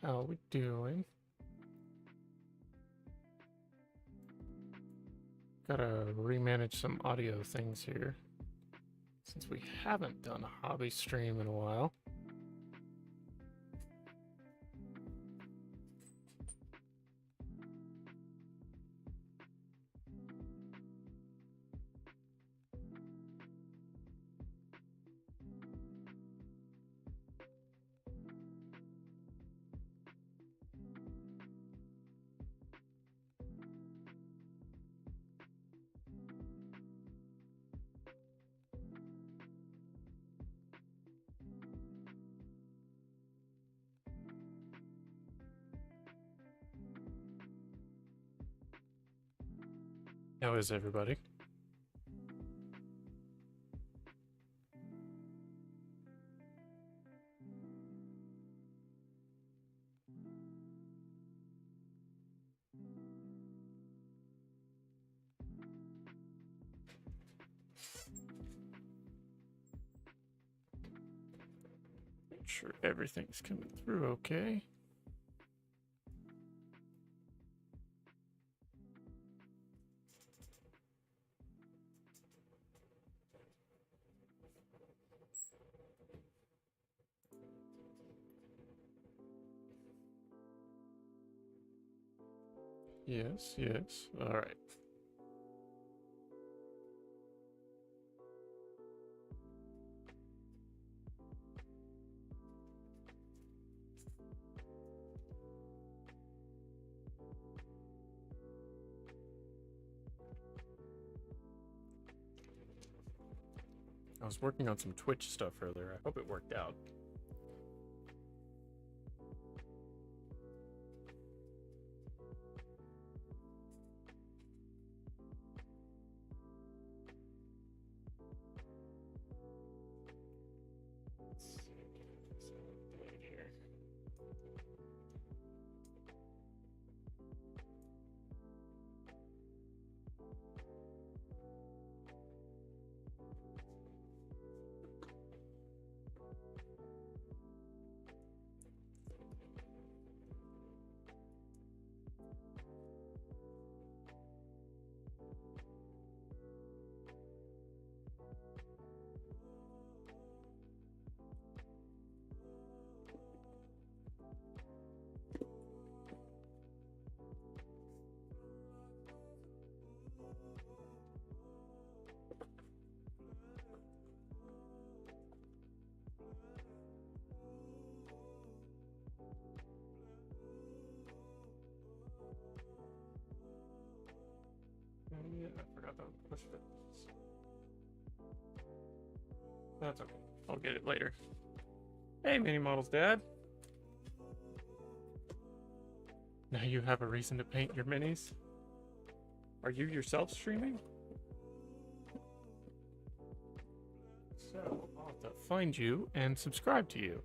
How are we doing? Gotta remanage some audio things here, since we haven't done a hobby stream in a while. How is everybody? Make sure everything's coming through okay. Yes, yes. All right. I was working on some Twitch stuff earlier. I hope it worked out. Yeah, I forgot to push it. That's okay. I'll get it later. Hey, Mini Models Dad. Now you have a reason to paint your minis? Are you yourself streaming? So, I'll have to find you and subscribe to you.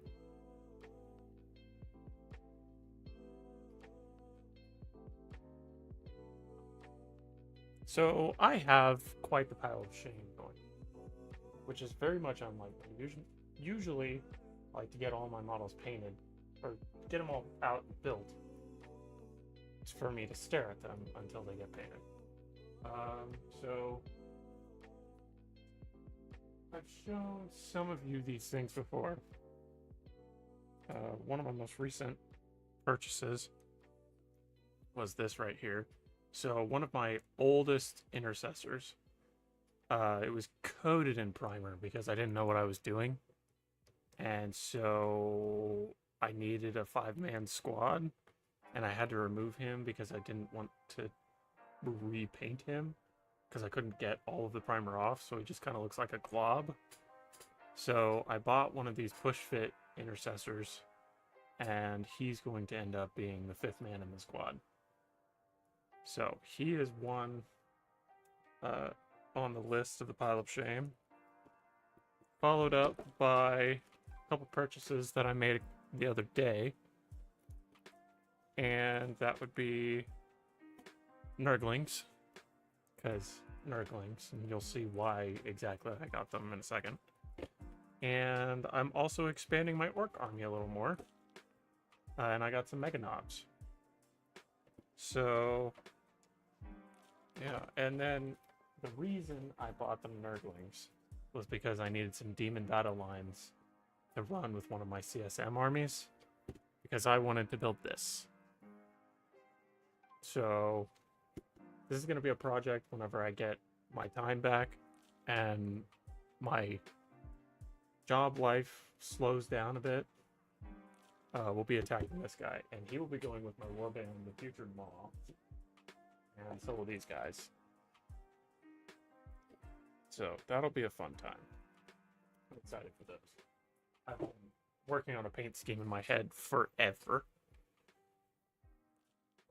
So, I have quite the pile of shame going, which is very much unlike me. Usually, I like to get all my models painted, or get them all out and built. It's for me to stare at them until they get painted. So I've shown some of you these things before. One of my most recent purchases was this right here. So one of my oldest intercessors, it was coated in primer because I didn't know what I was doing. And so I needed a 5-man squad, and I had to remove him because I didn't want to repaint him because I couldn't get all of the primer off, so he just kind of looks like a glob. So I bought one of these push fit intercessors, and he's going to end up being the 5th man in the squad. So he is one on the list of the pile of shame, followed up by a couple purchases that I made the other day, and that would be Nurglings, because Nurglings, and you'll see why exactly I got them in a second. And I'm also expanding my orc army a little more. and I got some Mega Knobs. So, yeah, and then the reason I bought them Nerdlings was because I needed some Demon Battle lines to run with one of my CSM armies, because I wanted to build this. So, this is going to be a project whenever I get my time back and my job life slows down a bit. We'll be attacking this guy, and he will be going with my warband, the Future Maw, and so will these guys. So that'll be a fun time. I'm excited for those. I've been working on a paint scheme in my head forever.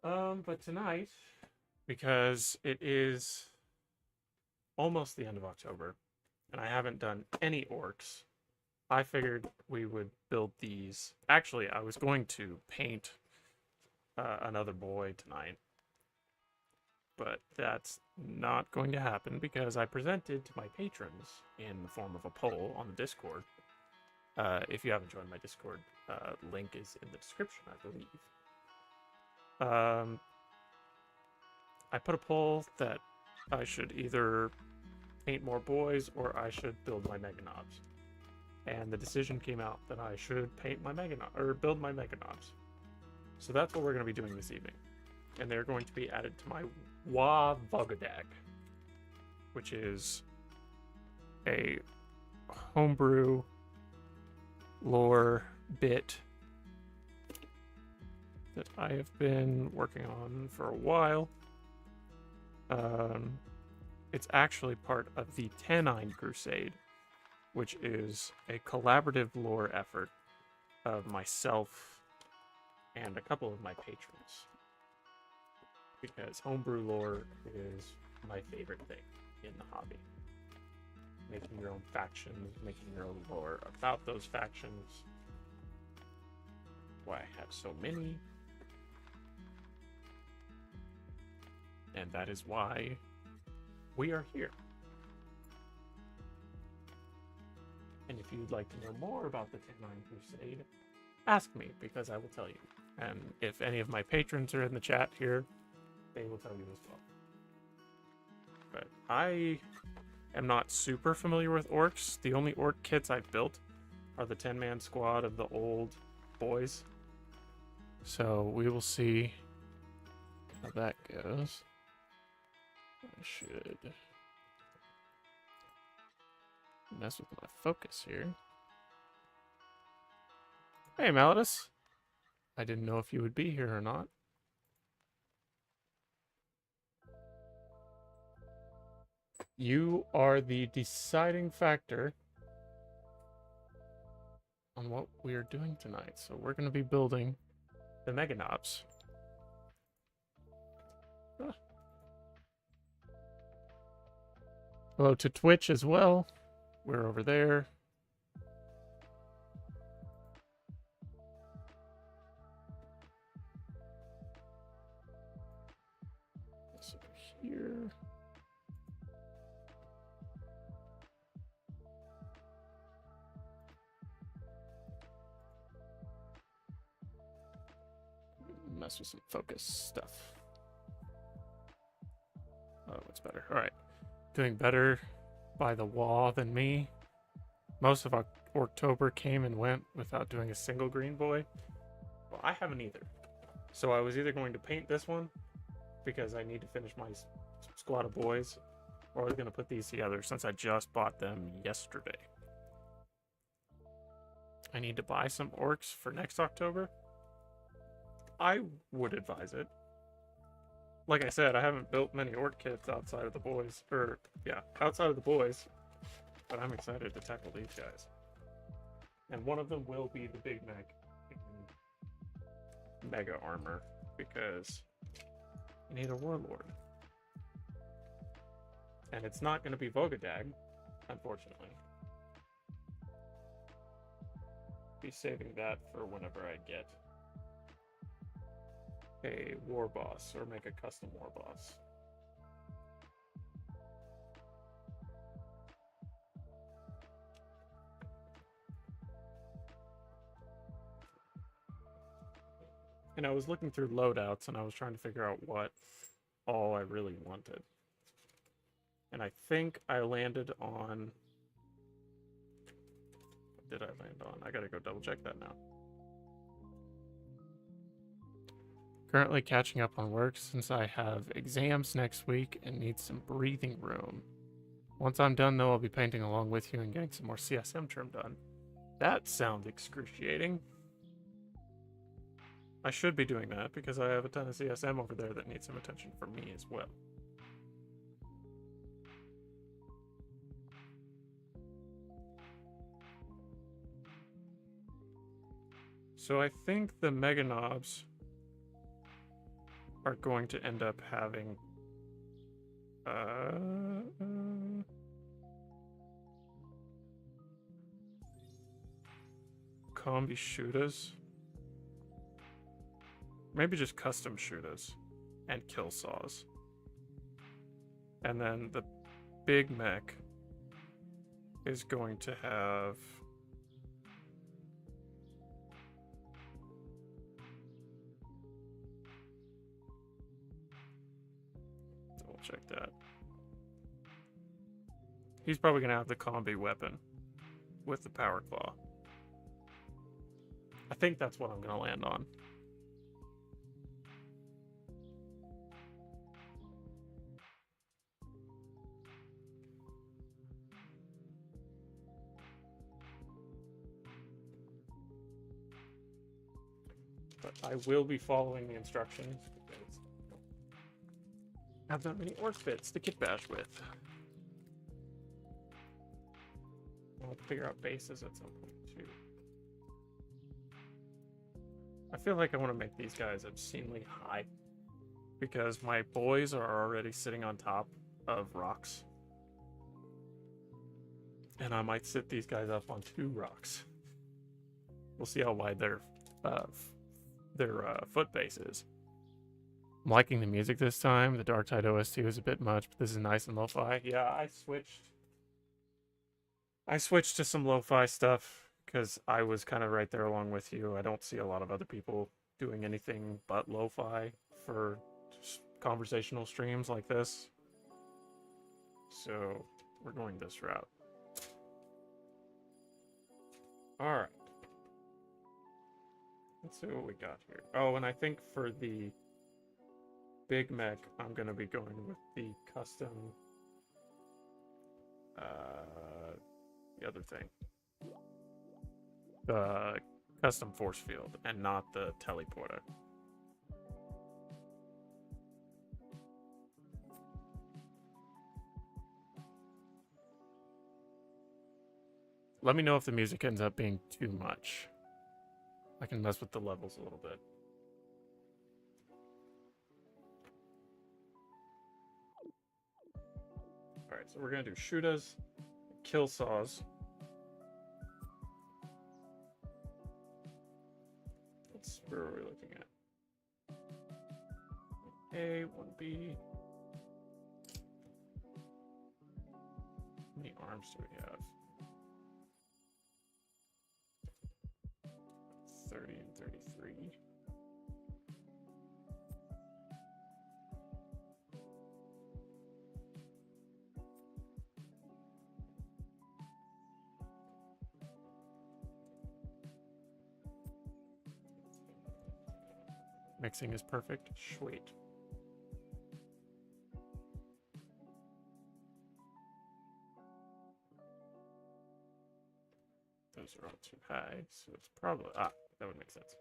But tonight, because it is almost the end of October, and I haven't done any orcs, I figured we would build these. Actually, I was going to paint another boy tonight, but that's not going to happen because I presented to my patrons in the form of a poll on the Discord. If you haven't joined my Discord, link is in the description, I believe. I put a poll that I should either paint more boys or I should build my Mega Knobs. And the decision came out that I should paint my Mega Knobs, or build my Mega Knobs. So that's what we're going to be doing this evening. And they're going to be added to my Vogadag, which is a homebrew lore bit that I have been working on for a while. It's actually part of the Tannine Crusade, which is a collaborative lore effort of myself and a couple of my patrons. Because homebrew lore is my favorite thing in the hobby. Making your own factions, making your own lore about those factions. Why I have so many. And that is why we are here. And if you'd like to know more about the Tannine Crusade, ask me, because I will tell you. And if any of my patrons are in the chat here, they will tell you as well. But I am not super familiar with orcs. The only orc kits I've built are the 10-man squad of the old boys. So we will see how that goes. I should mess with my focus here. Hey, Malidus. I didn't know if you would be here or not. You are the deciding factor on what we are doing tonight. So we're going to be building the Mega Knobs. Ah. Hello to Twitch as well. We're over there. This over here. Mess with some focus stuff. Oh, it's better. All right. Doing better by the wall than me. Most of ORK-tober came and went without doing a single green boy. Well, I haven't either. So I was either going to paint this one because I need to finish my squad of boys, or I was going to put these together since I just bought them yesterday. I need to buy some orcs for next October. I would advise it. Like I said, I haven't built many orc kits outside of the boys. Outside of the boys. But I'm excited to tackle these guys. And one of them will be the Big Mac in Mega Armor, because you need a Warlord. And it's not going to be Vogadag, unfortunately. Be saving that for whenever I get a war boss or make a custom war boss. And I was looking through loadouts and I was trying to figure out what all I really wanted. And I think I landed on... What did I land on? I gotta go double check that now. Currently catching up on work since I have exams next week and need some breathing room. Once I'm done though, I'll be painting along with you and getting some more CSM trim done. That sounds excruciating. I should be doing that because I have a ton of CSM over there that needs some attention from me as well. So I think the Mega Knobs are going to end up having combi shooters. Maybe just custom shooters and kill saws. And then the big mech is going to have double check that. He's probably going to have the combi weapon with the power claw. I think that's what I'm going to land on. But I will be following the instructions because I don't have that many ORK bits to kit bash with. I'll have to figure out bases at some point too. I feel like I want to make these guys obscenely high because my boys are already sitting on top of rocks. And I might sit these guys up on 2 rocks. We'll see how wide their foot base is. I'm liking the music this time. The Dark Tide OST was a bit much, but this is nice and lo-fi. Yeah, I switched to some lo-fi stuff because I was kind of right there along with you. I don't see a lot of other people doing anything but lo-fi for conversational streams like this. So we're going this route. All right. Let's see what we got here. Oh, and I think for the big mech, I'm going to be going with the custom... the other thing. The custom force field, and not the teleporter. Let me know if the music ends up being too much. I can mess with the levels a little bit. Alright, so we're going to do shooters, kill saws. Where are we looking at? 1A, 1B. How many arms do we have? 30 and 33. Mixing is perfect. Sweet. Those are all too high, so it's probably... Ah, that would make sense.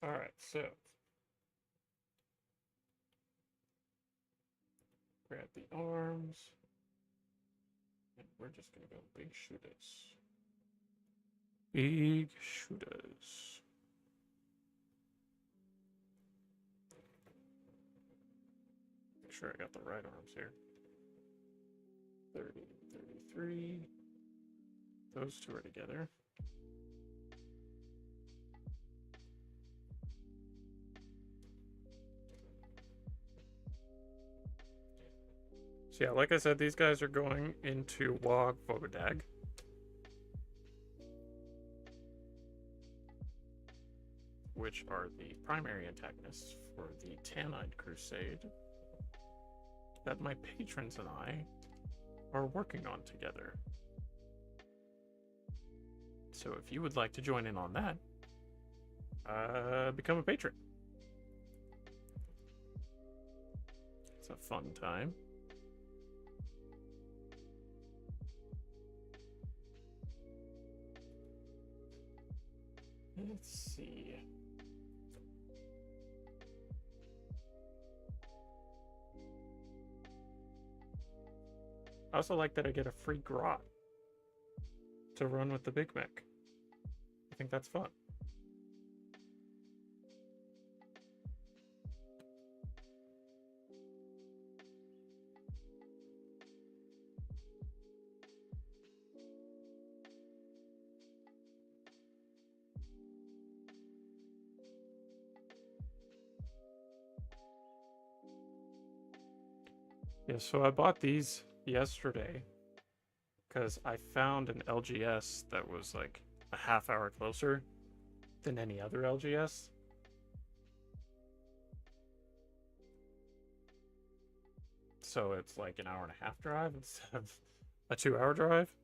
Alright, so... grab the arms. And we're just gonna go big shooters. Big shooters. Make sure I got the right arms here. 30, 33. Those two are together. So yeah, like I said, these guys are going into Wog Vogodag. which are the primary antagonists for the Tanite Crusade, that my patrons and I are working on together. So if you would like to join in on that, become a patron. It's a fun time. Let's see. I also like that I get a free grot to run with the Big Mech. I think that's fun. Yeah, so I bought these yesterday because I found an LGS that was like a half hour closer than any other LGS. So it's like an hour and a half drive instead of a 2-hour drive.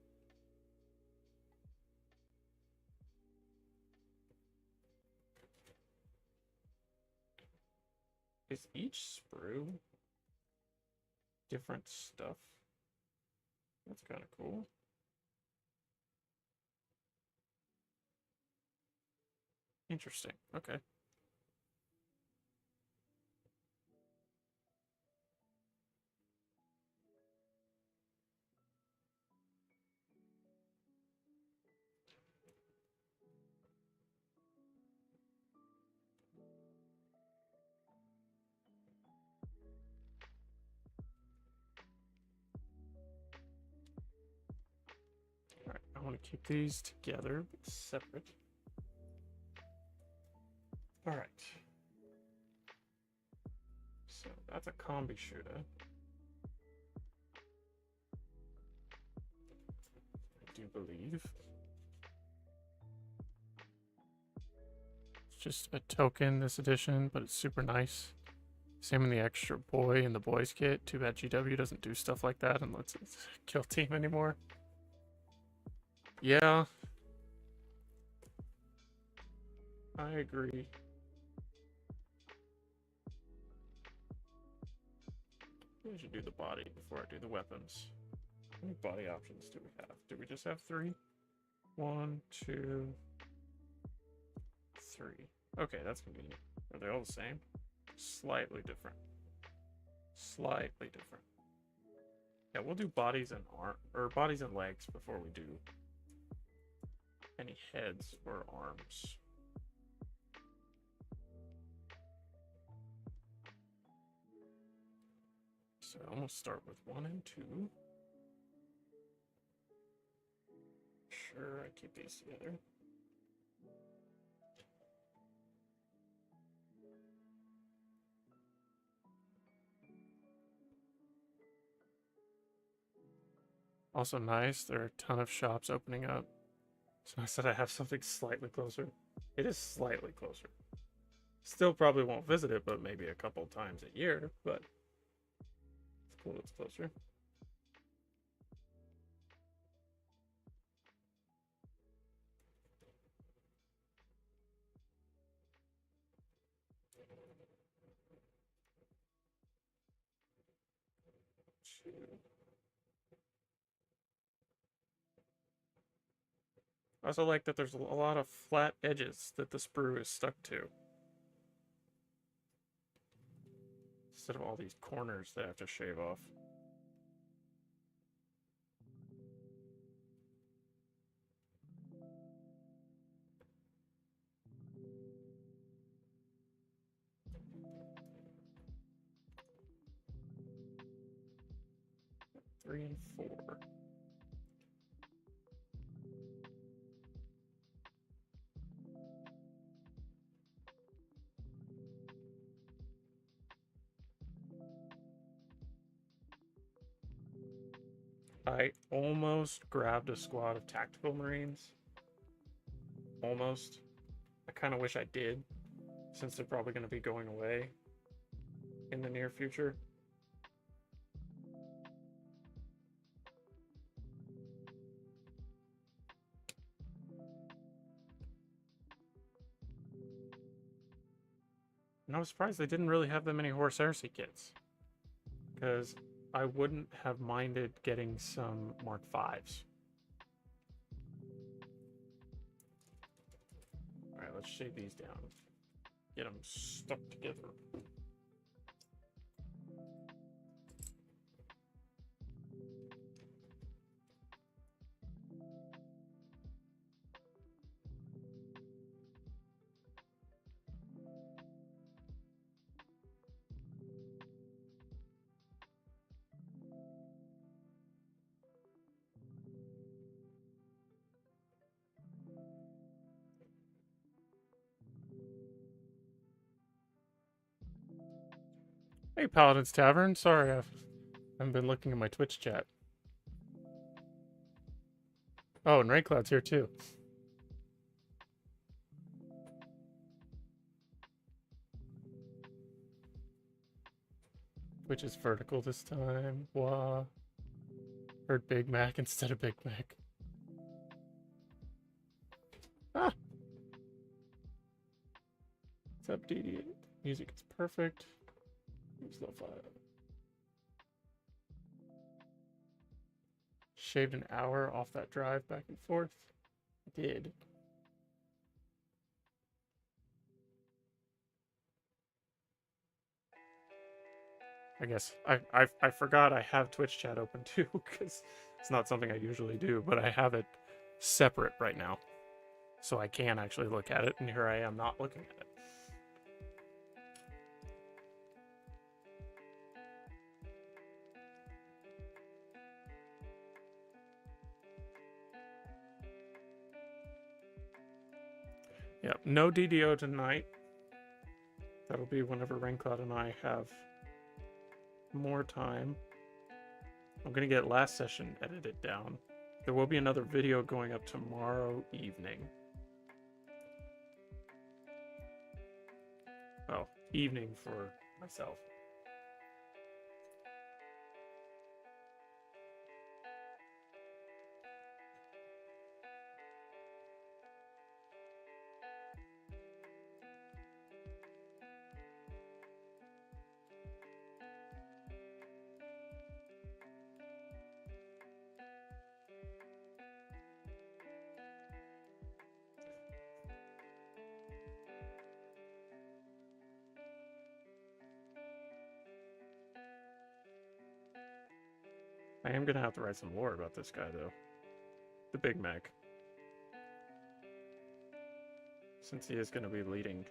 Is each sprue different stuff? That's kind of cool. Interesting. Okay. All right, I want to keep these together, but separate. All right. So that's a combi shooter. I do believe. It's just a token this edition, but it's super nice. Same in the extra boy in the boys kit. Too bad GW doesn't do stuff like that and lets it kill team anymore. Yeah. I agree. I should do the body before I do the weapons. How many body options do we have? Do we just have 3? 1, 2, 3. Okay, that's convenient. Are they all the same? Slightly different. Slightly different. Yeah, we'll do bodies and arm or bodies and legs before we do any heads or arms. So I'm gonna start with 1 and 2. Sure, I keep these together. Also nice, there are a ton of shops opening up. So I said I have something slightly closer. It is slightly closer. Still probably won't visit it, but maybe a couple times a year, but it's cool it's closer. I also like that there's a lot of flat edges that the sprue is stuck to. Instead of all these corners that I have to shave off. Three and 4. I almost grabbed a squad of tactical marines. Almost. I kind of wish I did, since they're probably going to be going away in the near future. And I was surprised they didn't really have that many Horse Heresy kits, because I wouldn't have minded getting some Mark Vs. Alright, let's shade these down. Get them stuck together. Hey, Paladin's Tavern. Sorry, I haven't been looking at my Twitch chat. Oh, and Raycloud's here too. Which is vertical this time. Wah. Heard Big Mac instead of Big Mac. Ah! What's up, DD8? Music is perfect. Use lo-fi. Shaved an hour off that drive back and forth. I did. I guess I forgot I have Twitch chat open too, because it's not something I usually do, but I have it separate right now. So I can actually look at it, and here I am not looking at it. Yep, no DDO tonight. That'll be whenever Raincloud and I have more time. I'm gonna get last session edited down. There will be another video going up tomorrow evening. Well, evening for myself. I am gonna have to write some lore about this guy, though. The Big Mac. Since he is gonna be leading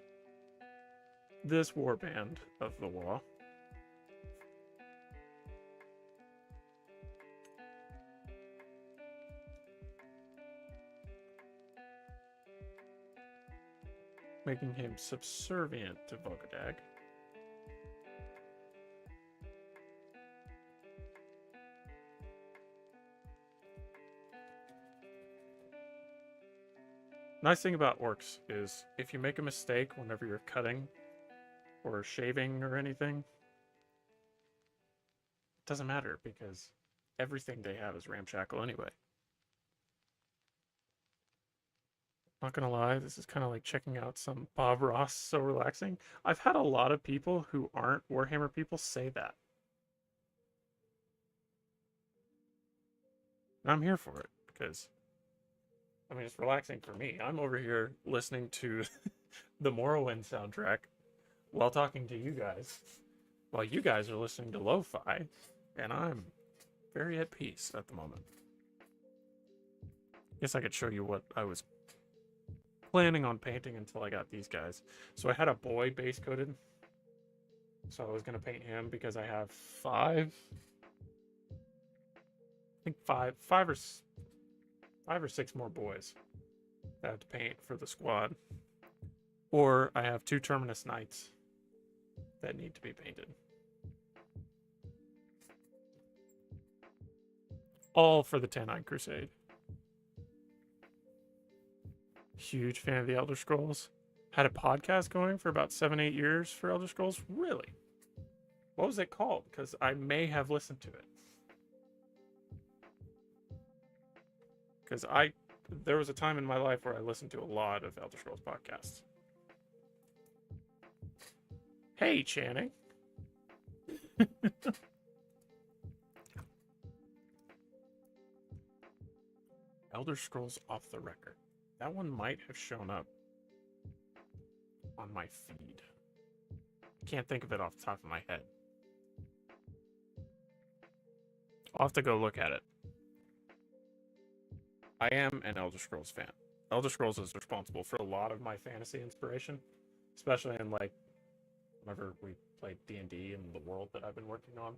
this warband of the law. Making him subservient to Vogadag. Nice thing about orcs is if you make a mistake whenever you're cutting or shaving or anything, it doesn't matter because everything they have is ramshackle anyway. Not gonna lie, this is kind of like checking out some Bob Ross, so relaxing. I've had a lot of people who aren't Warhammer people say that. And I'm here for it because I mean, it's relaxing for me. I'm over here listening to the Morrowind soundtrack while talking to you guys, while you guys are listening to lo-fi, and I'm very at peace at the moment. Guess I could show you what I was planning on painting until I got these guys. So I had a boy base coated, so I was going to paint him because I have five or six more boys that I have to paint for the squad. Or I have 2 Terminus Knights that need to be painted. All for the Tannine Crusade. Huge fan of the Elder Scrolls. had a podcast going for about 7-8 years for Elder Scrolls. Really? What was it called? Because I may have listened to it. Because there was a time in my life where I listened to a lot of Elder Scrolls podcasts. Hey, Channing. Elder Scrolls Off the Record. That one might have shown up on my feed. Can't think of it off the top of my head. I'll have to go look at it. I am an Elder Scrolls fan. Elder Scrolls is responsible for a lot of my fantasy inspiration, especially in like whenever we played D&D and the world that I've been working on.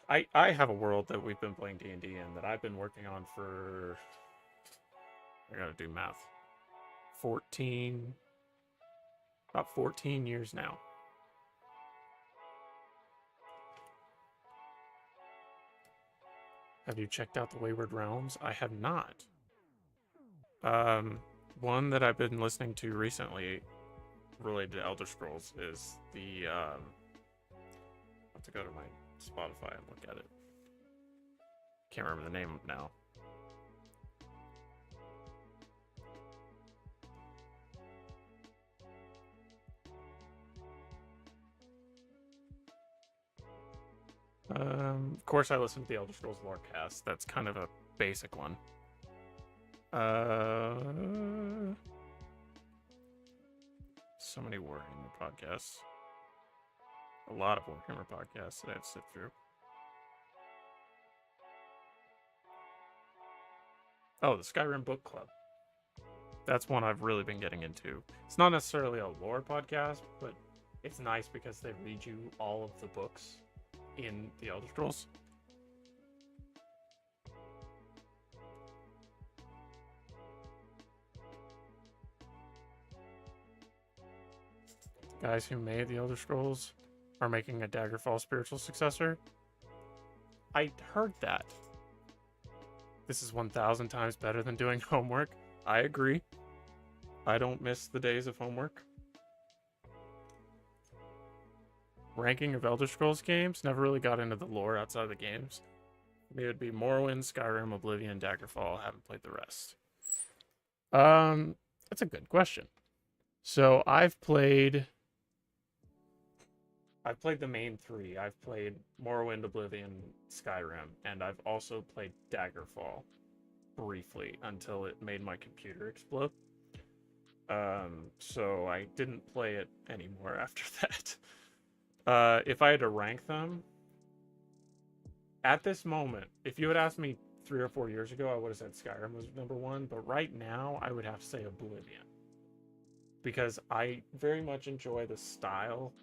I have a world that we've been playing D&D in that I've been working on for, I gotta do math, about 14 years now. Have you checked out the Wayward Realms? I have not. One that I've been listening to recently related to Elder Scrolls is the, I'll have to go to my Spotify and look at it. Can't remember the name now. Of course, I listen to the Elder Scrolls Lorecast. That's kind of a basic one. So many Warhammer podcasts. A lot of Warhammer podcasts that I have to sit through. Oh, the Skyrim Book Club. That's one I've really been getting into. It's not necessarily a lore podcast, but it's nice because they read you all of the books in the Elder Scrolls. Guys who made the Elder Scrolls are making a Daggerfall spiritual successor. I heard that. This is 1,000 times better than doing homework. I agree. I don't miss the days of homework. Ranking of Elder Scrolls games, never really got into the lore outside of the games. It would be Morrowind, Skyrim, Oblivion, Daggerfall. Haven't played the rest. That's a good question. So I've played the main three. I've played Morrowind, Oblivion, Skyrim, and I've also played Daggerfall briefly until it made my computer explode. So I didn't play it anymore after that. If I had to rank them, at this moment, if you had asked me 3 or 4 years ago, I would have said Skyrim was number one, but right now, I would have to say Oblivion. Because I very much enjoy the style.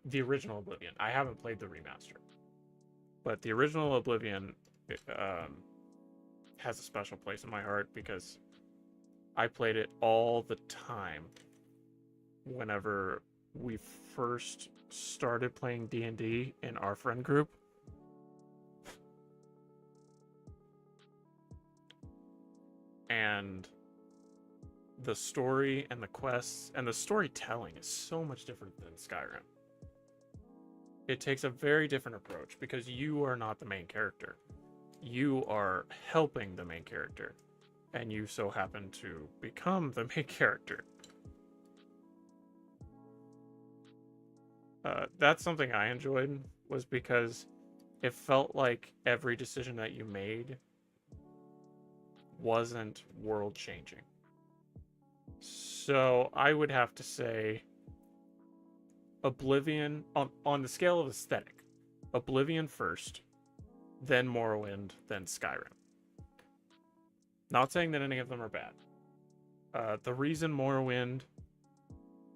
The original Oblivion. I haven't played the remaster. But the original Oblivion has a special place in my heart because I played it all the time whenever we first started playing D&D in our friend group. And the story and the quests and the storytelling is so much different than Skyrim. It takes a very different approach because you are not the main character. You are helping the main character, and you so happen to become the main character. That's something I enjoyed, was because it felt like every decision that you made wasn't world changing. So I would have to say Oblivion, on the scale of aesthetic, Oblivion first, then Morrowind, then Skyrim. Not saying that any of them are bad. The reason Morrowind,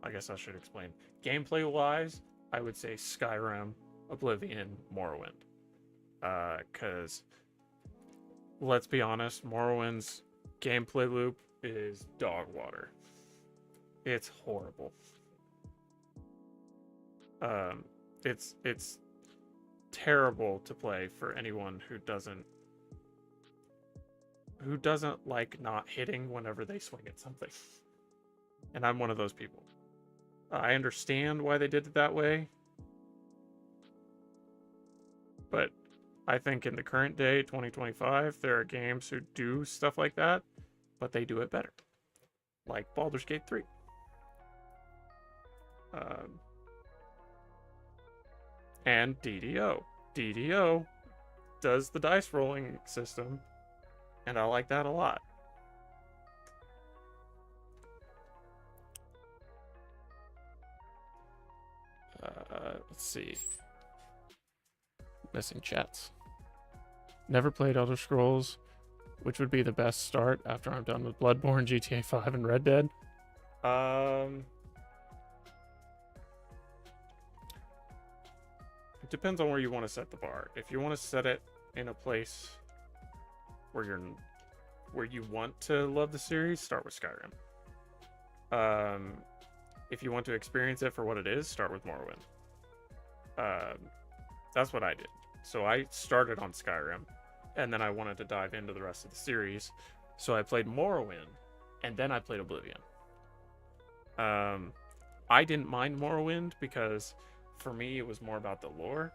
I guess I should explain. Gameplay wise, I would say Skyrim, Oblivion, Morrowind. Because, let's be honest, Morrowind's gameplay loop is dog water. It's horrible. It's terrible to play for anyone who doesn't who doesn't like not hitting whenever they swing at something? And I'm one of those people. I understand why they did it that way, but I think in the current day, 2025, there are games who do stuff like that, but they do it better. Like Baldur's Gate 3. And DDO. DDO does the dice rolling system, and I like that a lot. Let's see. Missing chats. Never played Elder Scrolls. Which would be the best start after I'm done with Bloodborne, GTA 5, and Red Dead? It depends on where you want to set the bar. If you want to set it in a place where you want to love the series, start with Skyrim. If you want to experience it for what it is, start with Morrowind. That's what I did. So I started on Skyrim, and then I wanted to dive into the rest of the series. So I played Morrowind, and then I played Oblivion. I didn't mind Morrowind because for me it was more about the lore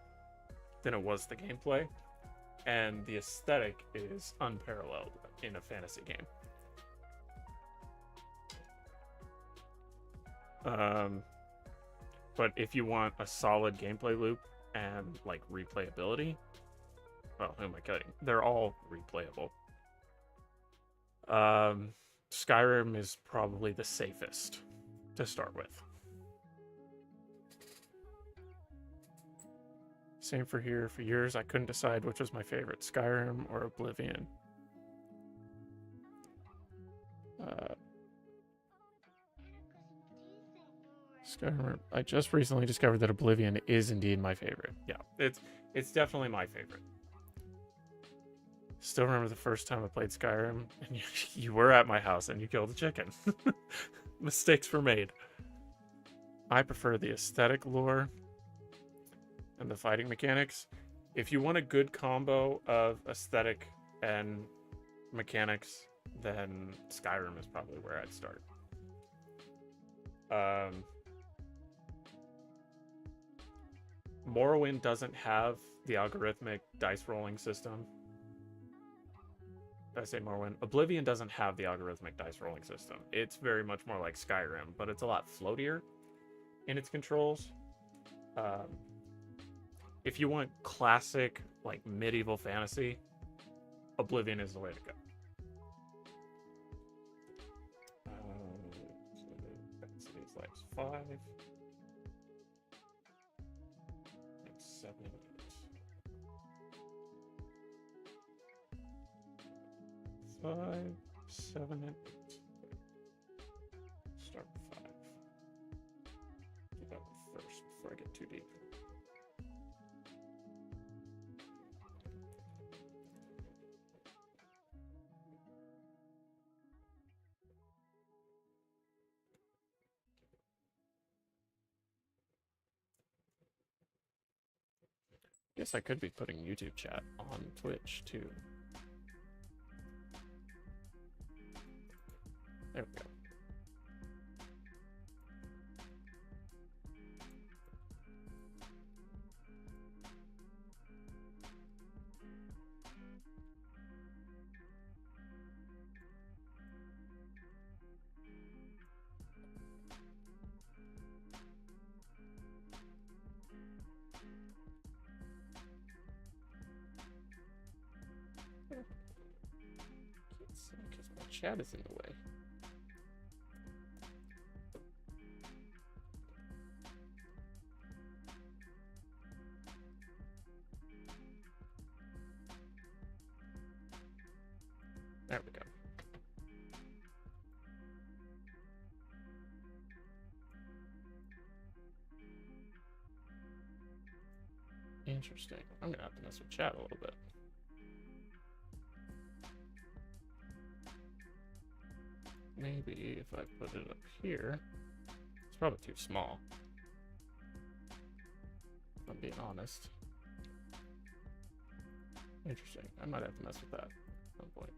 than it was the gameplay, and the aesthetic is unparalleled in a fantasy game. But if you want a solid gameplay loop and like replayability, well, who am I kidding? They're all replayable. Skyrim is probably the safest to start with. Same for here. For years, I couldn't decide which was my favorite, Skyrim or Oblivion. Skyrim. I just recently discovered that Oblivion is indeed my favorite. Yeah, it's definitely my favorite. Still remember the first time I played Skyrim, and you were at my house and you killed a chicken. Mistakes were made. I prefer the aesthetic lore and the fighting mechanics. If you want a good combo of aesthetic and mechanics, then Skyrim is probably where I'd start. Morrowind doesn't have the algorithmic dice rolling system. Did I say Morrowind? Oblivion doesn't have the algorithmic dice rolling system. It's very much more like Skyrim, but it's a lot floatier in its controls. If you want classic, like, medieval fantasy, Oblivion is the way to go. City's lives 5. And 7. 5, 7, and 8. Start with 5. Do that one first before I get too deep. Guess I could be putting YouTube chat on Twitch too. There we go. Can't see because my chat is in the way. There we go. Interesting. I'm gonna have to mess with chat a little bit. Maybe if I put it up here, it's probably too small. If I'm being honest. Interesting. I might have to mess with that at some point.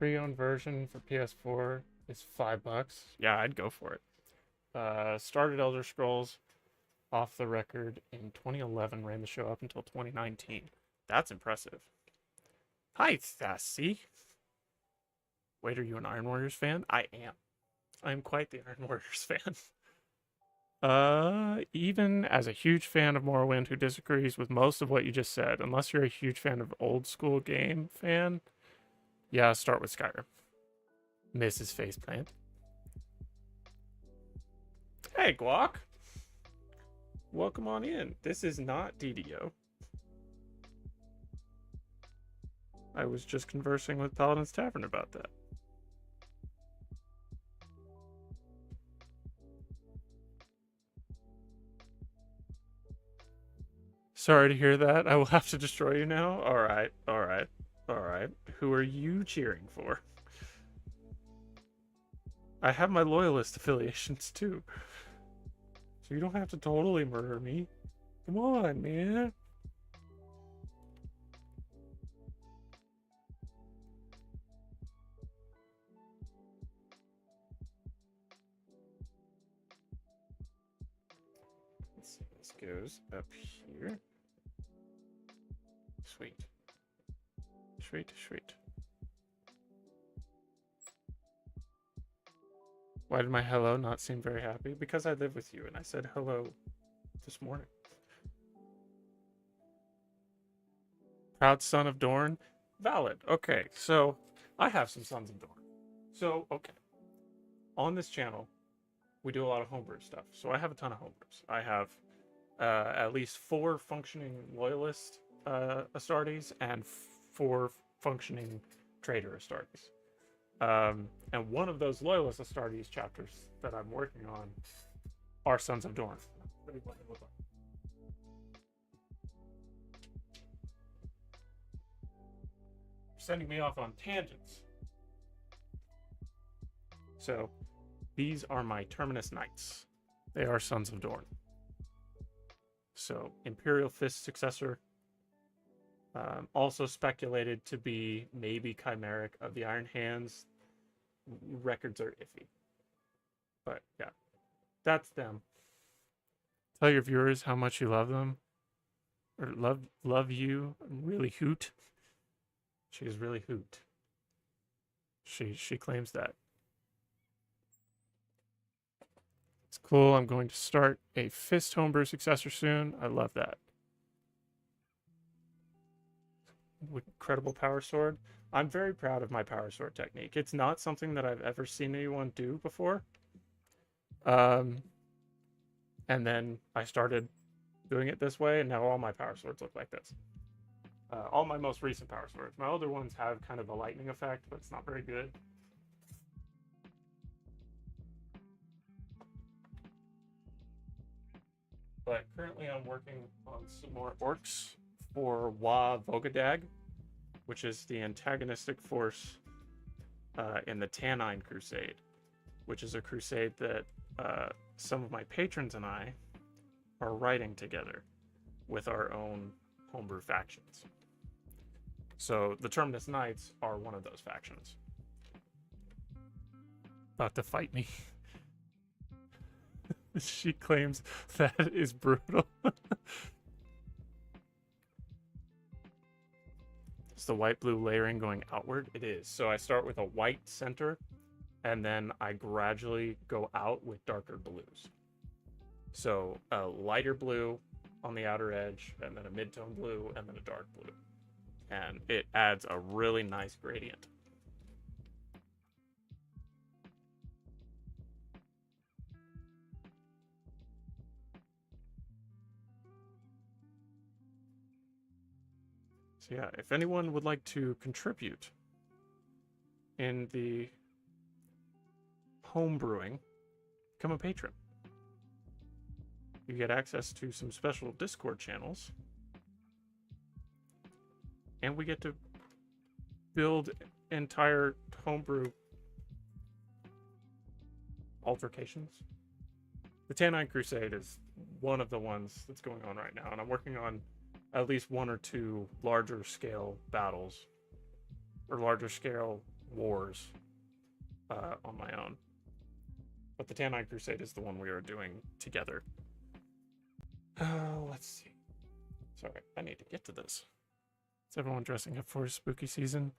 pre-owned version for PS4 is $5. Yeah, I'd go for it. Started Elder Scrolls off the record in 2011, ran the show up until 2019. That's impressive. Hi, Sassy. Wait, are you an Iron Warriors fan? I am. I am quite the Iron Warriors fan. Even as a huge fan of Morrowind who disagrees with most of what you just said, unless you're a huge fan of old school game fan, yeah, start with Skyrim. Mrs. Faceplant. Hey, Guac. Welcome on in. This is not DDO. I was just conversing with Paladin's Tavern about that. Sorry to hear that. I will have to destroy you now. Alright, alright, alright. Who are you cheering for? I have my loyalist affiliations too. So you don't have to totally murder me. Come on, man. Let's see, this goes up here. Sweet. Sweet, sweet. Why did my hello not seem very happy? Because I live with you and I said hello this morning. Proud son of Dorn? Valid. Okay, so I have some sons of Dorn. So, okay. On this channel, we do a lot of homebrew stuff. So I have a ton of homebrews. I have at least 4 functioning loyalist Astartes and 4 functioning traitor Astartes. And one of those loyalist Astartes chapters that I'm working on are Sons of Dorn. Sending me off on tangents. So these are my Terminus Knights. They are Sons of Dorn. So Imperial Fist successor. Also speculated to be maybe chimeric of the Iron Hands. Records are iffy. But yeah, that's them. Tell your viewers how much you love them. Or love you. Really hoot. She is really hoot. She claims that. It's cool. I'm going to start a Fist homebrew successor soon. I love that. Incredible power sword. I'm very proud of my power sword technique. It's not something that I've ever seen anyone do before. And then I started doing it this way, and now all my power swords look like this. All my most recent power swords. My older ones have kind of a lightning effect, but it's not very good. But currently I'm working on some more orcs for Wa Vogadag, which is the antagonistic force in the Tannine Crusade, which is a crusade that some of my patrons and I are writing together with our own homebrew factions. So the Terminus Knights are one of those factions. About to fight me. She claims that is brutal. Is the white-blue layering going outward? It is. So I start with a white center, and then I gradually go out with darker blues. So a lighter blue on the outer edge, and then a mid-tone blue, and then a dark blue. And it adds a really nice gradient. So yeah, if anyone would like to contribute in the home brewing, become a patron. You get access to some special Discord channels, and we get to build entire homebrew altercations. The Tannine Crusade is one of the ones that's going on right now, and I'm working on at least 1 or 2 larger scale battles, or larger scale wars on my own. But the Tanite Crusade is the one we are doing together. Let's see. Sorry, I need to get to this. Is everyone dressing up for spooky season?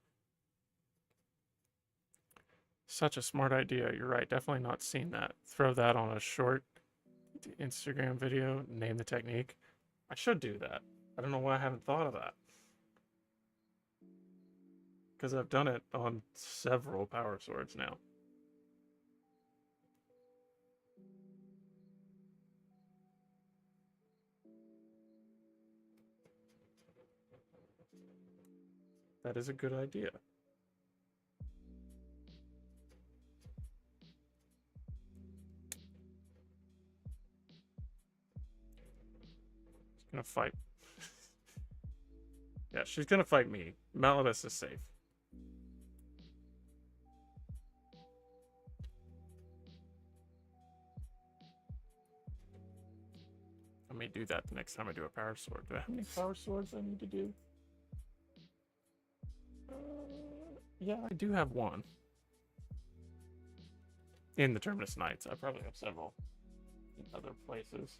Such a smart idea. You're right. Definitely not seen that. Throw that on a short Instagram video. Name the technique. I should do that. I don't know why I haven't thought of that. Because I've done it on several power swords now. That is a good idea. She's gonna fight. Yeah, she's gonna fight me. Malladus is safe. Let me do that the next time I do a power sword. Do I have any power swords I need to do? Yeah, I do have one. In the Terminus Knights. I probably have several in other places.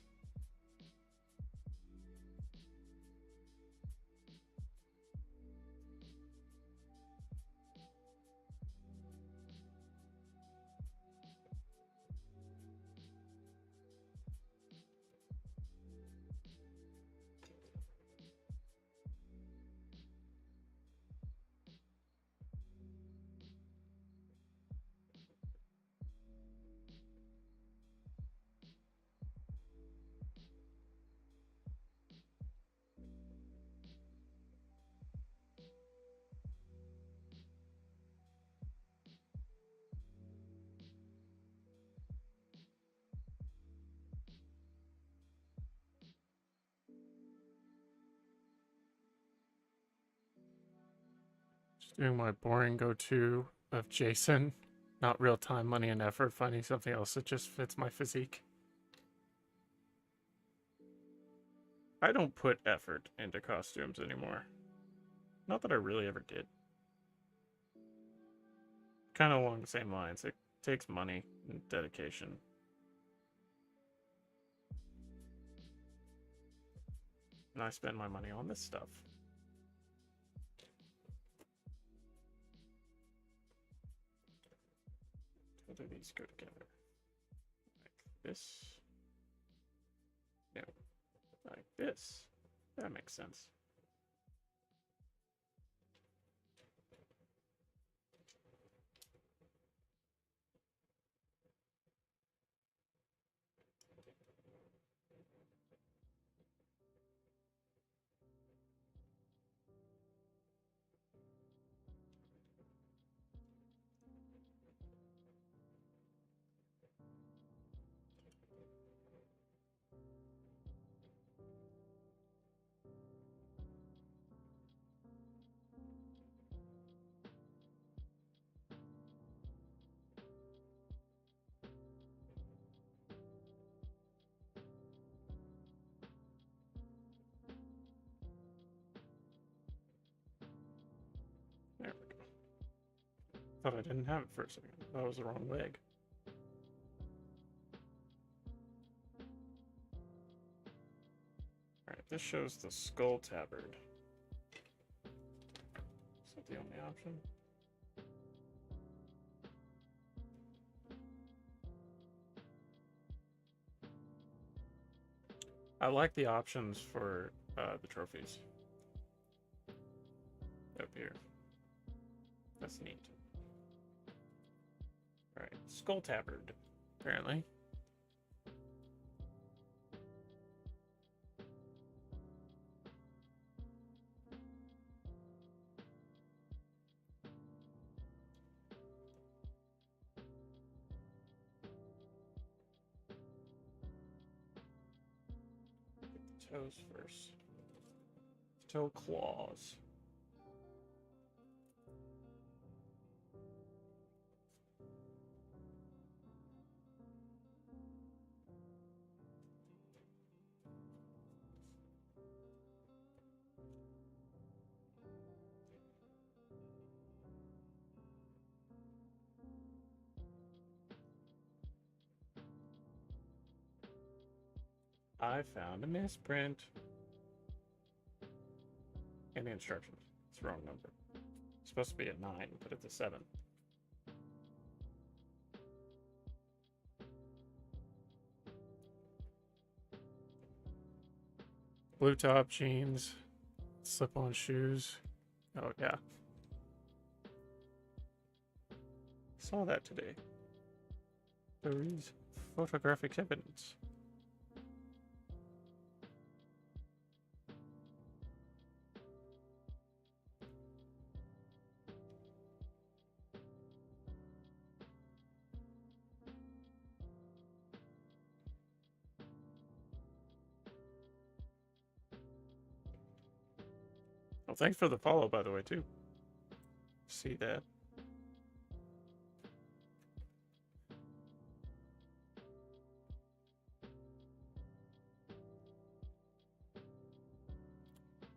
Just doing my boring go-to of Jason. Not real time, money, and effort. Finding something else that just fits my physique. I don't put effort into costumes anymore. Not that I really ever did. Kind of along the same lines. It takes money and dedication. And I spend my money on this stuff. How do these go together? Like this? No. Like this. That makes sense. There we go. Thought I didn't have it for a second. That was the wrong leg. Alright, this shows the skull tabard. Is that the only option? I like the options for the trophies. Up here. That's neat. Alright, skull tabard, apparently. Get the toes first. Toe claws. I found a misprint. In the instructions. It's the wrong number. It's supposed to be a 9, but it's a 7. Blue top jeans, slip-on shoes. Oh yeah. Saw that today. There is photographic evidence. Well, thanks for the follow, by the way, too. See that.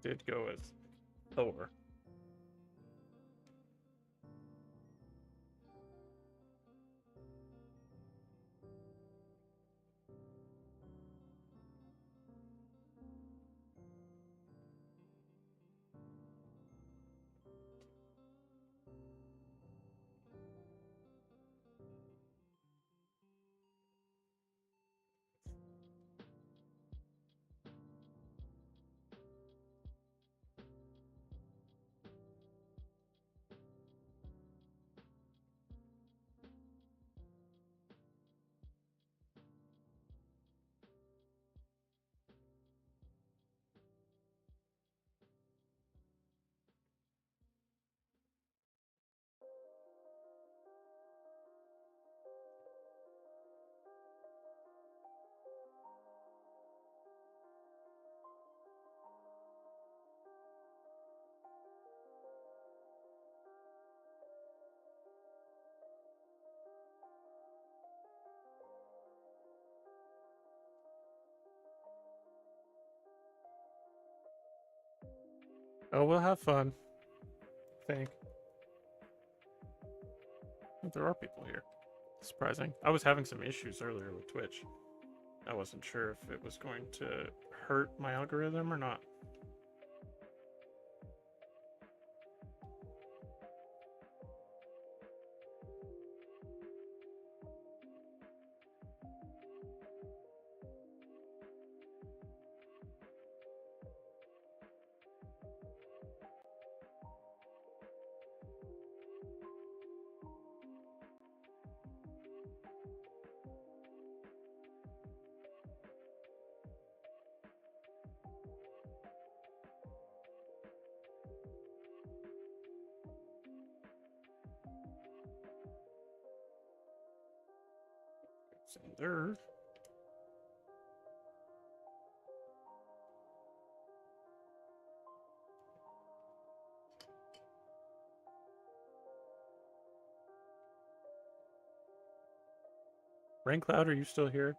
Did go with Thor. Oh, we'll have fun. I think. There are people here. Surprising. I was having some issues earlier with Twitch. I wasn't sure if it was going to hurt my algorithm or not. Sender. Raincloud, are you still here?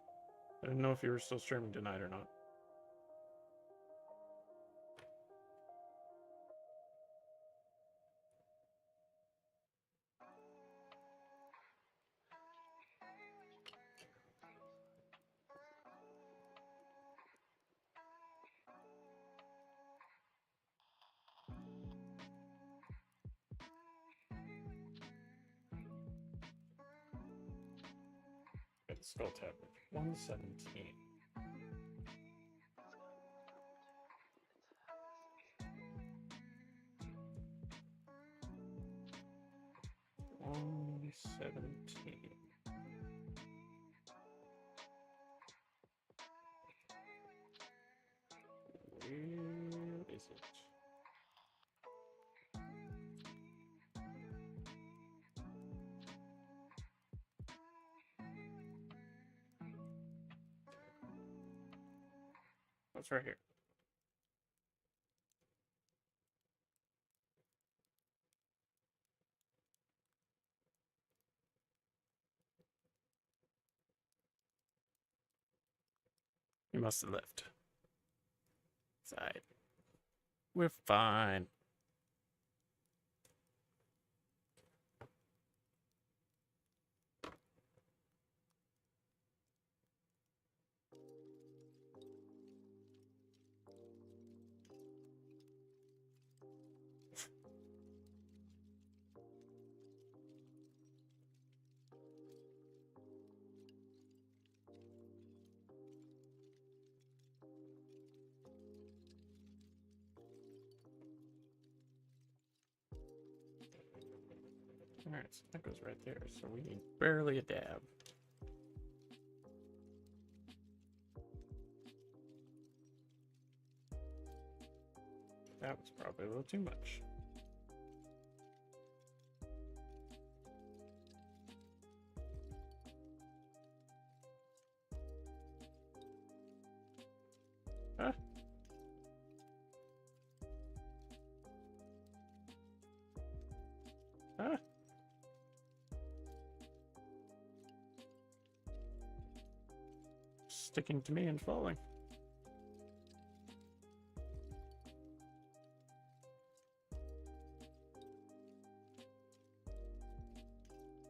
I didn't know if you were still streaming tonight or not. It's Skull Tavern. 117. Where is it? Oh, it's right here. You must have left. Side. We're fine. Alright, so that goes right there. So we need barely a dab. That was probably a little too much. Huh? Huh? Sticking to me and falling.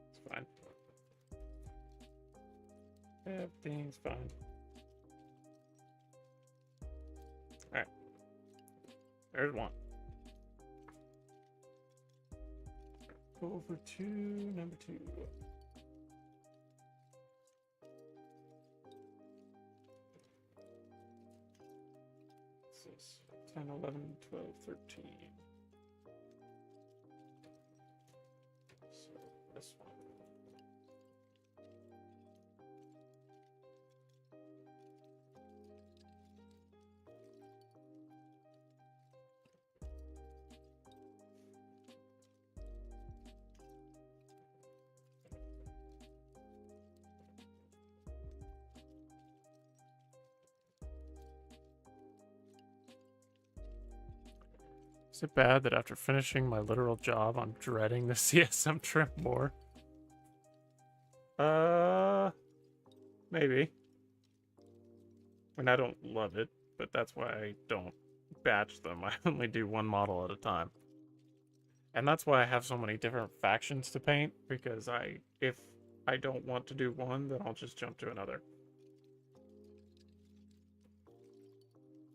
It's fine. Everything's fine. Alright. There's one. Over to number 2. This is 10, 11, 12, 13. So this one. Is it bad that after finishing my literal job, I'm dreading the CSM trim more? Maybe. I mean, I don't love it, but that's why I don't batch them. I only do one model at a time. And that's why I have so many different factions to paint, because if I don't want to do one, then I'll just jump to another.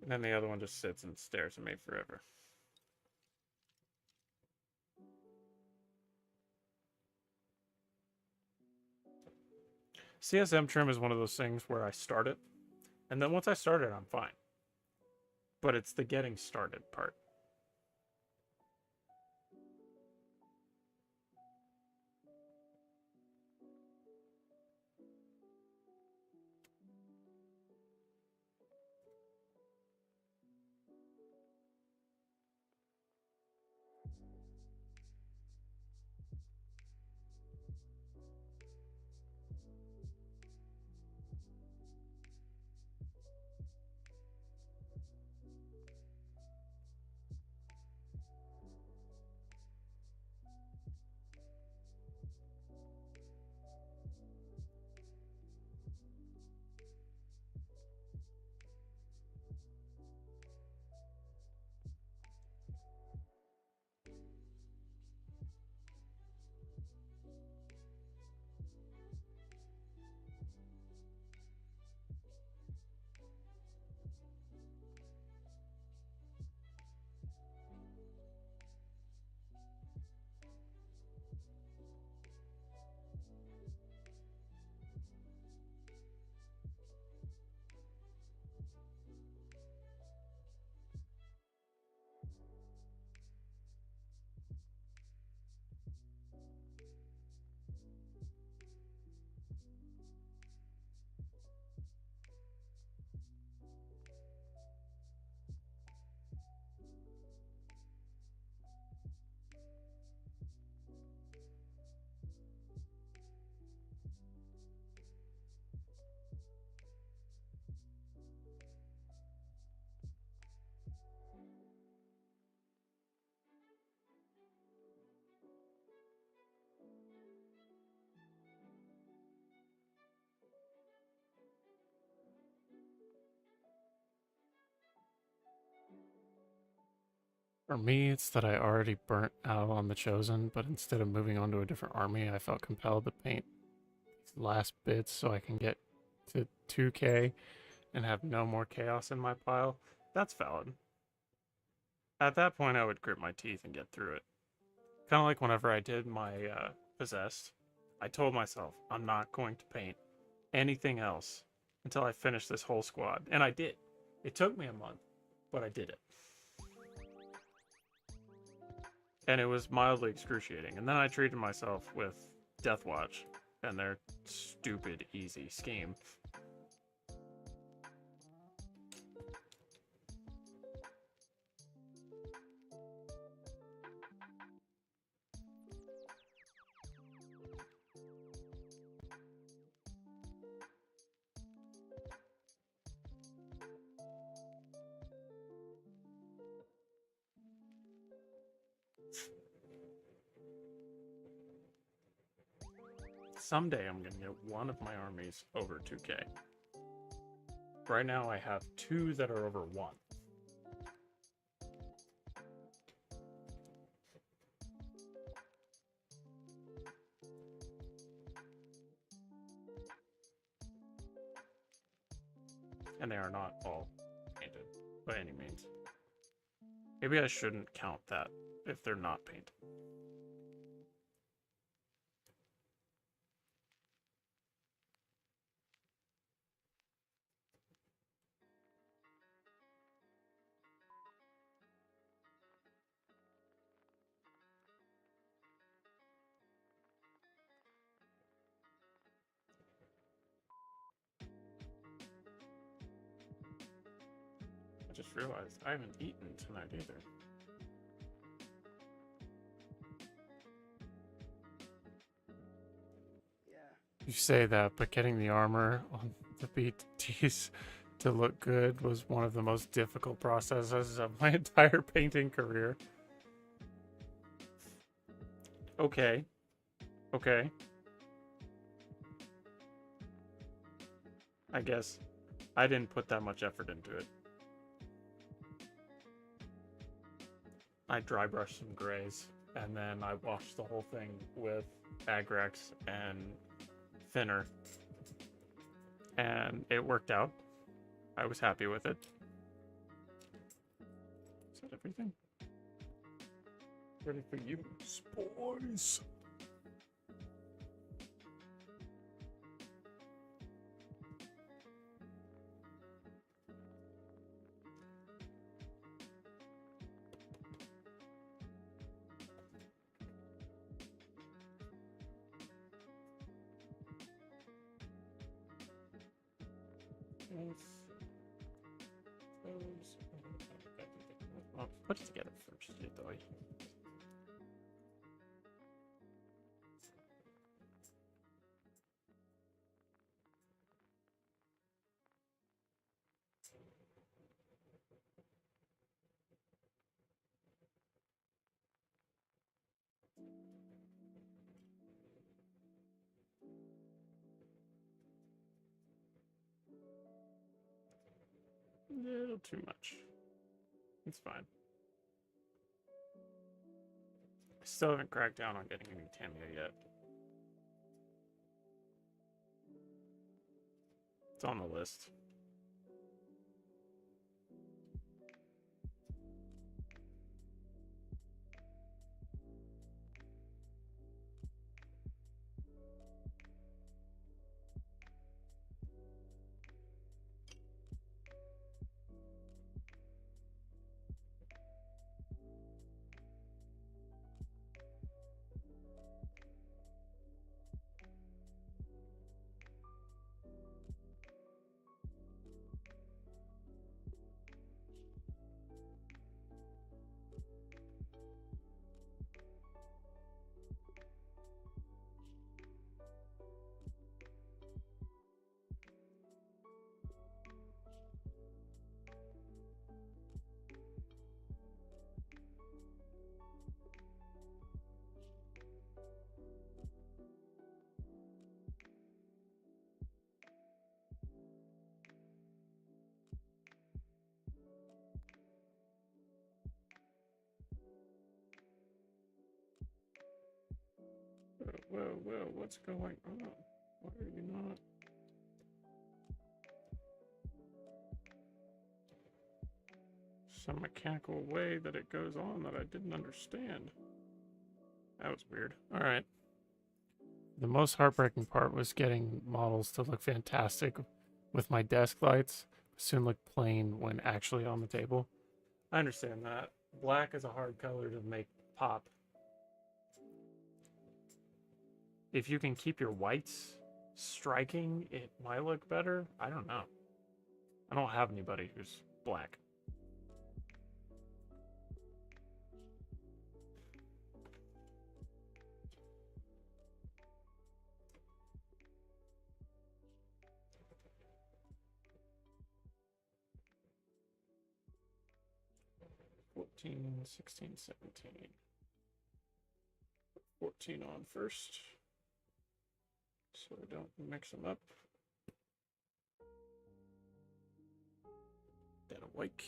And then the other one just sits and stares at me forever. CSM trim is one of those things where I start it, and then once I start it, I'm fine. But it's the getting started part. For me, it's that I already burnt out on the Chosen, but instead of moving on to a different army, I felt compelled to paint these last bits so I can get to 2K and have no more chaos in my pile. That's valid. At that point, I would grit my teeth and get through it. Kind of like whenever I did my Possessed, I told myself I'm not going to paint anything else until I finish this whole squad. And I did. It took me a month, but I did it. and it was mildly excruciating. And then I treated myself with Death Watch and their stupid easy scheme. Someday I'm gonna get one of my armies over 2K. Right now I have 2 that are over 1. And they are not all painted by any means. Maybe I shouldn't count that if they're not painted. I just realized I haven't eaten tonight either. You say that, but getting the armor on the BTs to look good was one of the most difficult processes of my entire painting career. Okay. Okay. I guess I didn't put that much effort into it. I dry brushed some grays, and then I washed the whole thing with Agrax and thinner, and it worked out. I was happy with it. Is that everything? Ready for you, boys. Well, put it together first, though. A little too much. It's fine. I still haven't cracked down on getting a new Tamiya yet. It's on the list. Whoa, what's going on? Why are you not? Some mechanical way that it goes on that I didn't understand. That was weird. Alright. The most heartbreaking part was getting models to look fantastic with my desk lights, soon look plain when actually on the table. I understand that. Black is a hard color to make pop If you can keep your whites striking, it might look better. I don't know. I don't have anybody who's black. Fourteen, 16, 17. 14 on first, so I don't mix them up. Then a wake.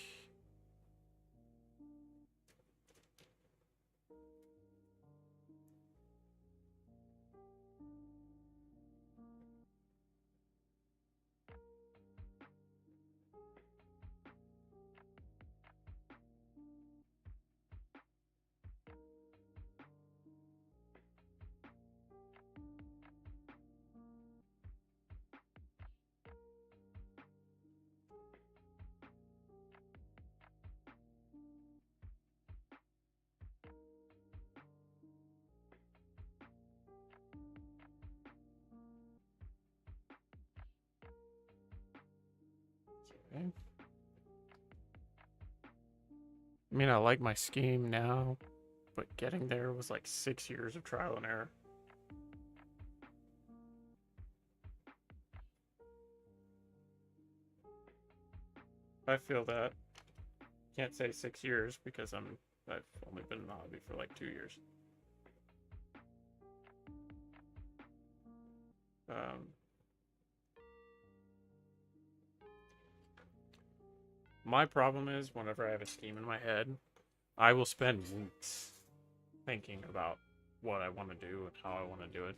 Okay. I mean, I like my scheme now, but getting there was like 6 years of trial and error. I feel that. Can't say 6 years because I've only been in the hobby for like 2 years. My problem is whenever I have a scheme in my head, I will spend weeks thinking about what I want to do and how I want to do it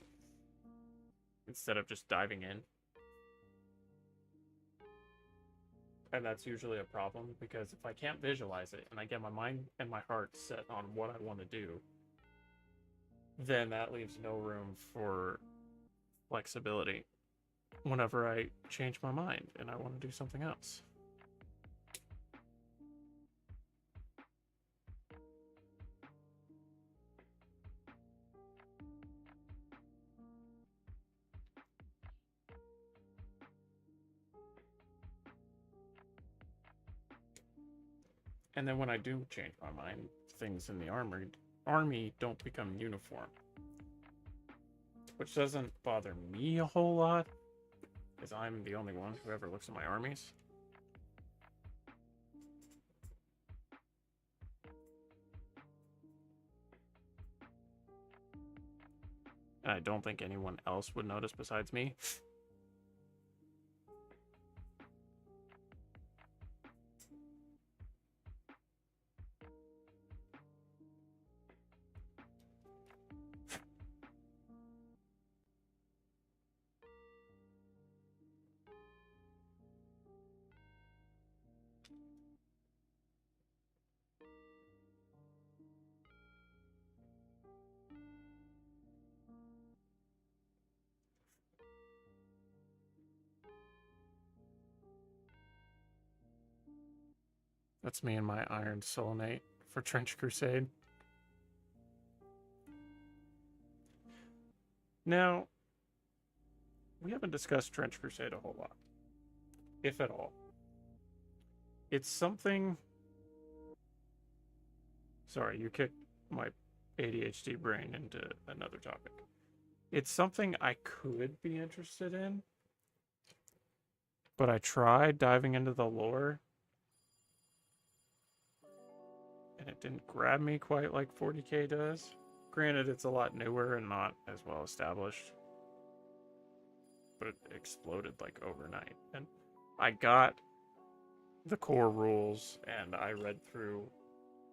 instead of just diving in. And that's usually a problem because if I can't visualize it and I get my mind and my heart set on what I want to do, then that leaves no room for flexibility whenever I change my mind and I want to do something else. And then when I do change my mind, things in the army don't become uniform. Which doesn't bother me a whole lot, because I'm the only one who ever looks at my armies. And I don't think anyone else would notice besides me. That's me and my Iron Soulnate for Trench Crusade. Now, we haven't discussed Trench Crusade a whole lot, if at all. It's something... Sorry, you kicked my ADHD brain into another topic. It's something I could be interested in, but I tried diving into the lore, and it didn't grab me quite like 40k does. Granted, it's a lot newer and not as well established, but it exploded like overnight. And I got the core rules, and I read through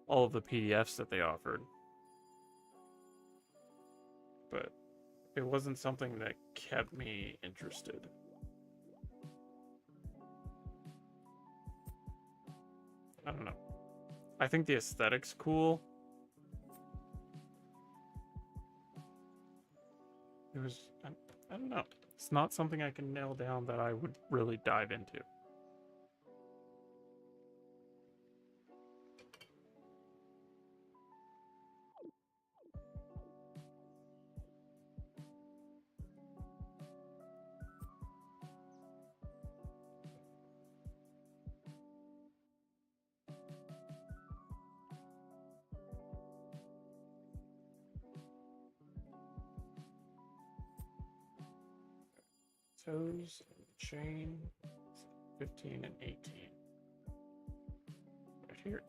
all of the PDFs that they offered, but it wasn't something that kept me interested. I don't know. I think the aesthetic's cool. It was, I don't know. It's not something I can nail down that I would really dive into. toes, chain, 15 and 18. Right here.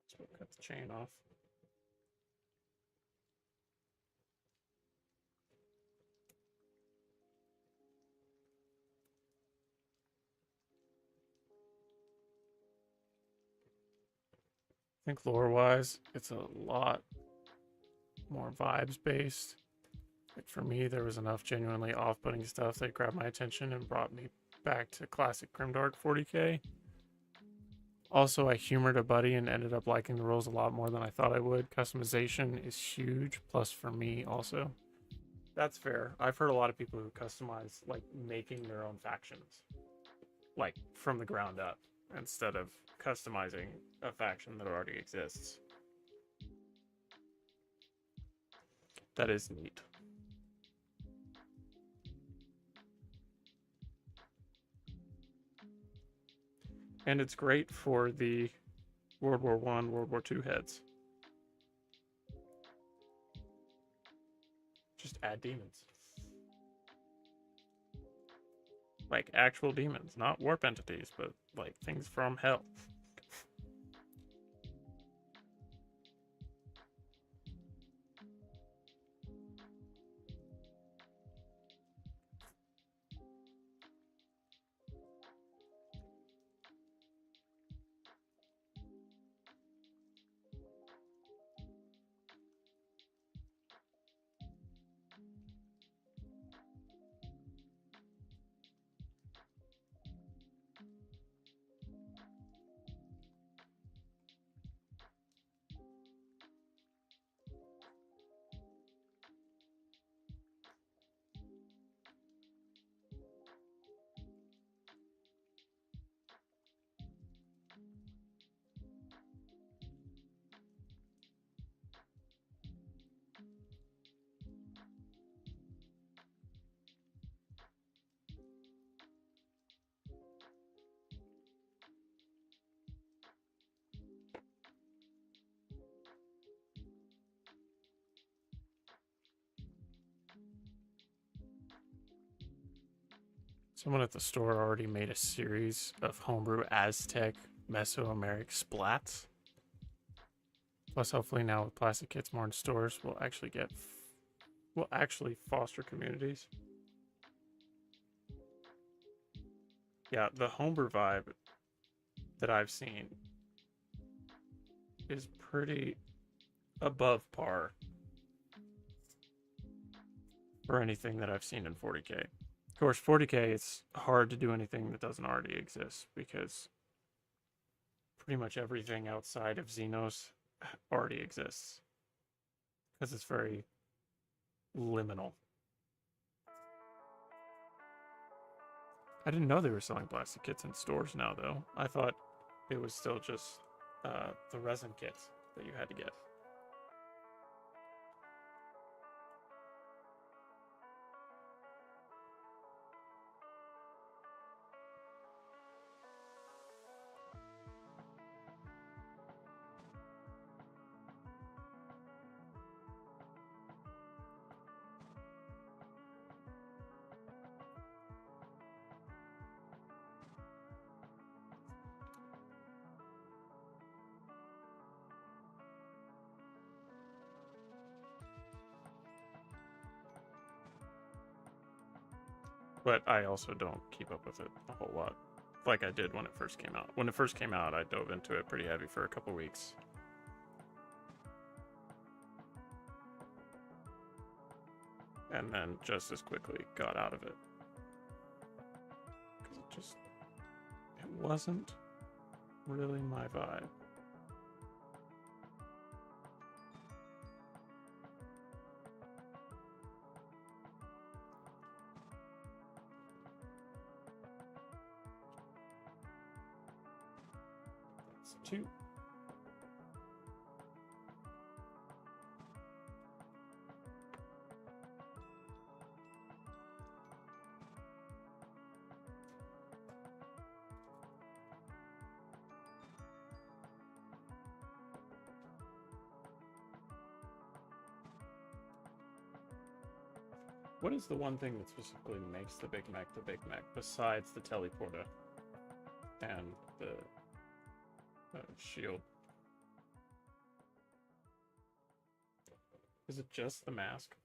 So we'll cut the chain off. I think lore-wise, it's a lot more vibes based. Like for me, there was enough genuinely off-putting stuff that grabbed my attention and brought me back to classic Grimdark 40k. Also, I humored a buddy and ended up liking the rules a lot more than I thought I would. Customization is huge, plus for me also. That's fair. I've heard a lot of people who customize, like, making their own factions, like, from the ground up, instead of customizing a faction that already exists. That is neat. And it's great for the World War I, World War II heads. Just add demons. Like actual demons, not warp entities, but like things from hell. Someone at the store already made a series of homebrew Aztec Mesoameric splats. Plus, hopefully now with plastic kits more in stores, we'll actually foster communities. Yeah, the homebrew vibe that I've seen is pretty above par for anything that I've seen in 40k. Of course, 40k, it's hard to do anything that doesn't already exist because pretty much everything outside of Xenos already exists because it's very liminal. I didn't know they were selling plastic kits in stores now, though. I thought it was still just the resin kits that you had to get. But I also don't keep up with it a whole lot, like I did when it first came out. When it first came out, I dove into it pretty heavy for a couple weeks. And then just as quickly got out of it. Because it wasn't really my vibe. 2. What is the one thing that specifically makes the Big Mac besides the teleporter and the shield? Is it just the mask?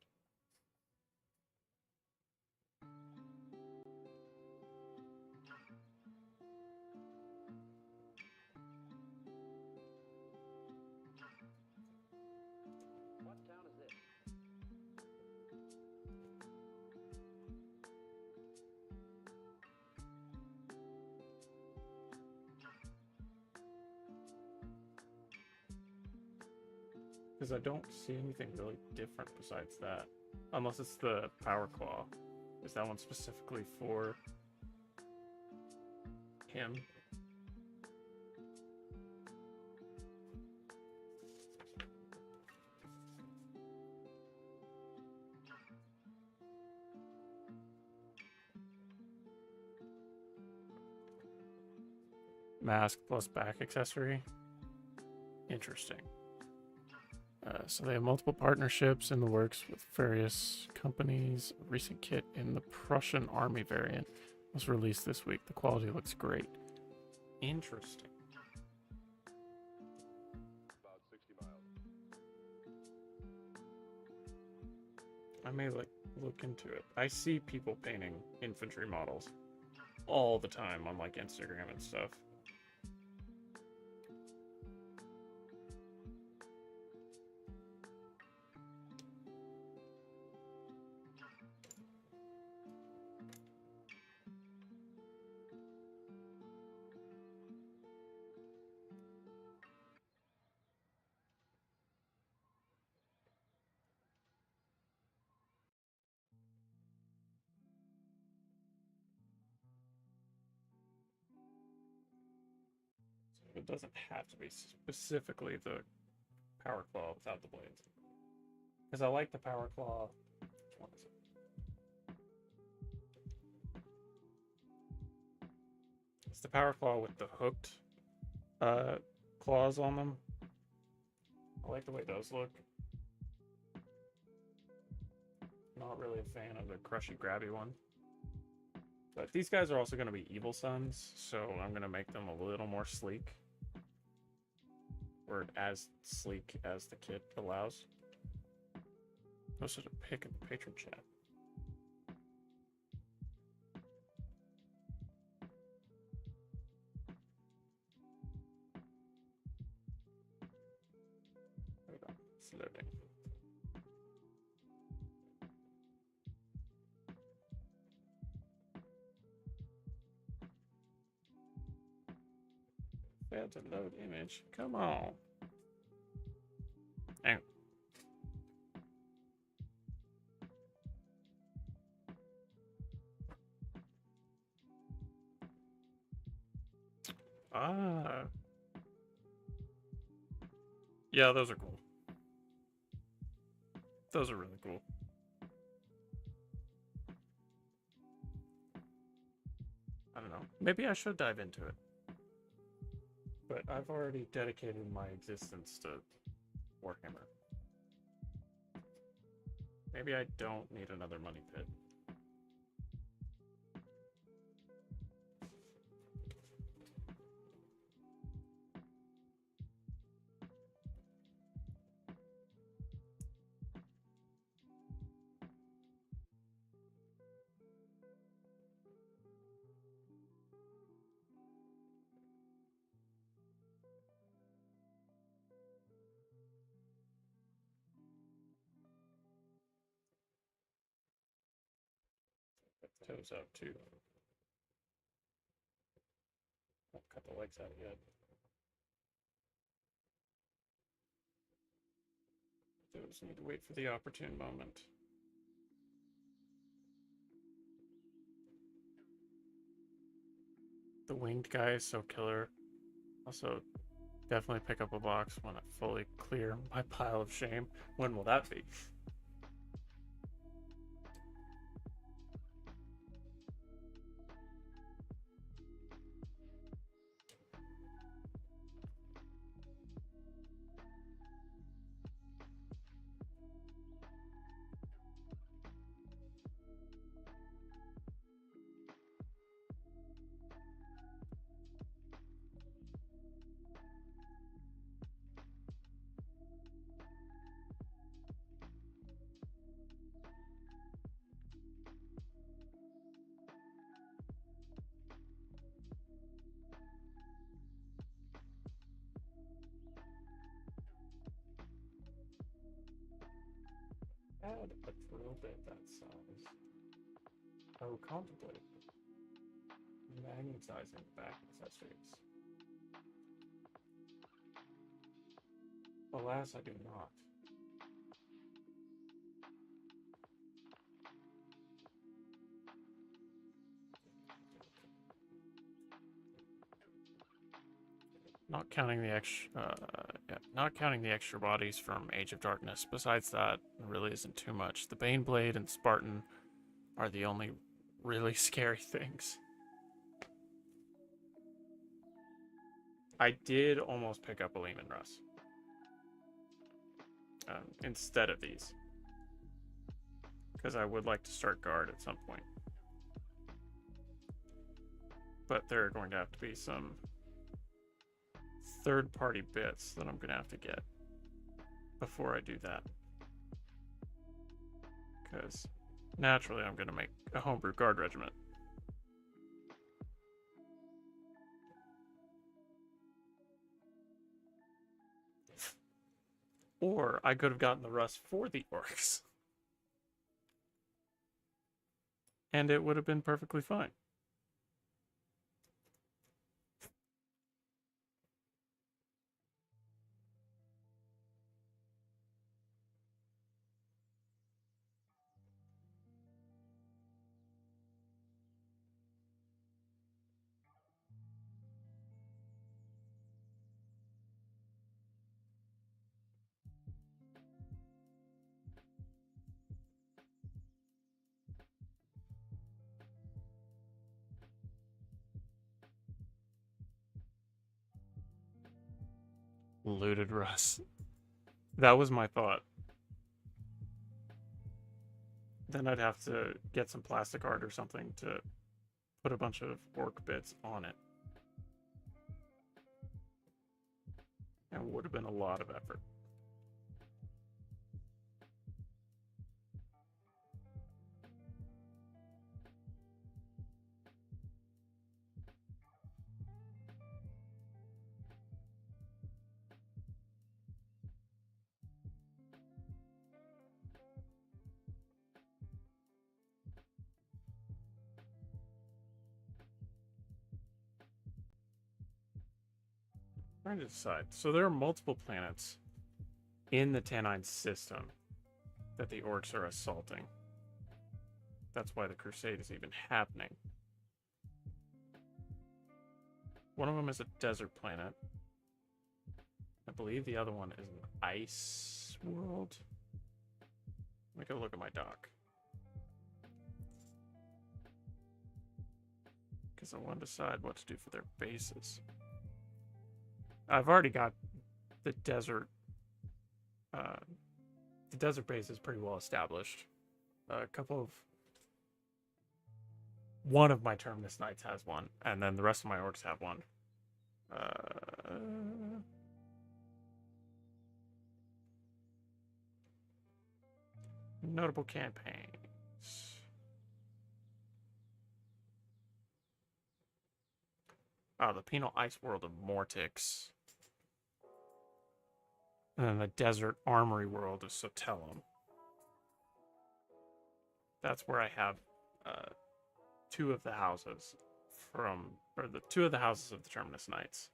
What town is this? Because I don't see anything really different besides that. Unless it's the Power Claw. Is that one specifically for him? Mask plus back accessory. Interesting. So they have multiple partnerships in the works with various companies. A recent kit in the Prussian Army variant was released this week. The quality looks great. Interesting. About 60 miles. I may look into it. I see people painting infantry models all the time on like Instagram and stuff. It doesn't have to be specifically the Power Claw without the blades. Because I like the Power Claw. Which one is it? It's the Power Claw with the hooked claws on them. I like the way those look. Not really a fan of the crushy grabby one. But these guys are also going to be Evil Sons, so I'm going to make them a little more sleek. Or as sleek as the kit allows. Posted a pic in the patron chat. Hold on, it's loading. Failed to load image. Come on. Hang on. Ah. Yeah, those are cool. Those are really cool. I don't know. Maybe I should dive into it. But I've already dedicated my existence to Warhammer. Maybe I don't need another money pit. Toes out too. Won't cut the legs out yet. Toes need to wait for the opportune moment. The winged guy is so killer. Also, Definitely pick up a box when I fully clear my pile of shame. When will that be? Add a drill bit that size. Oh, contemplate magnetizing back accessories. Alas, I do not. Not counting the not counting the extra bodies from Age of Darkness. Besides that, there really isn't too much. The Baneblade and Spartan are the only really scary things. I did almost pick up a Lehman Russ instead of these, because I would like to start guard at some point. But there are going to have to be some third-party bits that I'm going to have to get before I do that. Because naturally I'm going to make a homebrew guard regiment. Or I could have gotten the Rust for the orcs. And it would have been perfectly fine. Looted Russ. That was my thought. Then I'd have to get some plastic art or something to put a bunch of orc bits on it. And it would have been a lot of effort. Trying to decide. So there are multiple planets in the Tannine system that the orcs are assaulting. That's why the crusade is even happening. One of them is a desert planet. I believe the other one is an ice world. Let me go look at my dock. Because I want to decide what to do for their bases. I've already got the desert. The desert base is pretty well established. One of my Terminus Knights has one, and then the rest of my orcs have one. Notable campaigns. The Penal Ice World of Mortix. And then the Desert Armory World of Sotellum. That's where I have two of the houses two of the houses of the Terminus Knights.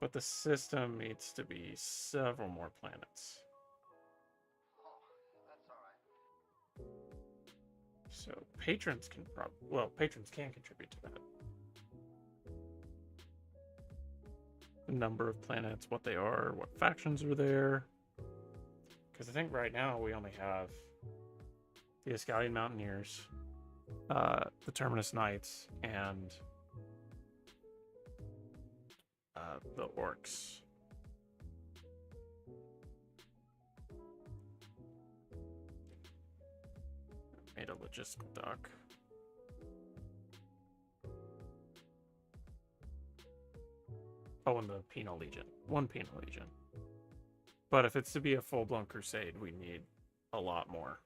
But the system needs to be several more planets. So patrons can contribute to that. the number of planets, what they are, what factions are there. Because I think right now we only have the Ascalian Mountaineers, the Terminus Knights, and the Orcs. Made a logistical dock. Oh, and the Penal Legion. One Penal Legion. But if it's to be a full-blown crusade, we need a lot more.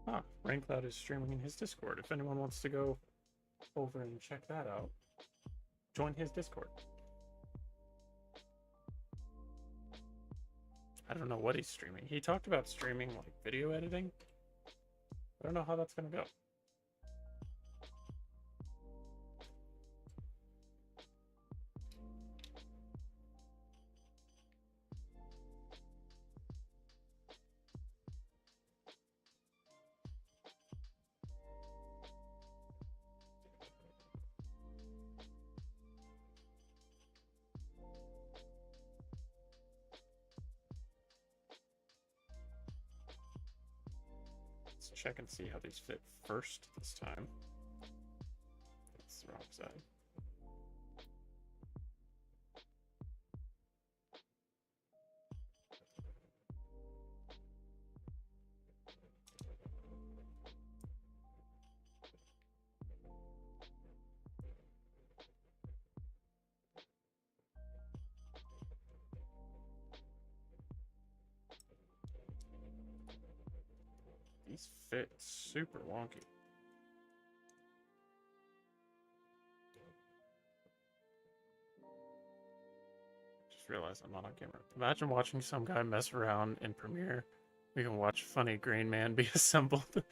Ah, Raincloud is streaming in his Discord. If anyone wants to go over and check that out, join his Discord. I don't know what he's streaming. He talked about streaming like video editing. I don't know how that's gonna go. Let's check and see how these fit first this time. That's the wrong side. These fit super wonky. Just realized I'm not on camera. Imagine watching some guy mess around in Premiere. We can watch funny green man be assembled.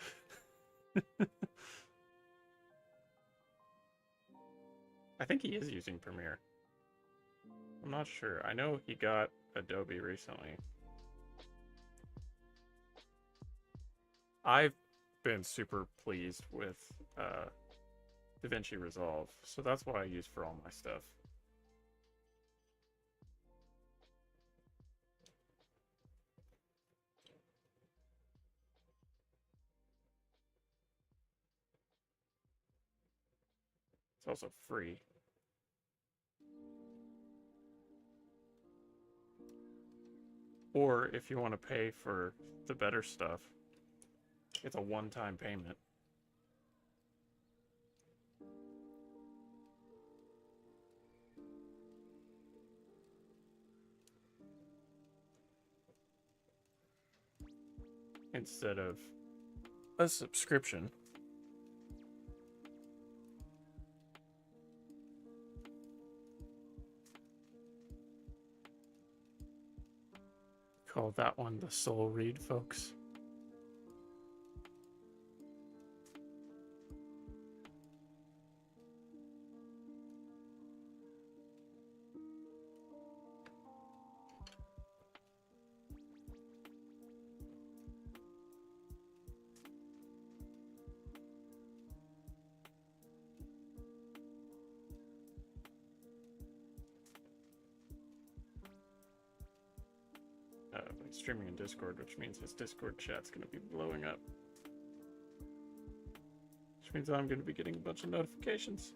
I think he is using Premiere. I'm not sure. I know he got Adobe recently. I've been super pleased with DaVinci Resolve, so that's what I use for all my stuff. It's also free. Or if you want to pay for the better stuff, it's a one-time payment. Instead of a subscription. Call that one the soul read, folks. He's streaming in Discord, which means his Discord chat's going to be blowing up. Which means I'm going to be getting a bunch of notifications.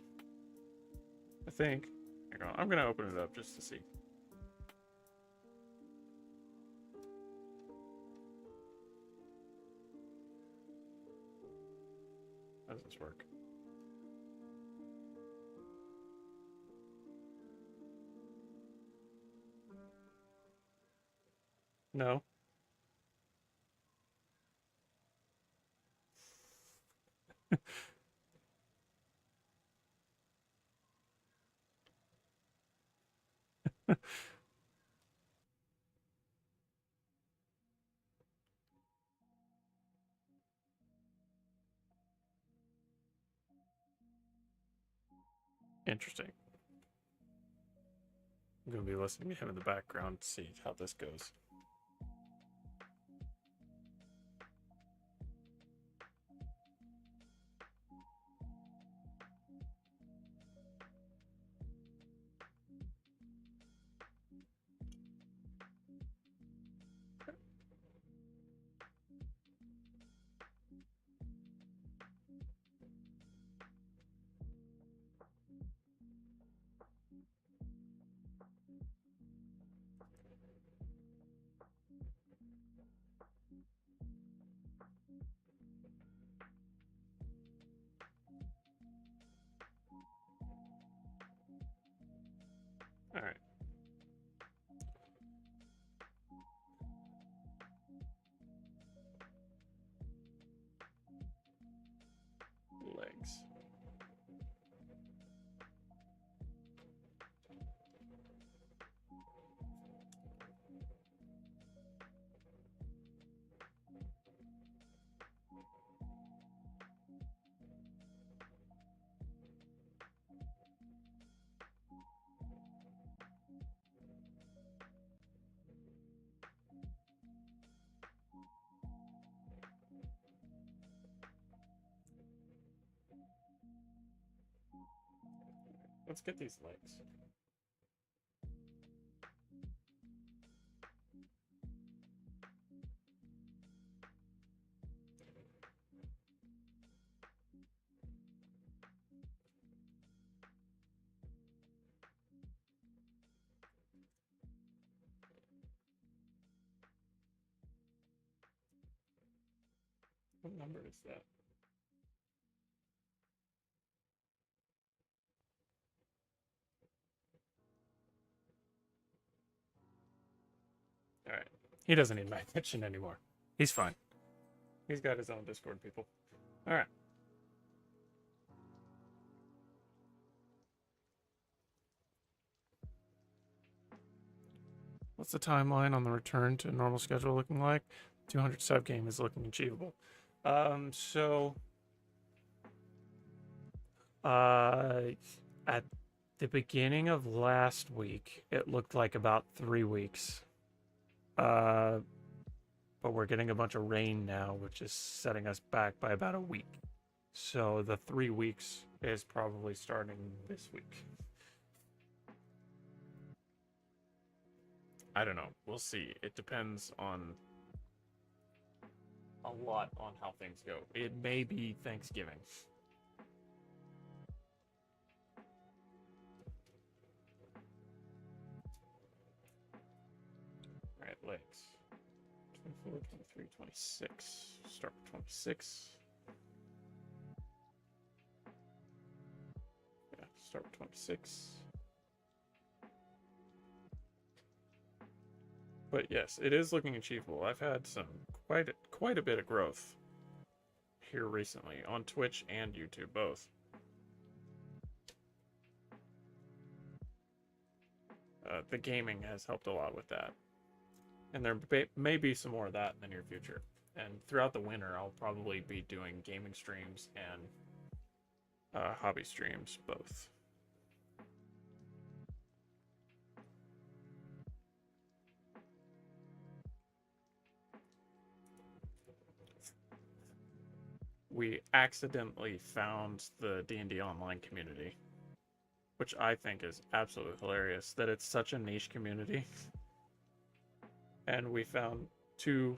I think. Hang on, I'm going to open it up just to see. How does this work? No. Interesting. I'm going to be listening to him in the background to see how this goes. All right. Legs. Let's get these legs. What number is that? All right. He doesn't need my attention anymore. He's fine. He's got his own Discord people. All right. What's the timeline on the return to normal schedule looking like? 200 sub game is looking achievable. So at the beginning of last week, it looked like about 3 weeks. But we're getting a bunch of rain now, which is setting us back by about a week. So the 3 weeks is probably starting this week. I don't know. We'll see. It depends on a lot on how things go. It may be Thanksgiving. All right, legs. 24, 23, 26. Start with 26. Yeah, start with 26. But yes, it is looking achievable. I've had some quite a bit of growth here recently on Twitch and YouTube both. The gaming has helped a lot with that, and there may be some more of that in the near future. And throughout the winter, I'll probably be doing gaming streams and hobby streams both. We accidentally found the D&D online community, which I think is absolutely hilarious that it's such a niche community. And we found 2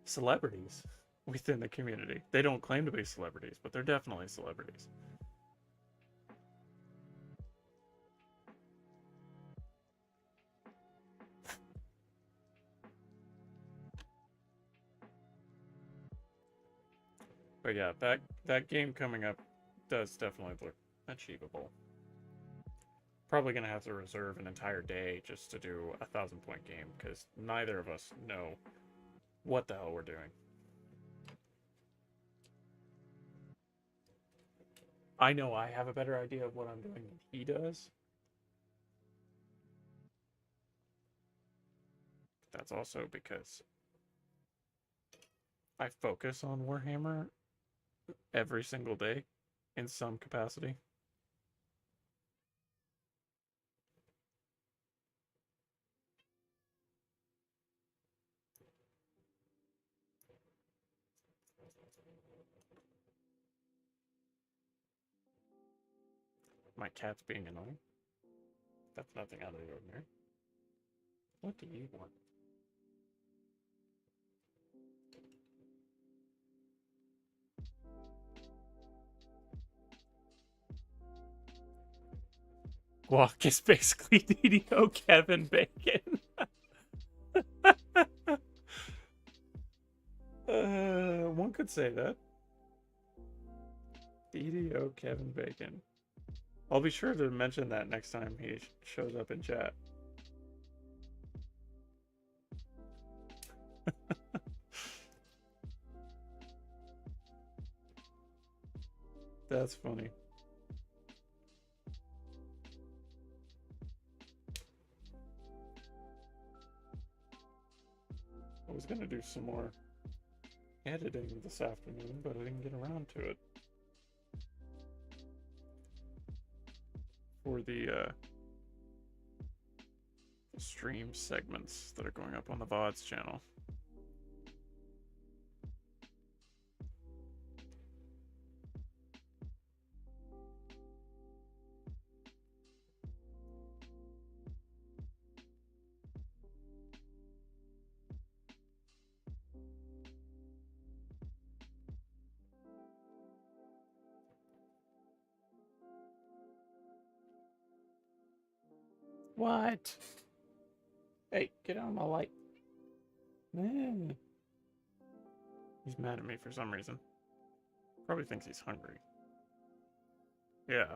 celebrities within the community. They don't claim to be celebrities, but they're definitely celebrities. But yeah, that game coming up does definitely look achievable. Probably gonna have to reserve an entire day just to do a 1,000-point game because neither of us know what the hell we're doing. I know I have a better idea of what I'm doing than he does. That's also because I focus on Warhammer every single day in some capacity. My cat's being annoying. That's nothing out of the ordinary. What do you want? Guac is basically DDO Kevin Bacon. One could say that. DDO Kevin Bacon. I'll be sure to mention that next time he shows up in chat. That's funny. I was gonna do some more editing this afternoon, but I didn't get around to it. For the stream segments that are going up on the VODs channel. What? Hey, get out of my light. He's mad at me for some reason. Probably thinks he's hungry. Yeah.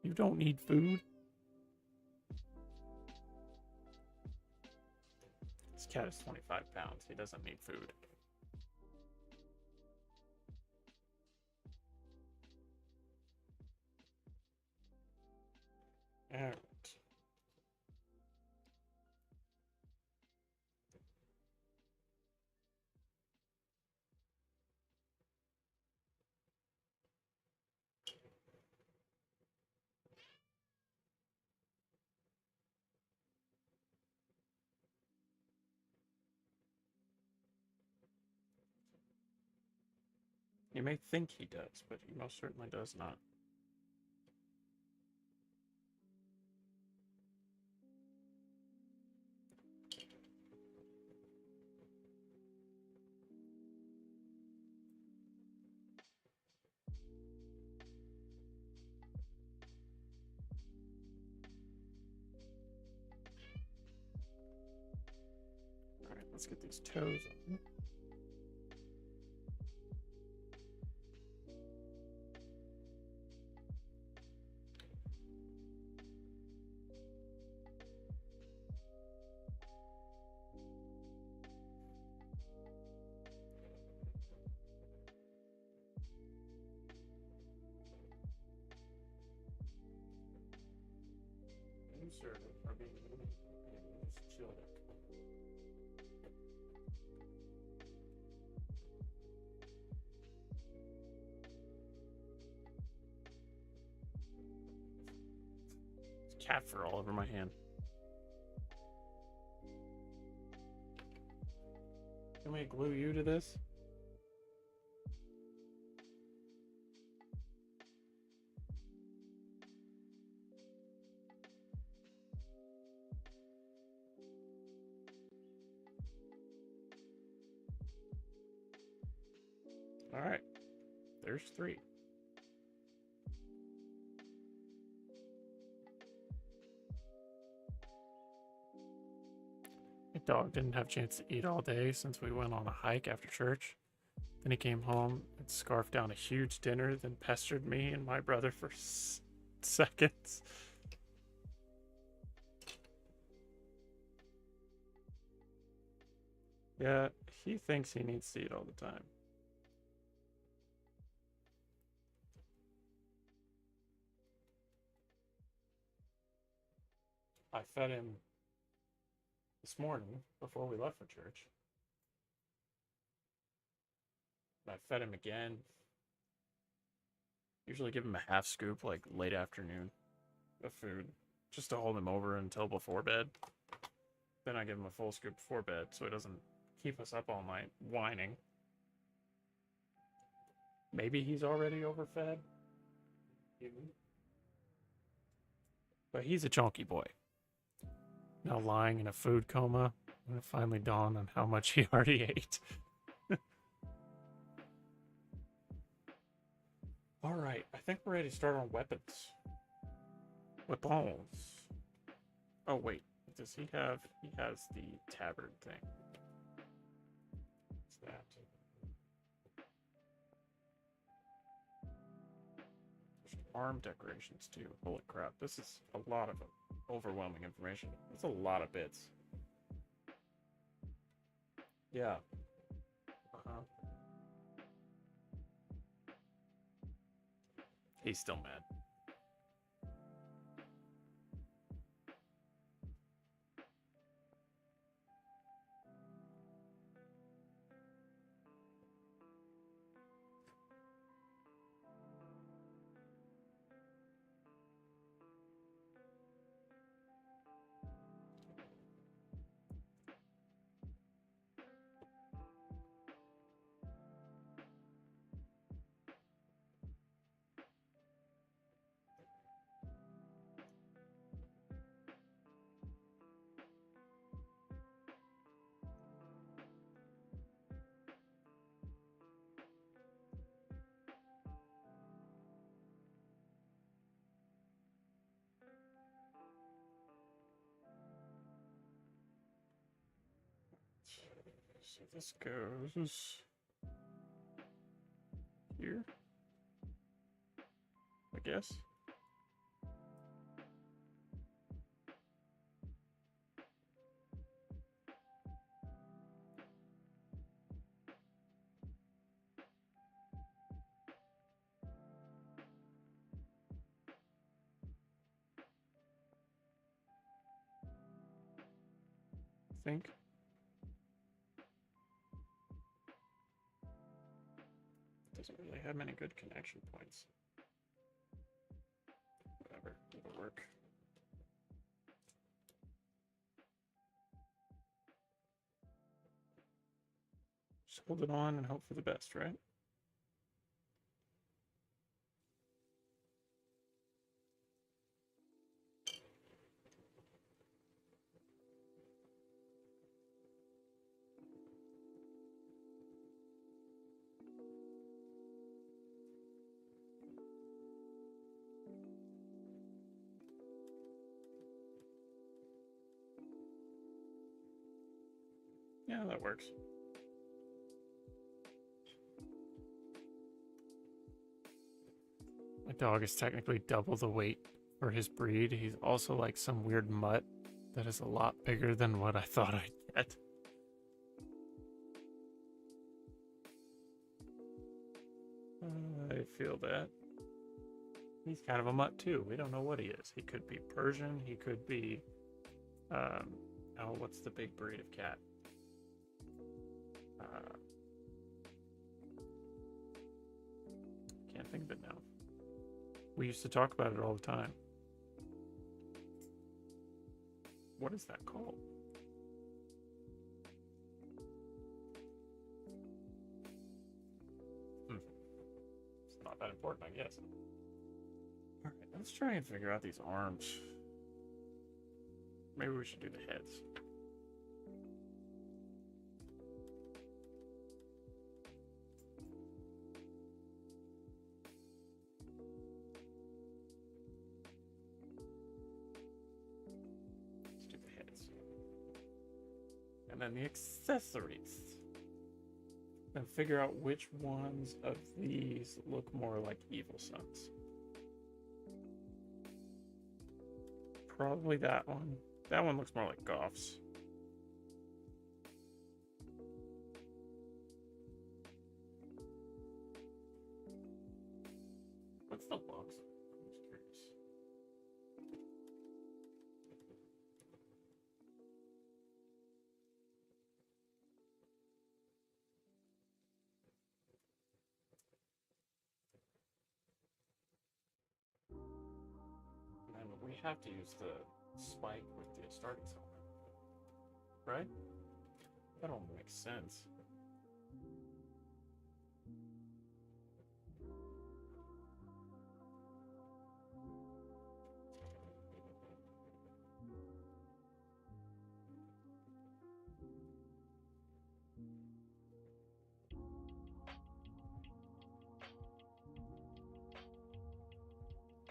You don't need food? This cat is 25 pounds. He doesn't need food. Alright. You may think he does, but he most certainly does not. Alright, let's get these toes on. You, sir, are being just chill. There's cat fur all over my hand. Can we glue you to this? Alright. There's 3. My dog didn't have a chance to eat all day since we went on a hike after church. Then he came home and scarfed down a huge dinner, then pestered me and my brother for seconds. Yeah, he thinks he needs to eat all the time. I fed him this morning before we left for church. I fed him again. Usually give him a half scoop like late afternoon of food just to hold him over until before bed. Then I give him a full scoop before bed so he doesn't keep us up all night whining. Maybe he's already overfed. But he's a chunky boy. Now lying in a food coma when it finally dawned on how much he already ate. Alright, I think we're ready to start on weapons. Weapons. Oh wait, does he have... He has the tabard thing. What's that? There's arm decorations too. Holy crap, this is a lot of overwhelming information. That's a lot of bits. Yeah. Uh-huh. He's still mad. So this goes here, I guess. I think. Doesn't really have many good connection points. Whatever, it'll work. Just hold it on and hope for the best, right? Yeah, that works. My dog is technically double the weight for his breed. He's also like some weird mutt that is a lot bigger than what I thought I'd get. I feel that. He's kind of a mutt too. We don't know what he is. He could be Persian. He could be, oh, what's the big breed of cat? Can't think of it now. We used to talk about it all the time. What is that called? It's not that important, I guess. All right, let's try and figure out these arms. Maybe we should do the heads. Let's do the heads. And then the accessories. And figure out which ones of these look more like evil sons. Probably that one. That one looks more like Goff's. What's the box? I'm just curious. And then we have to use the spike with the starting element, right? That don't make sense.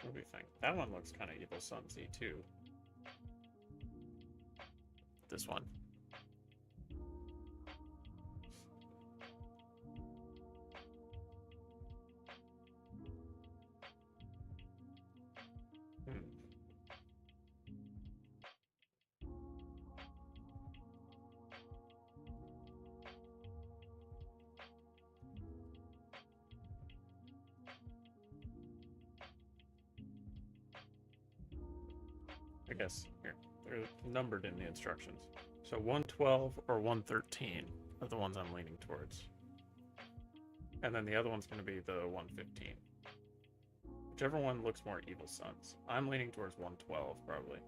What do we think? That one looks kind of Evil Sunsy too. This one. Hmm. I guess here they're numbered in the instructions. So 112 or 113 are the ones I'm leaning towards. And then the other one's going to be the 115. Whichever one looks more Evil Suns. I'm leaning towards 112, probably.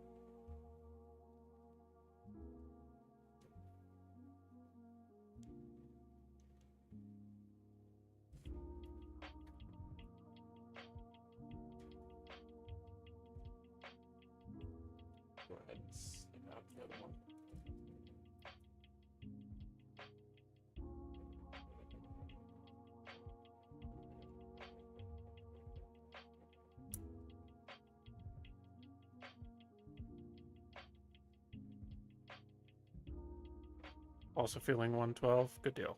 Go ahead and snip out the other one. Also feeling 112. Good deal.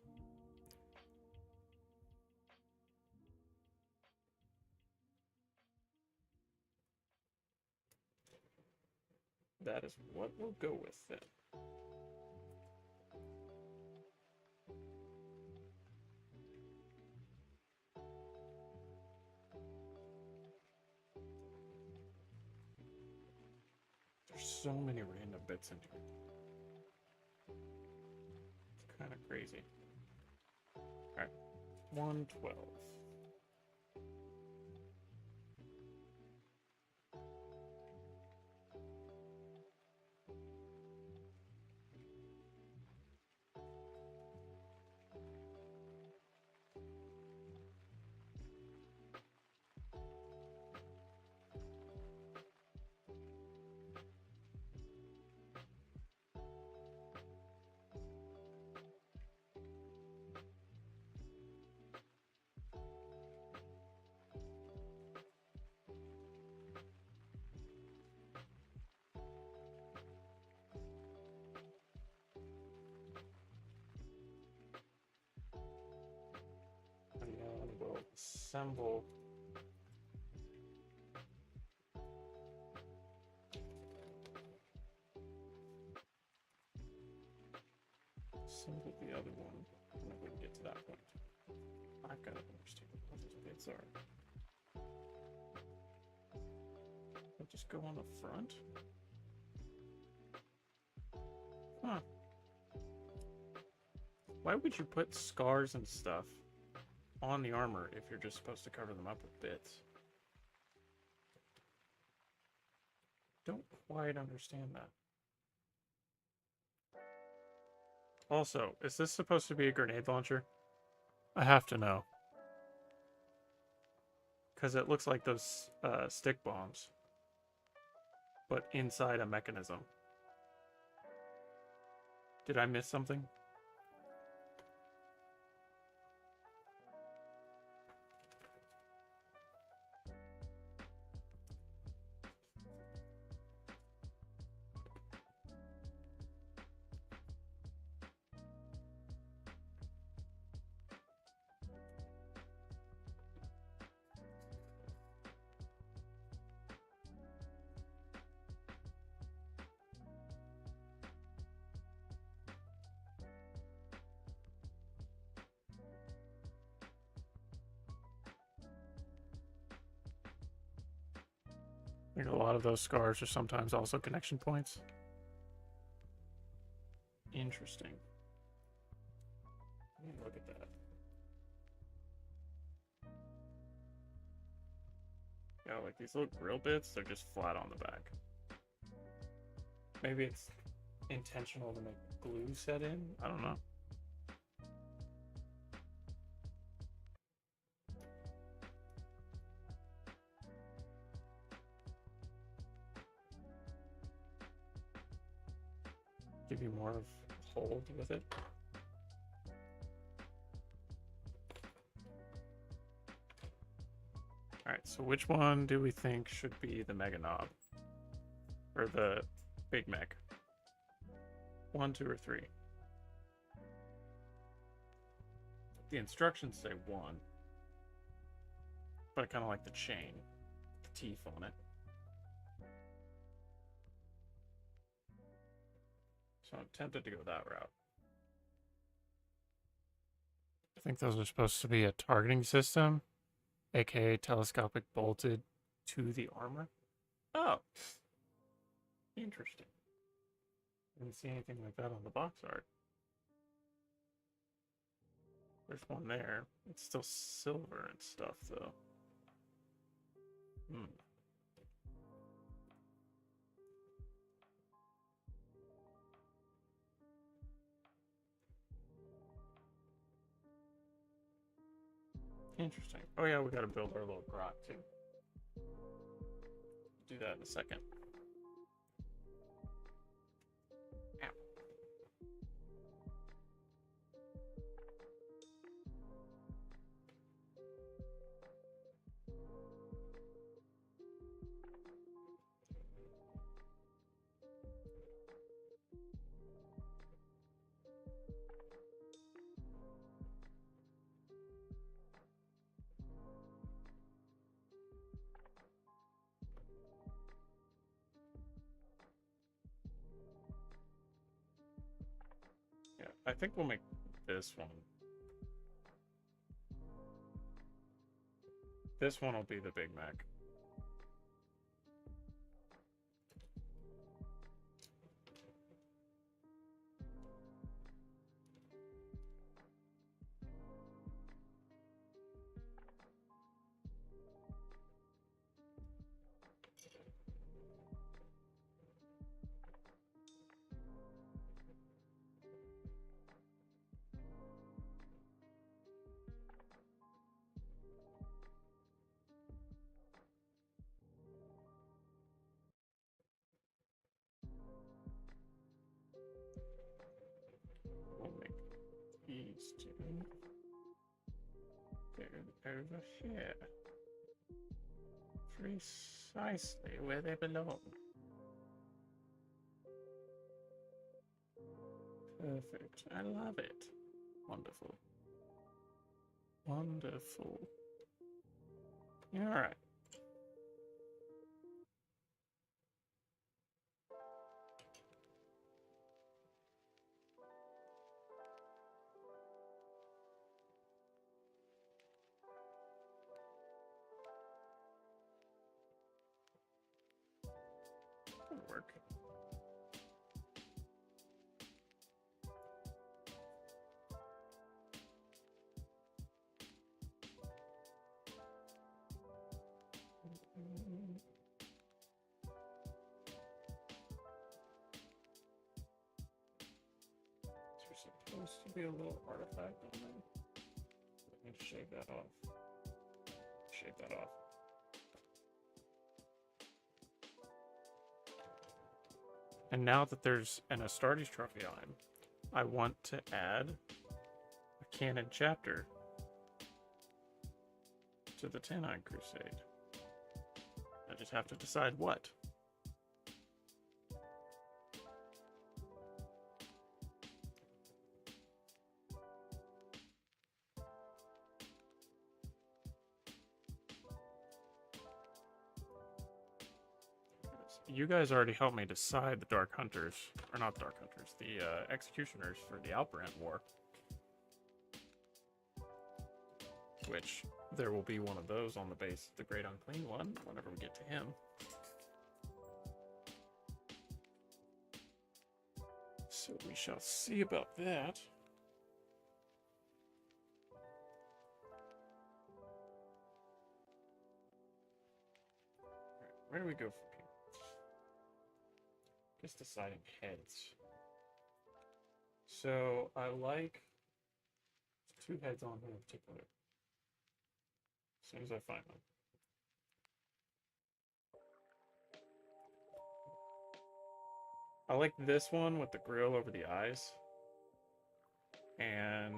That is what we'll go with then. There's so many random bits in here. It's kind of crazy. Alright, 112. And then we'll assemble the other one when we get to that point. I gotta understand what those bits are. I'll just go on the front. Huh. Why would you put scars and stuff on the armor if you're just supposed to cover them up with bits? Don't quite understand that. Also, is this supposed to be a grenade launcher? I have to know. Because it looks like those stick bombs, but inside a mechanism. Did I miss something? I think a lot of those scars are sometimes also connection points. Interesting. Let me look at that. Yeah, like these little grill bits, they're just flat on the back. Maybe it's intentional to make glue set in. I don't know. Give you more of a hold with it. Alright, so which one do we think should be the Mega Knob? Or the Big Mech? 1, 2, or 3? The instructions say 1. But I kind of like the chain. The teeth on it. So I'm tempted to go that route. I think those are supposed to be a targeting system, aka telescopic bolted to the armor. Oh, interesting. Didn't see anything like that on the box art. There's one there. It's still silver and stuff, though. Hmm. Interesting. Oh yeah, we gotta build our little grot too. Do that in a second. Ow. Yeah, I think we'll make this one. This one will be the Big Mac. We'll make these two. They're over here. Precisely where they belong. Perfect. I love it. Wonderful. Wonderful. Alright. That'll work. There's supposed to be a little artifact on there. Let me shave that off. Shave that off. And now that there's an Astartes trophy on him, I want to add a canon chapter to the Tanine Crusade. I just have to decide what. You guys already helped me decide the Dark Hunters, or not the Dark Hunters, the Executioners for the Alperant War. Which, there will be one of those on the base, the Great Unclean One, whenever we get to him. So we shall see about that. Alright, where do we go from here? Just deciding heads. So I like two heads on here in particular. As soon as I find them. I like this one with the grill over the eyes. And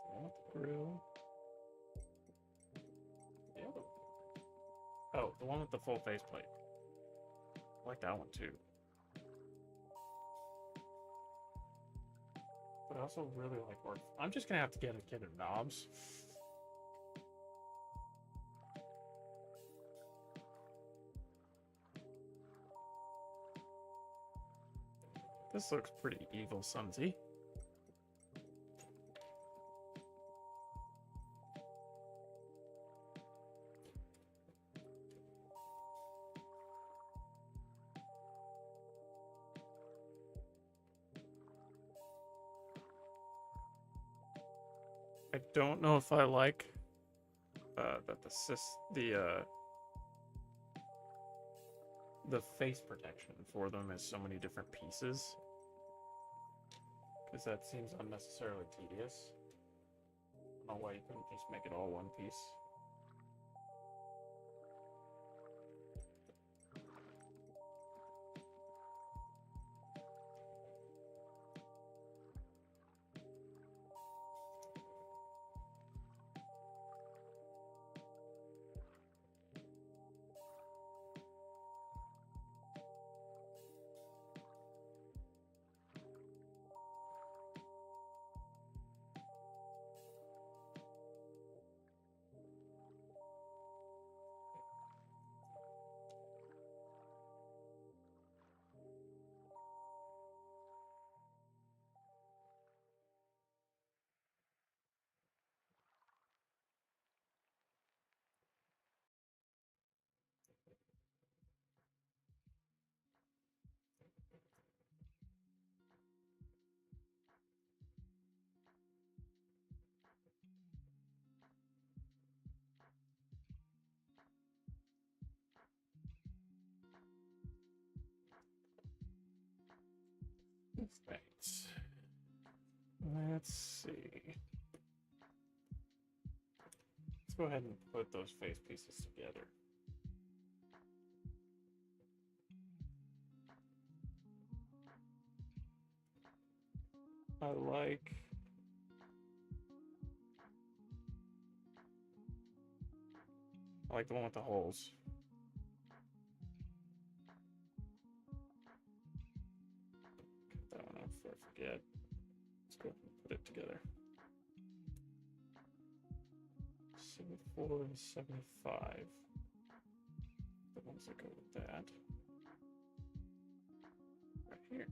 I want the grill. The other one. Oh, the one with the full faceplate. I like that one too. But I also really like work. I'm just gonna have to get knobs. This looks pretty evil, Sunsy. I don't know if I like that the face protection for them is so many different pieces, because that seems unnecessarily tedious. I don't know why you couldn't just make it all one piece. Right. Let's see. Let's go ahead and put those face pieces together. I like the one with the holes. Cut that one off before I forget. Let's go ahead and put it together. 74 and 75. The ones that go with that. Right here.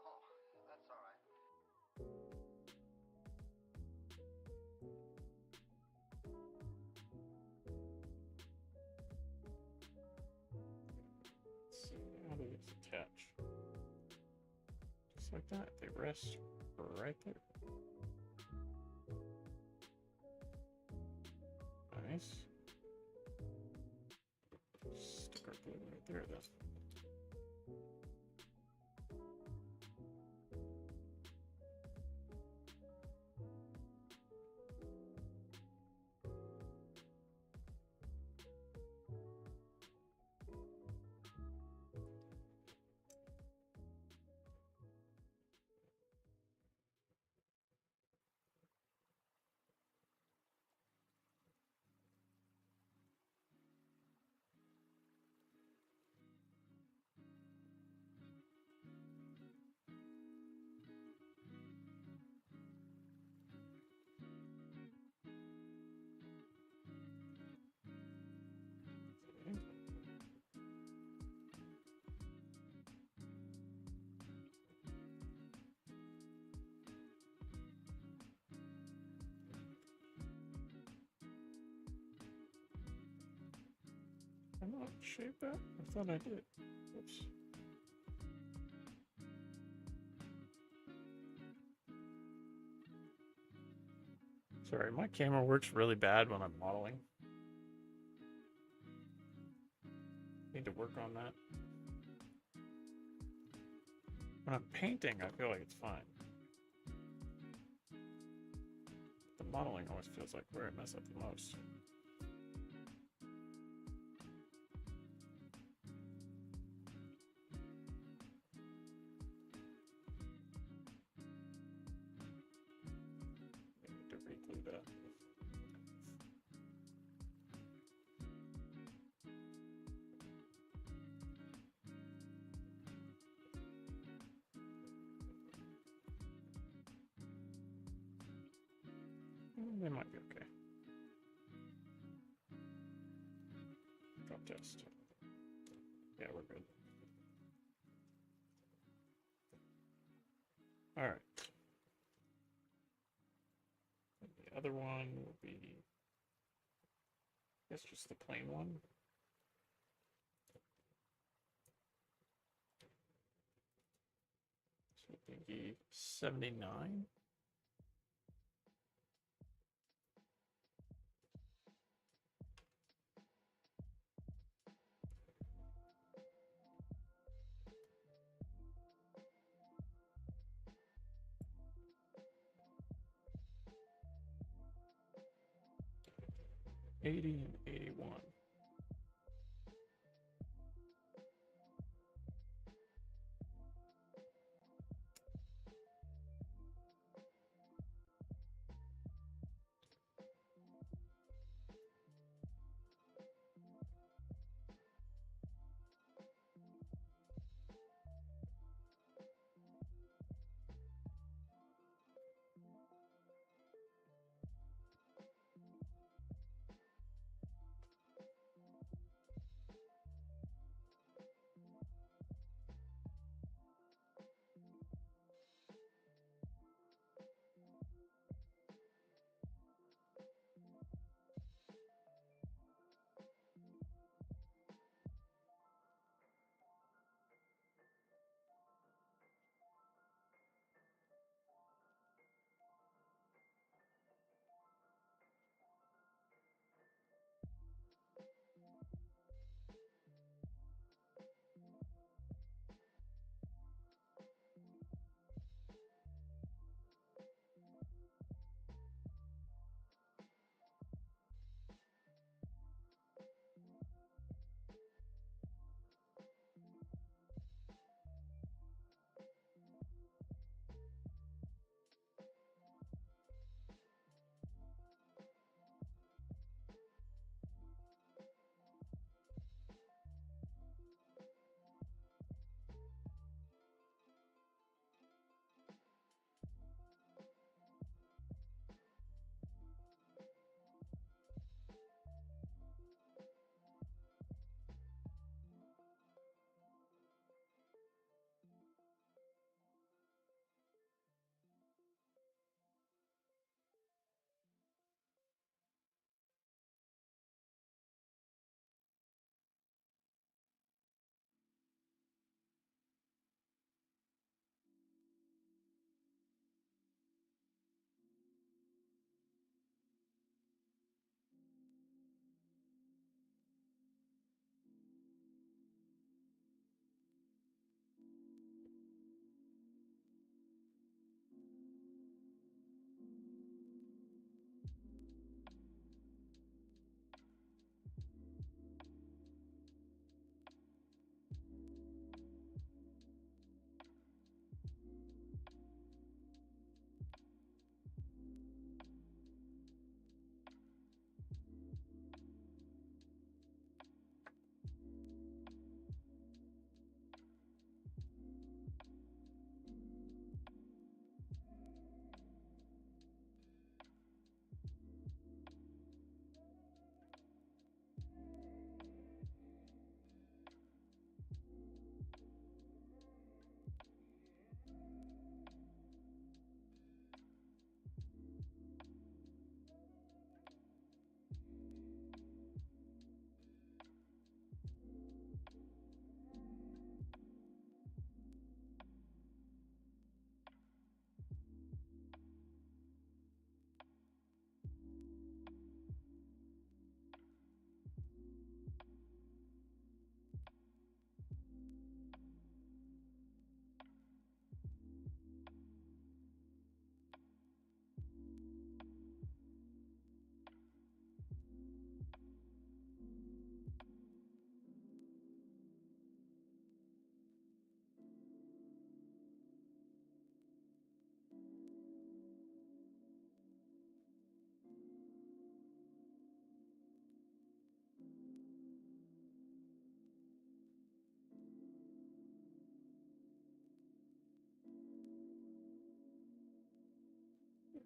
Oh, that's all right. Let's see, how do these attach? Just like that. They rest right there. Nice. Stick our glue right there, then. I not shave that? I thought I did. Oops. Sorry, my camera works really bad when I'm modeling. Need to work on that. When I'm painting, I feel like it's fine. The modeling always feels like where I mess up the most. I need to reglue that. They might be okay. Drop test. Yeah, we're good. All right. And the other one will be, I guess, just the plain one. So thingy 79. $80 and $81.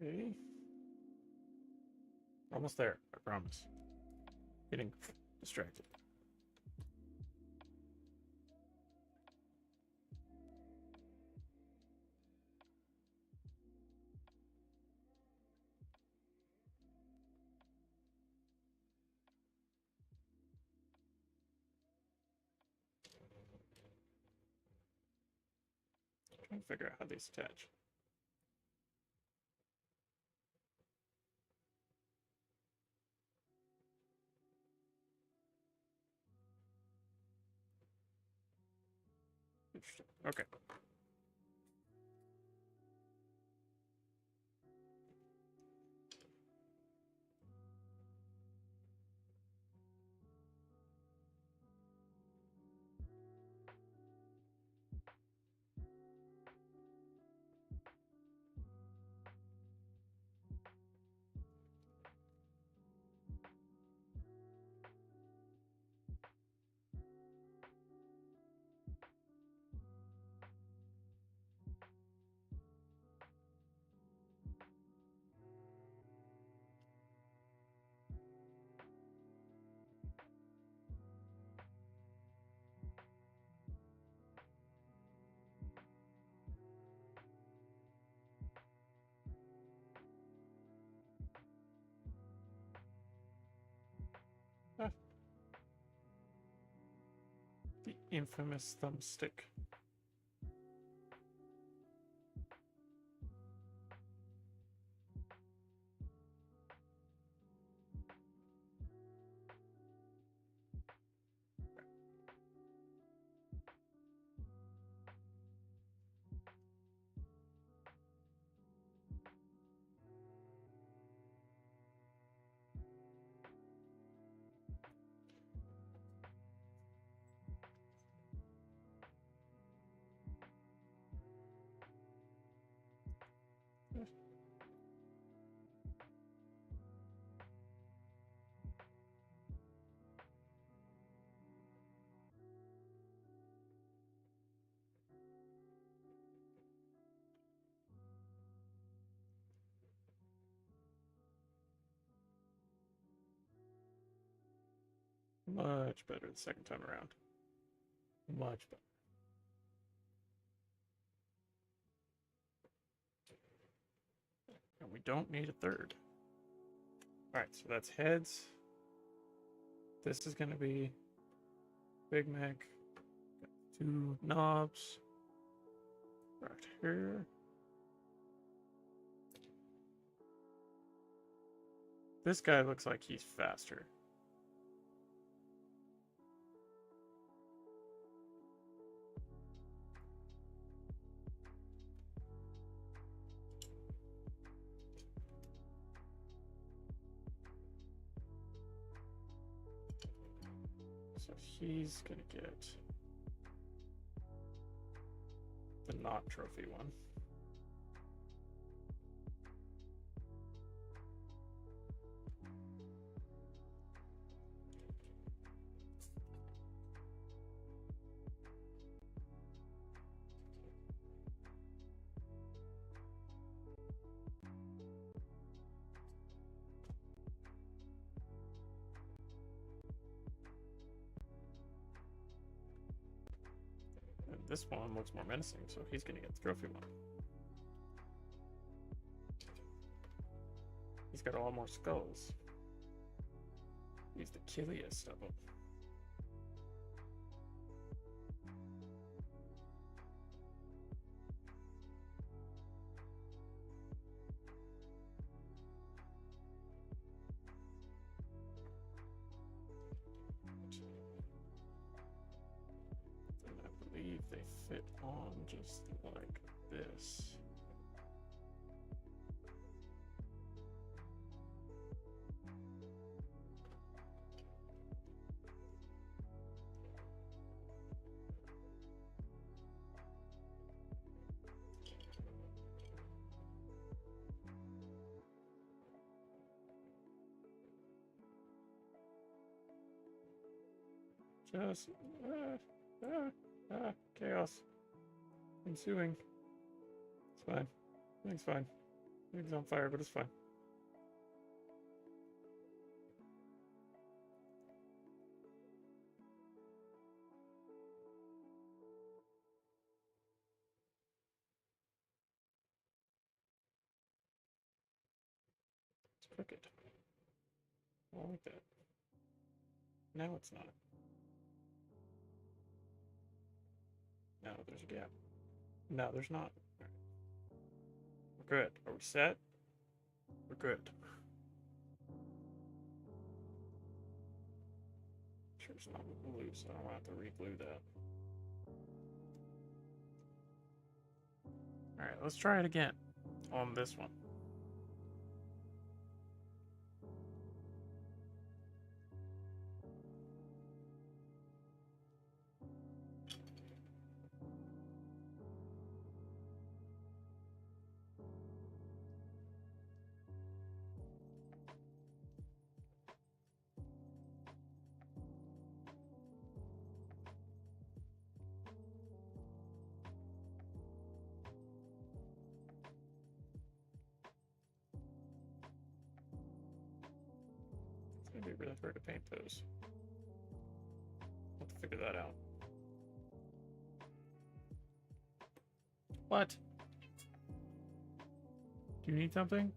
Okay. Almost there, I promise. Getting distracted. Trying to figure out how these attach. Interesting. Okay. Ah, the infamous thumbstick. Much better the second time around. Much better. And we don't need a third. Alright, so that's heads. This is going to be Big Mac. Got 2 knobs. Right here. This guy looks like he's faster. So he's gonna get the not trophy one. And this one looks more menacing, so he's gonna get the trophy one. He's got a lot more skulls. He's the killiest of them. And I believe they fit on just like this. Just chaos ensuing. It's fine. Everything's fine. It's on fire, but it's fine. Let's cook it. I like that. Now it's not. No, there's a gap. No, there's not. We're good. Are we set? We're good. Sure it's not blue, so I don't have to re-glue that. Alright, let's try it again on this one. It's gonna be really hard to paint those. I'll have to figure that out. What? Do you need something?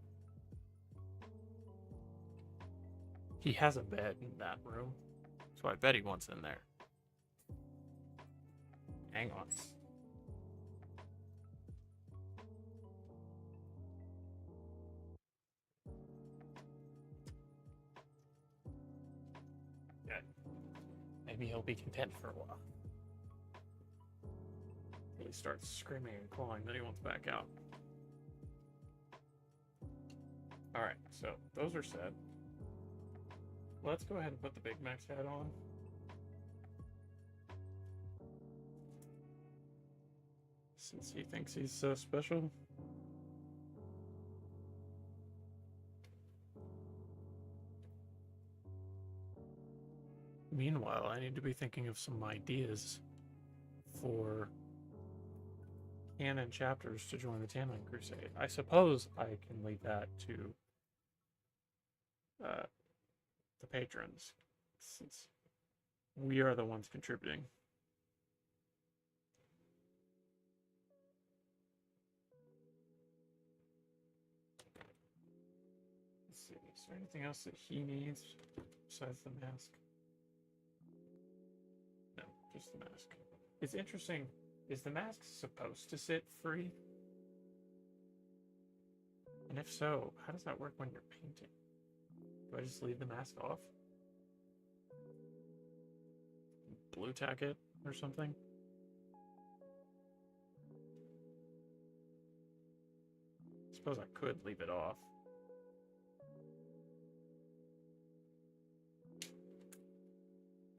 He has a bed in that room, so I bet he wants in there. Hang on. Yeah. Maybe he'll be content for a while. He starts screaming and clawing, then he wants back out. Alright, so those are set. Let's go ahead and put the Big Mac's hat on. Since he thinks he's so special. Meanwhile, I need to be thinking of some ideas for canon chapters to join the Tanline Crusade. I suppose I can leave that to the patrons, since we are the ones contributing. Let's see, is there anything else that he needs besides the mask? No, just the mask. It's interesting. Is the mask supposed to sit free? And if so, how does that work when you're painting? Do I just leave the mask off? Blue tack it or something? I suppose I could leave it off.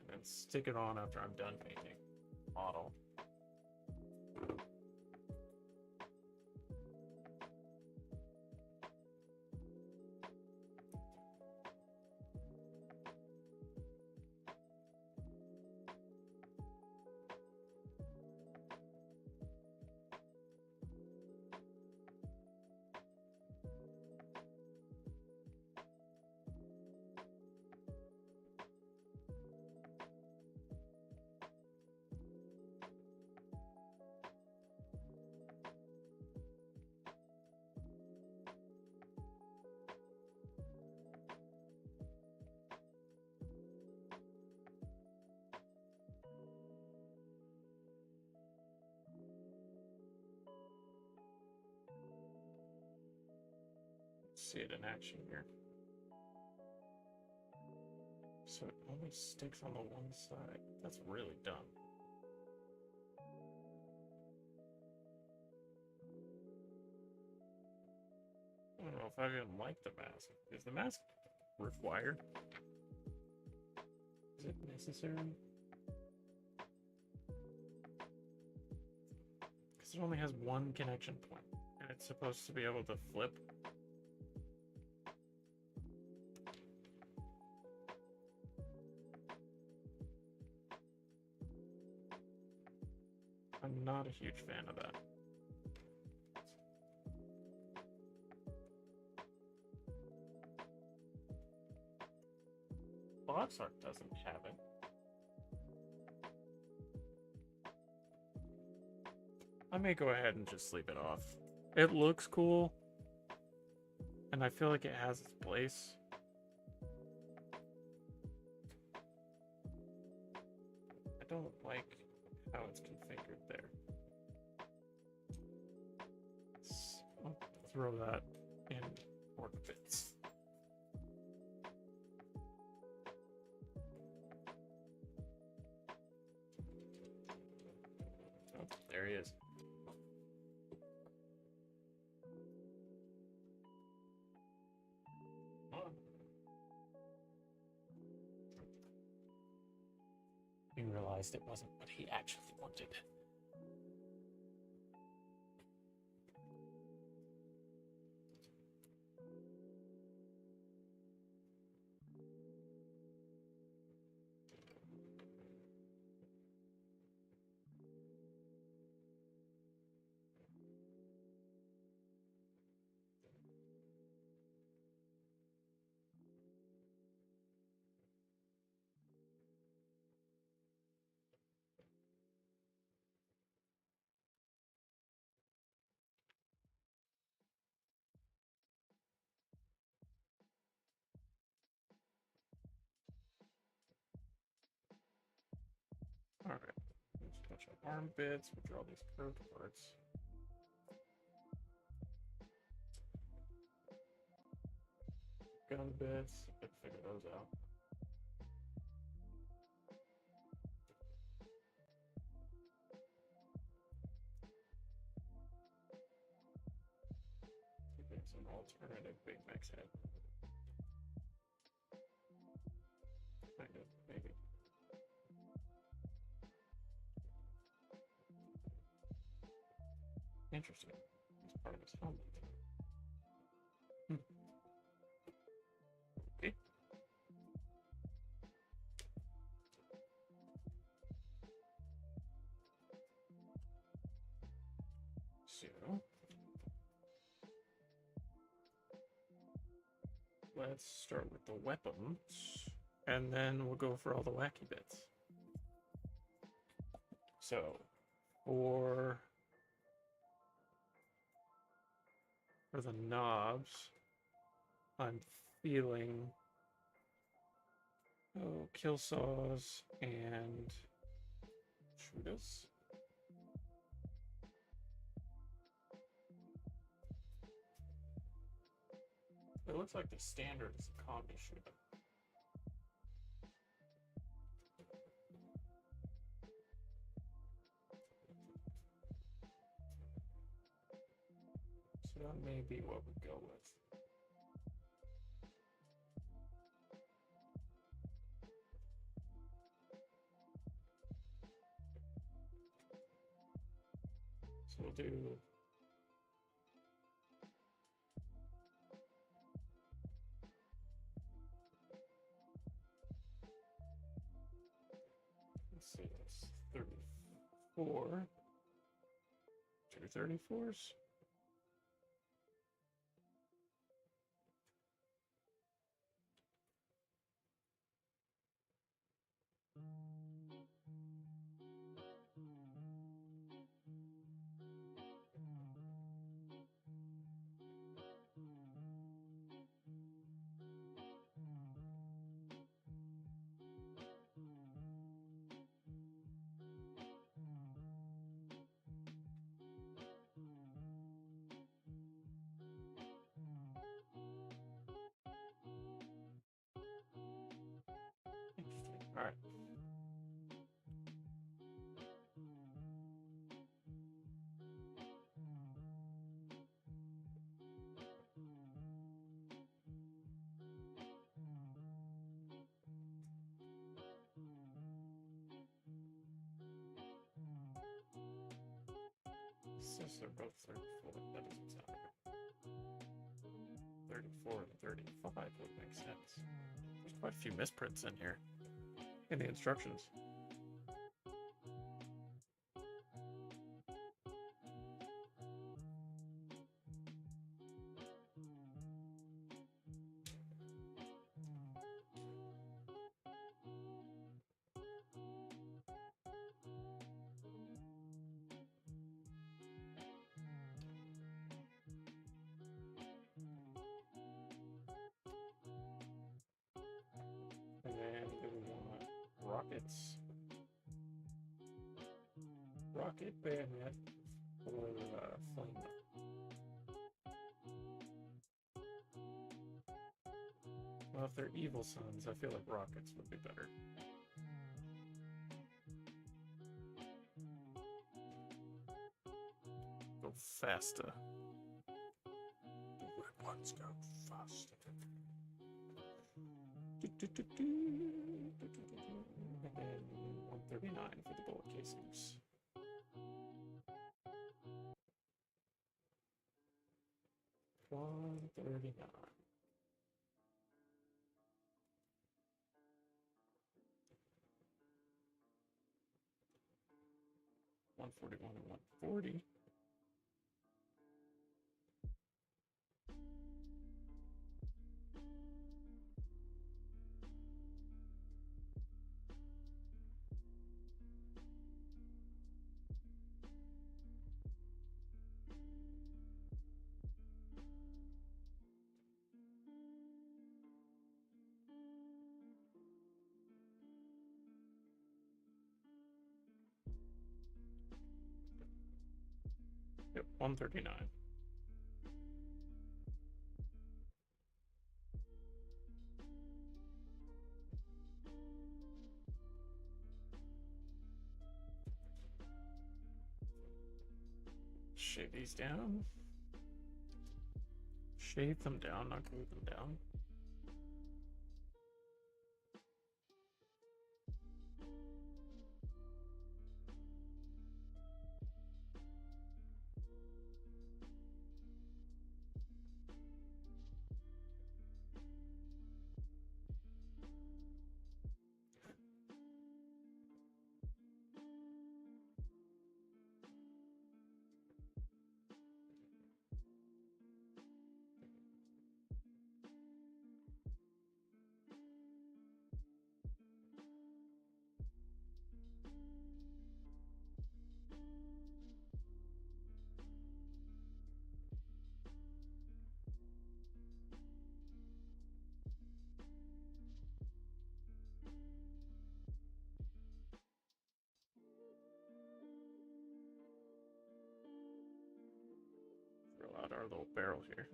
And then stick it on after I'm done painting. Model. See it in action here. So it only sticks on the one side. That's really dumb. I don't know if I even like the mask. Is the mask required? Is it necessary? Because it only has one connection point, and it's supposed to be able to flip. I'm not a huge fan of that. box art doesn't have it. I may go ahead and just leave it off. It looks cool, and I feel like it has its place. I don't like how it's configured there. I'll throw that in ORK bits. Oh, there he is. We realized it wasn't what he actually wanted. Alright, let's touch up arm bits, we draw these curved parts. Gun bits, I can figure those out. It's an alternative Big Mac's head. Kind of, maybe. Interesting. It's part of his helmet. Okay. So let's start with the weapons, and then we'll go for all the wacky bits. So for the knobs, I'm feeling kill saws and shooters. It looks like the standard is a combi shooter. So that may be what we go with. So we'll do let's see, that's 34. Two 34s. Interesting. All right. Since they're both 34, that doesn't sound right. 34 and 35 would make sense. There's quite a few misprints in here in the instructions. rockets. Rocket bayonet or flame. Well, if they're evil sons, I feel like rockets would be better. Go faster. The red ones go faster. And then 139 for the bullet casings. $139. 141 and 140. Yep, 139. Shave these down. Shave them down, not glue them down. Throw out our little barrel here.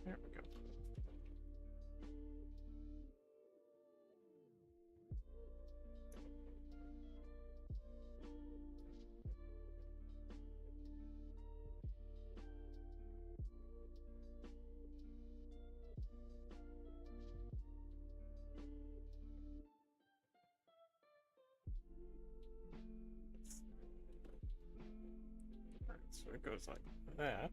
There we go. Alright, so it goes like that.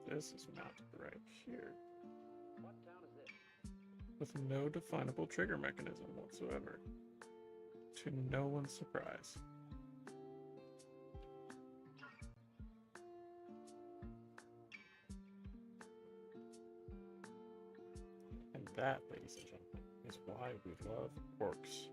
This is mounted right here, What town is this? with no definable trigger mechanism whatsoever, to no one's surprise. And that, ladies and gentlemen, is why we love orcs.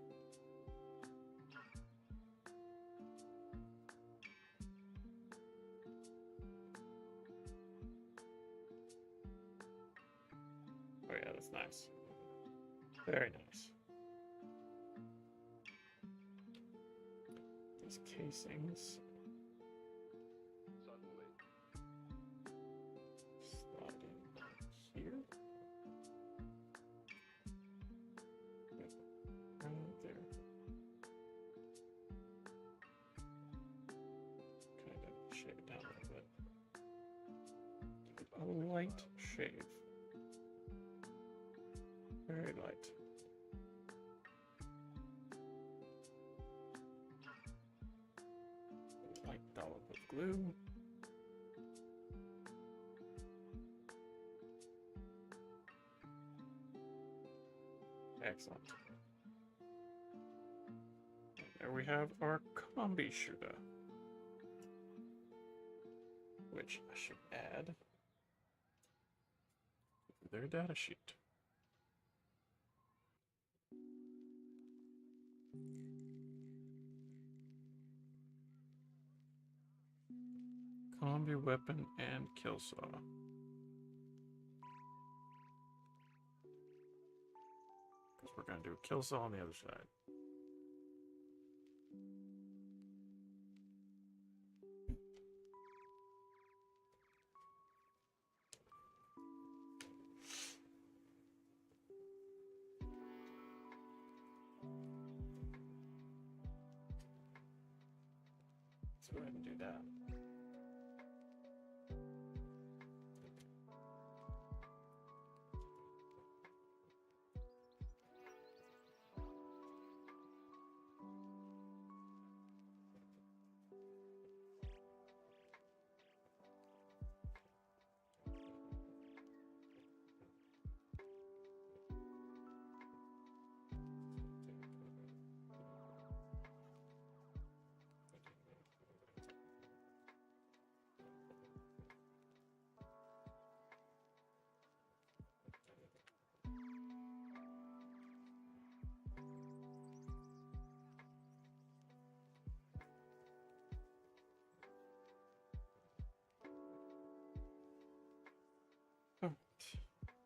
Oh yeah, that's nice. Very nice. These casings Suddenly. slide in here. Yep, right there. Kind of light shave. Very light. Light dollop of glue. Excellent. There we have our combi shooter, which I should add to their data sheet. Combi weapon and kill saw. Because we're going to do a kill saw on the other side. Let's go ahead and do that. Oh,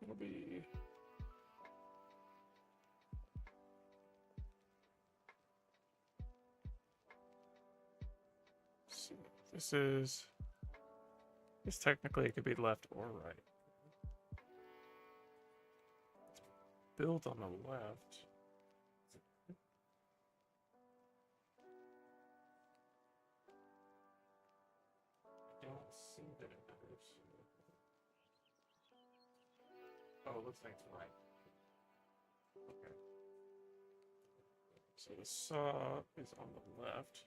it'll be see. This technically it could be left or right. Built on the left. I don't see that it matters. Oh, it looks like it's right. Okay. So the saw is on the left.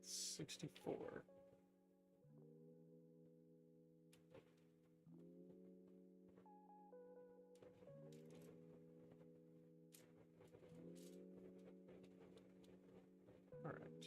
It's 64. All right.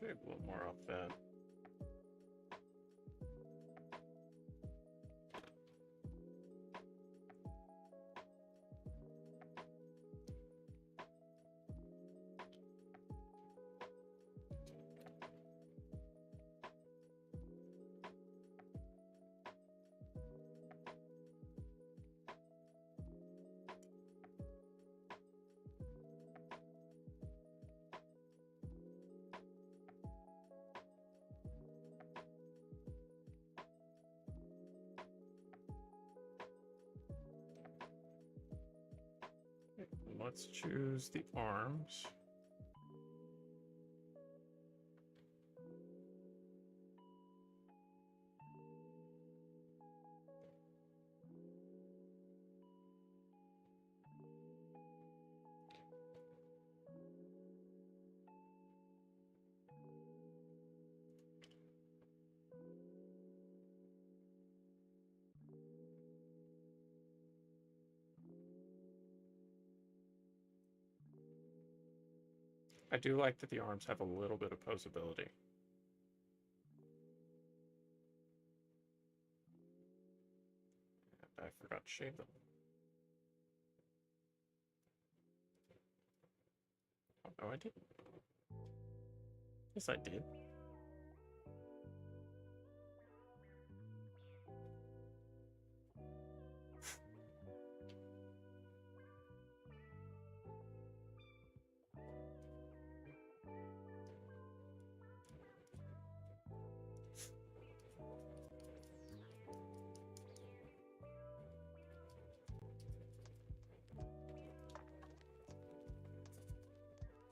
Shave a little more off that. Let's choose the arms. I do like that the arms have a little bit of posability. I forgot to shave them. Oh, no, I didn't. Yes, I did.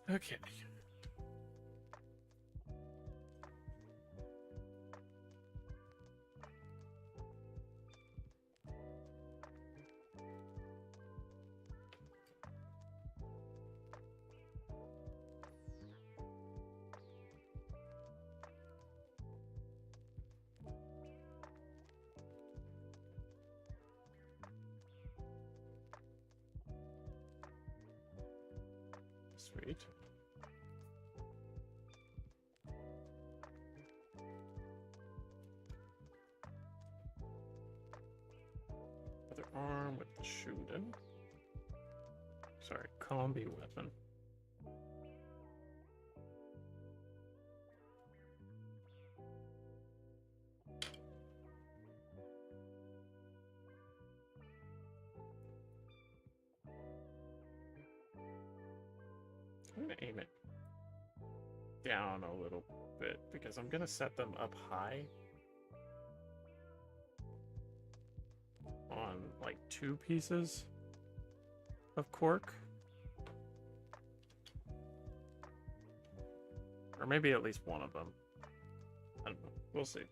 Okay. Sweet. Other arm with the shooting. Sorry, combi weapon. I'm gonna aim it down a little bit because I'm gonna set them up high on like 2 pieces of cork. Or maybe at least one of them. I don't know. We'll see.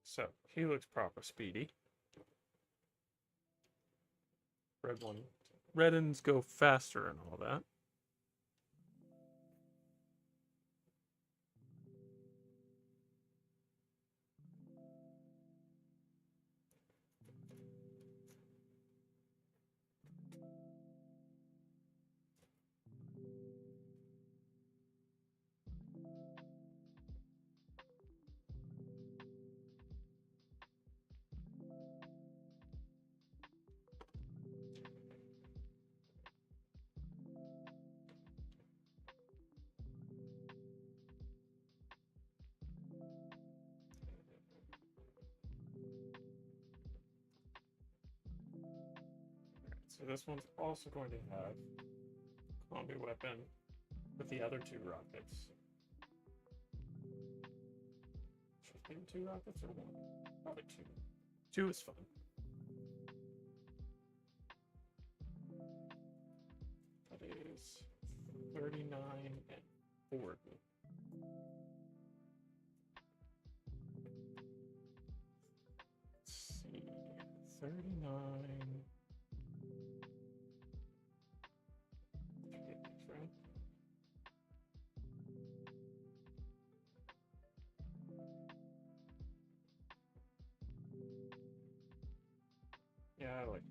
So he looks proper speedy. Red one. Red uns go faster and all that. So this one's also going to have combi weapon with the other 2 rockets. Should I think 2 rockets or 1? Probably 2. 2 is fun. That is 39 and 40. Let's see. 39. Right? Yeah, I like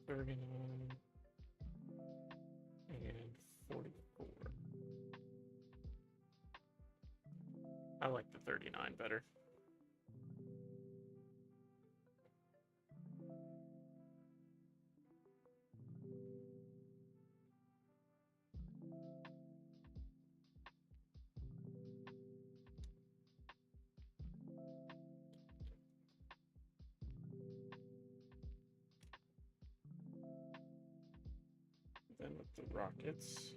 39 and 44. I like the 39 better. Then with the rockets.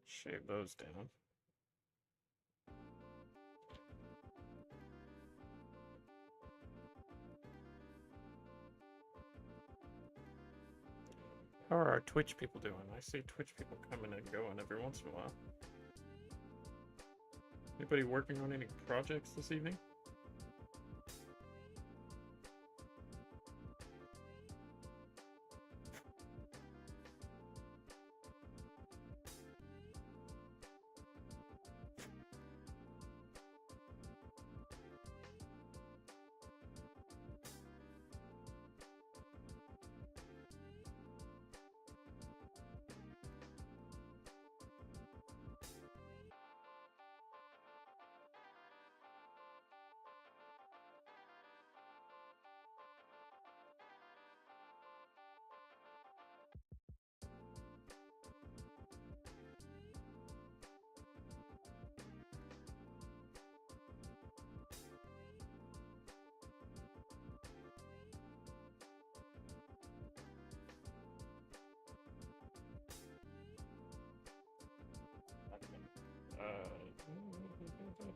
Shave those down. How are our Twitch people doing? I see Twitch people coming and going every once in a while. Anybody working on any projects this evening?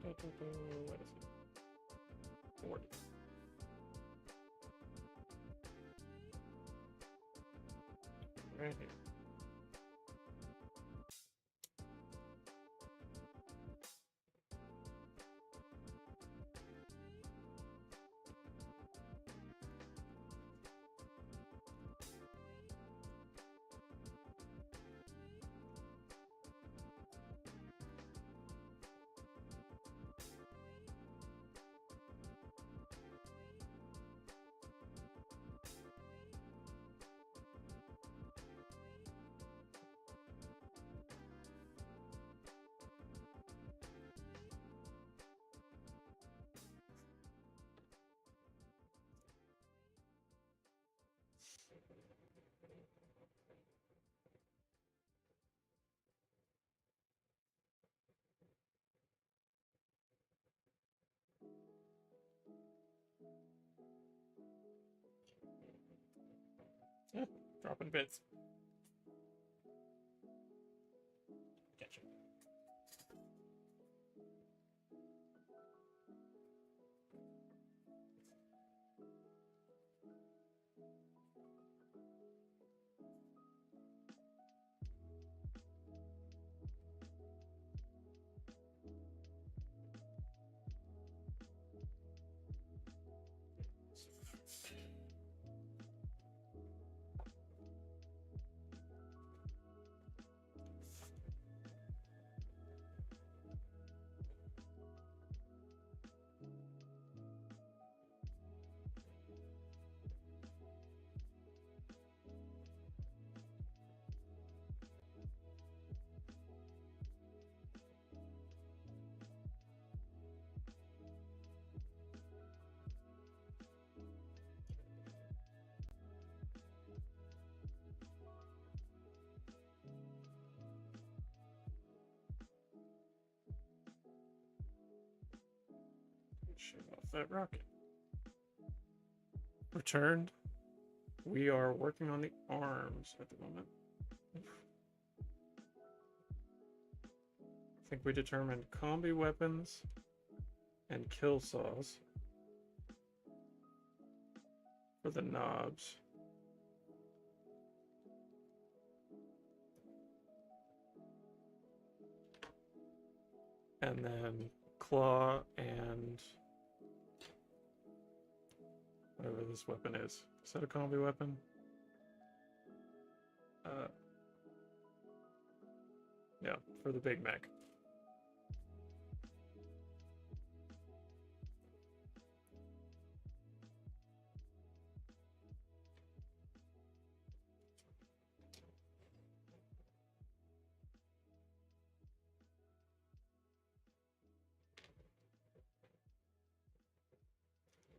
What is it? 40. Right here. Yeah, dropping bits. Gotcha. Shave off that rocket. Returned. We are working on the arms at the moment. I think we determined combi weapons and kill saws for the knobs. And then claw and whatever this weapon is. Is that a combi weapon? Yeah, for the Big Mac.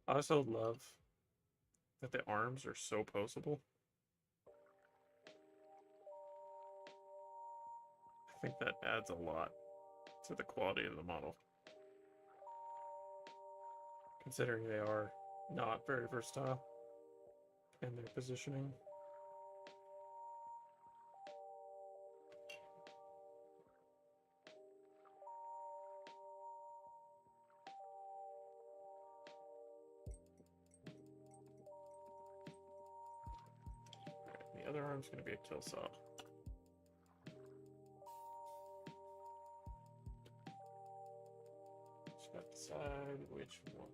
I also love that the arms are so poseable. I think that adds a lot to the quality of the model, considering they are not very versatile in their positioning. The other arm's going to be a kill saw. Just got to decide which one.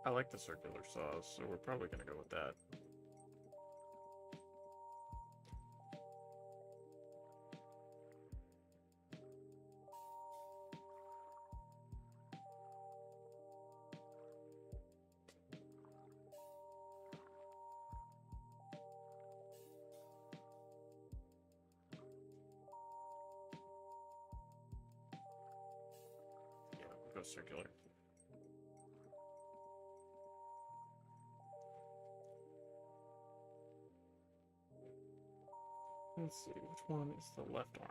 I like the circular saws, so we're probably going to go with that. Yeah, we'll go circular. Let's see, which one is the left arm?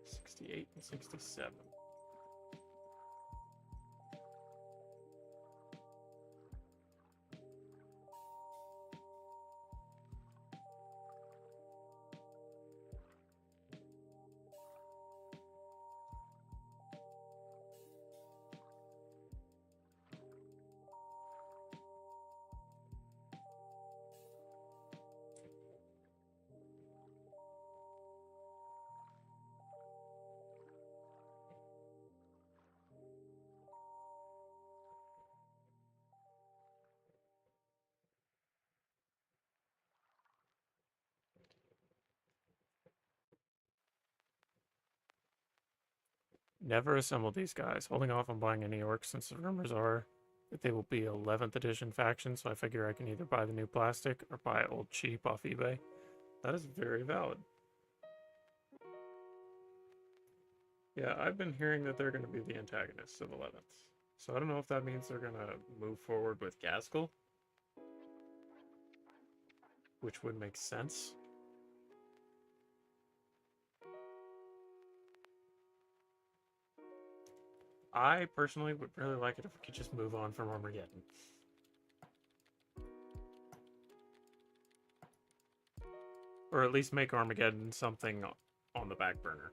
68 and 67. Never assembled these guys, holding off on buying any orcs since the rumors are that they will be 11th edition faction, so I figure I can either buy the new plastic or buy old cheap off eBay. That is very valid. Yeah, I've been hearing that they're going to be the antagonists of 11th. So I don't know if that means they're going to move forward with Gaskell, which would make sense. I personally would really like it if we could just move on from Armageddon. Or at least make Armageddon something on the back burner.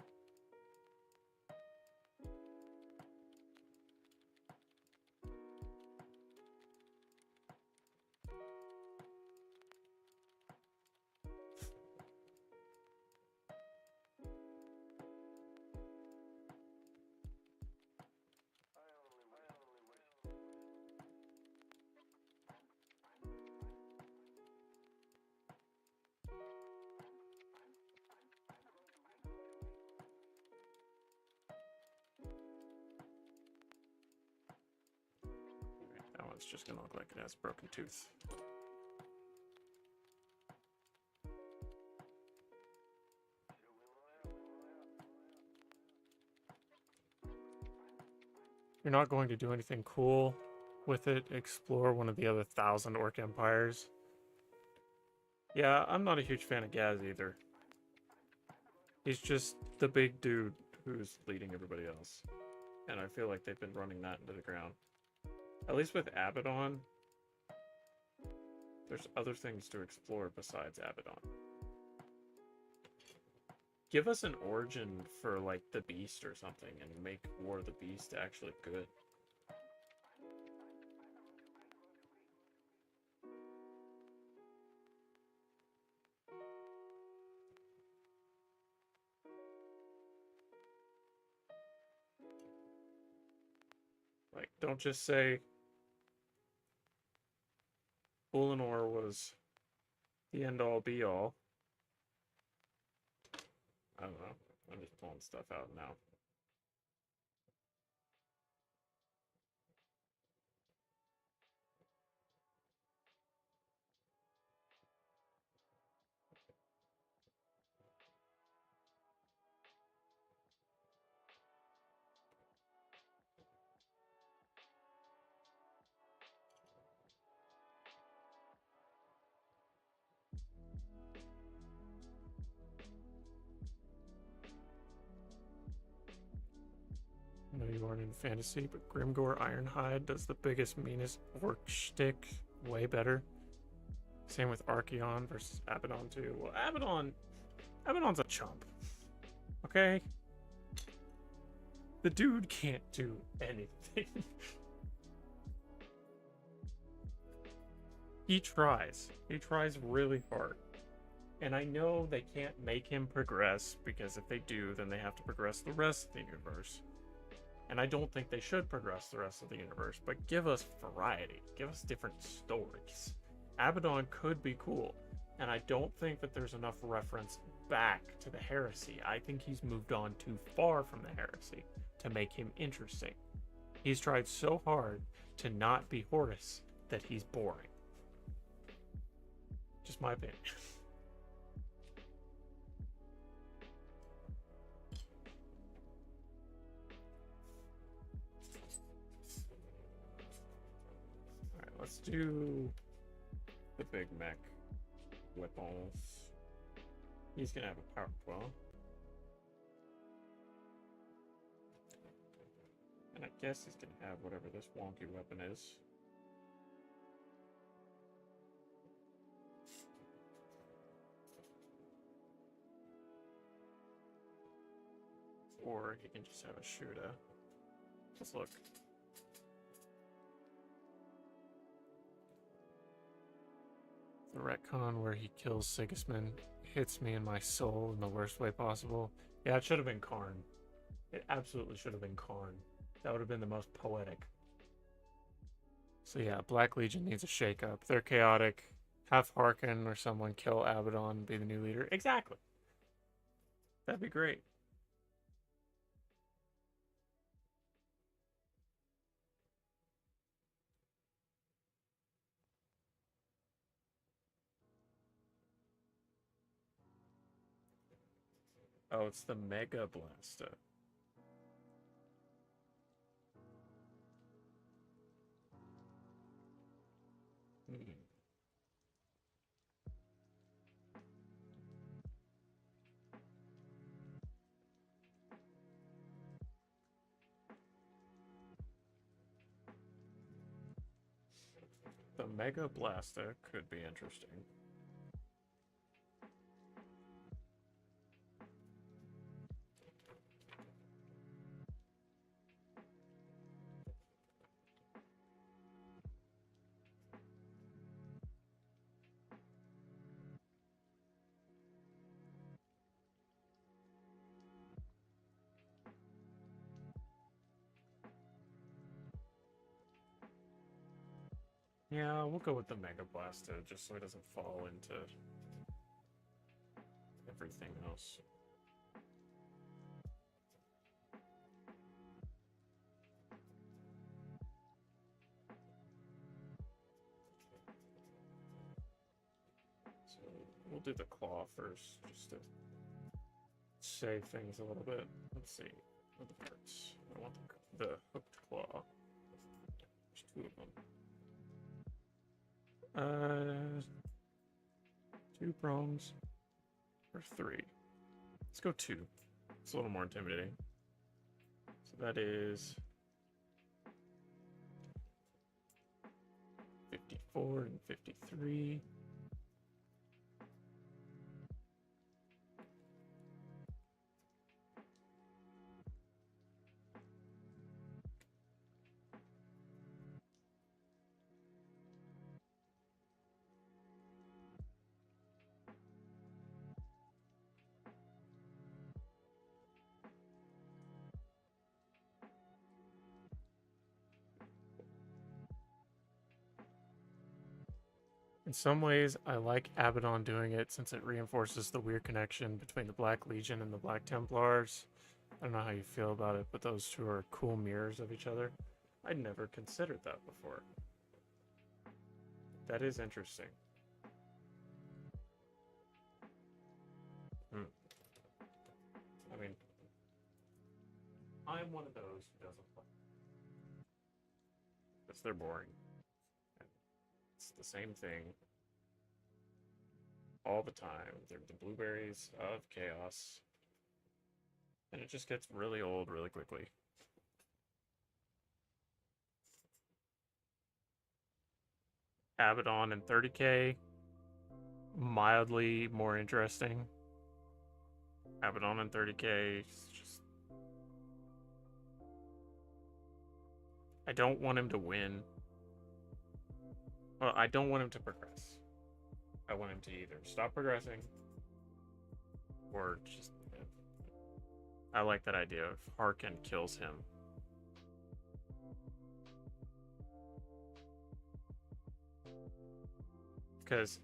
That one's just gonna look like it has a broken tooth. You're not going to do anything cool with it. Explore one of the other 1,000 orc empires. Yeah, I'm not a huge fan of Gaz either. He's just the big dude who's leading everybody else. And I feel like they've been running that into the ground. At least with Abaddon, there's other things to explore besides Abaddon. Give us an origin for, like, the Beast or something, and make War of the Beast actually good. Like, don't just say Ulanor was the end-all be-all. I don't know. I'm just pulling stuff out now. I know you aren't in fantasy, but Grimgore Ironhide does the biggest, meanest orc shtick way better. Same with Archeon versus Abaddon too. Well, Abaddon's a chump. Okay? The dude can't do anything. He tries. He tries really hard. And I know they can't make him progress, because if they do, then they have to progress the rest of the universe. And I don't think they should progress the rest of the universe, but give us variety. Give us different stories. Abaddon could be cool, and I don't think that there's enough reference back to the heresy. I think he's moved on too far from the heresy to make him interesting. He's tried so hard to not be Horus that he's boring. Just my opinion. Alright, let's do the big mech weapons. He's gonna have a power 12. And I guess he's gonna have whatever this wonky weapon is. Or he can just have a shooter. Let's look. The retcon where he kills Sigismund hits me in my soul in the worst way possible. Yeah, it should have been Karn. It absolutely should have been Karn. That would have been the most poetic. So yeah, Black Legion needs a shakeup. They're chaotic. Have Harkin or someone kill Abaddon, be the new leader. Exactly. That'd be great. Oh, it's the Mega Blaster. Hmm. The Mega Blaster could be interesting. Yeah, we'll go with the Mega Blaster just so it doesn't fall into everything else. So we'll do the claw first, just to save things a little bit. Let's see. What are the parts? I want the hooked claw. There's two of them. 2 prongs or 3? Let's go 2. It's a little more intimidating. So that is 54 and 53. In some ways, I like Abaddon doing it since it reinforces the weird connection between the Black Legion and the Black Templars. I don't know how you feel about it, but those two are cool mirrors of each other. I'd never considered that before. That is interesting. I mean, I'm one of those who doesn't play. Because they're boring. It's the same thing all the time. They're the blueberries of chaos. And it just gets really old really quickly. Abaddon and 30k, mildly more interesting. Abaddon and 30k is just... I don't want him to win. Well, I don't want him to progress. I want him to either stop progressing or just... I like that idea of Harkin kills him. Because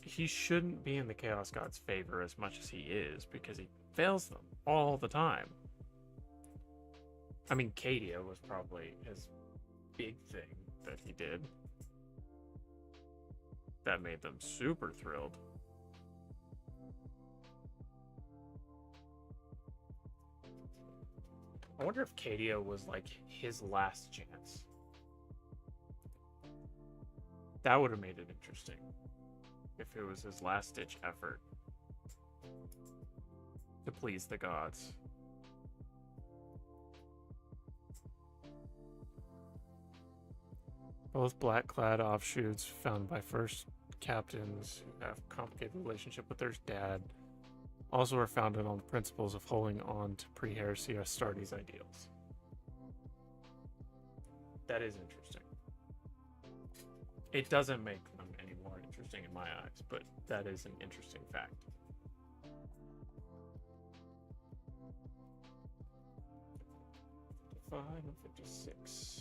he shouldn't be in the Chaos God's favor as much as he is, because he fails them all the time. I mean, Cadia was probably his big thing that he did. That made them super thrilled. I wonder if Cadia was like his last chance. That would have made it interesting. If it was his last ditch effort to please the gods. Both black-clad offshoots found by first captains who have complicated relationship with their dad also are founded on the principles of holding on to pre-heresy Astartes ideals. That is interesting. It doesn't make them any more interesting in my eyes, but that is an interesting fact. And 56.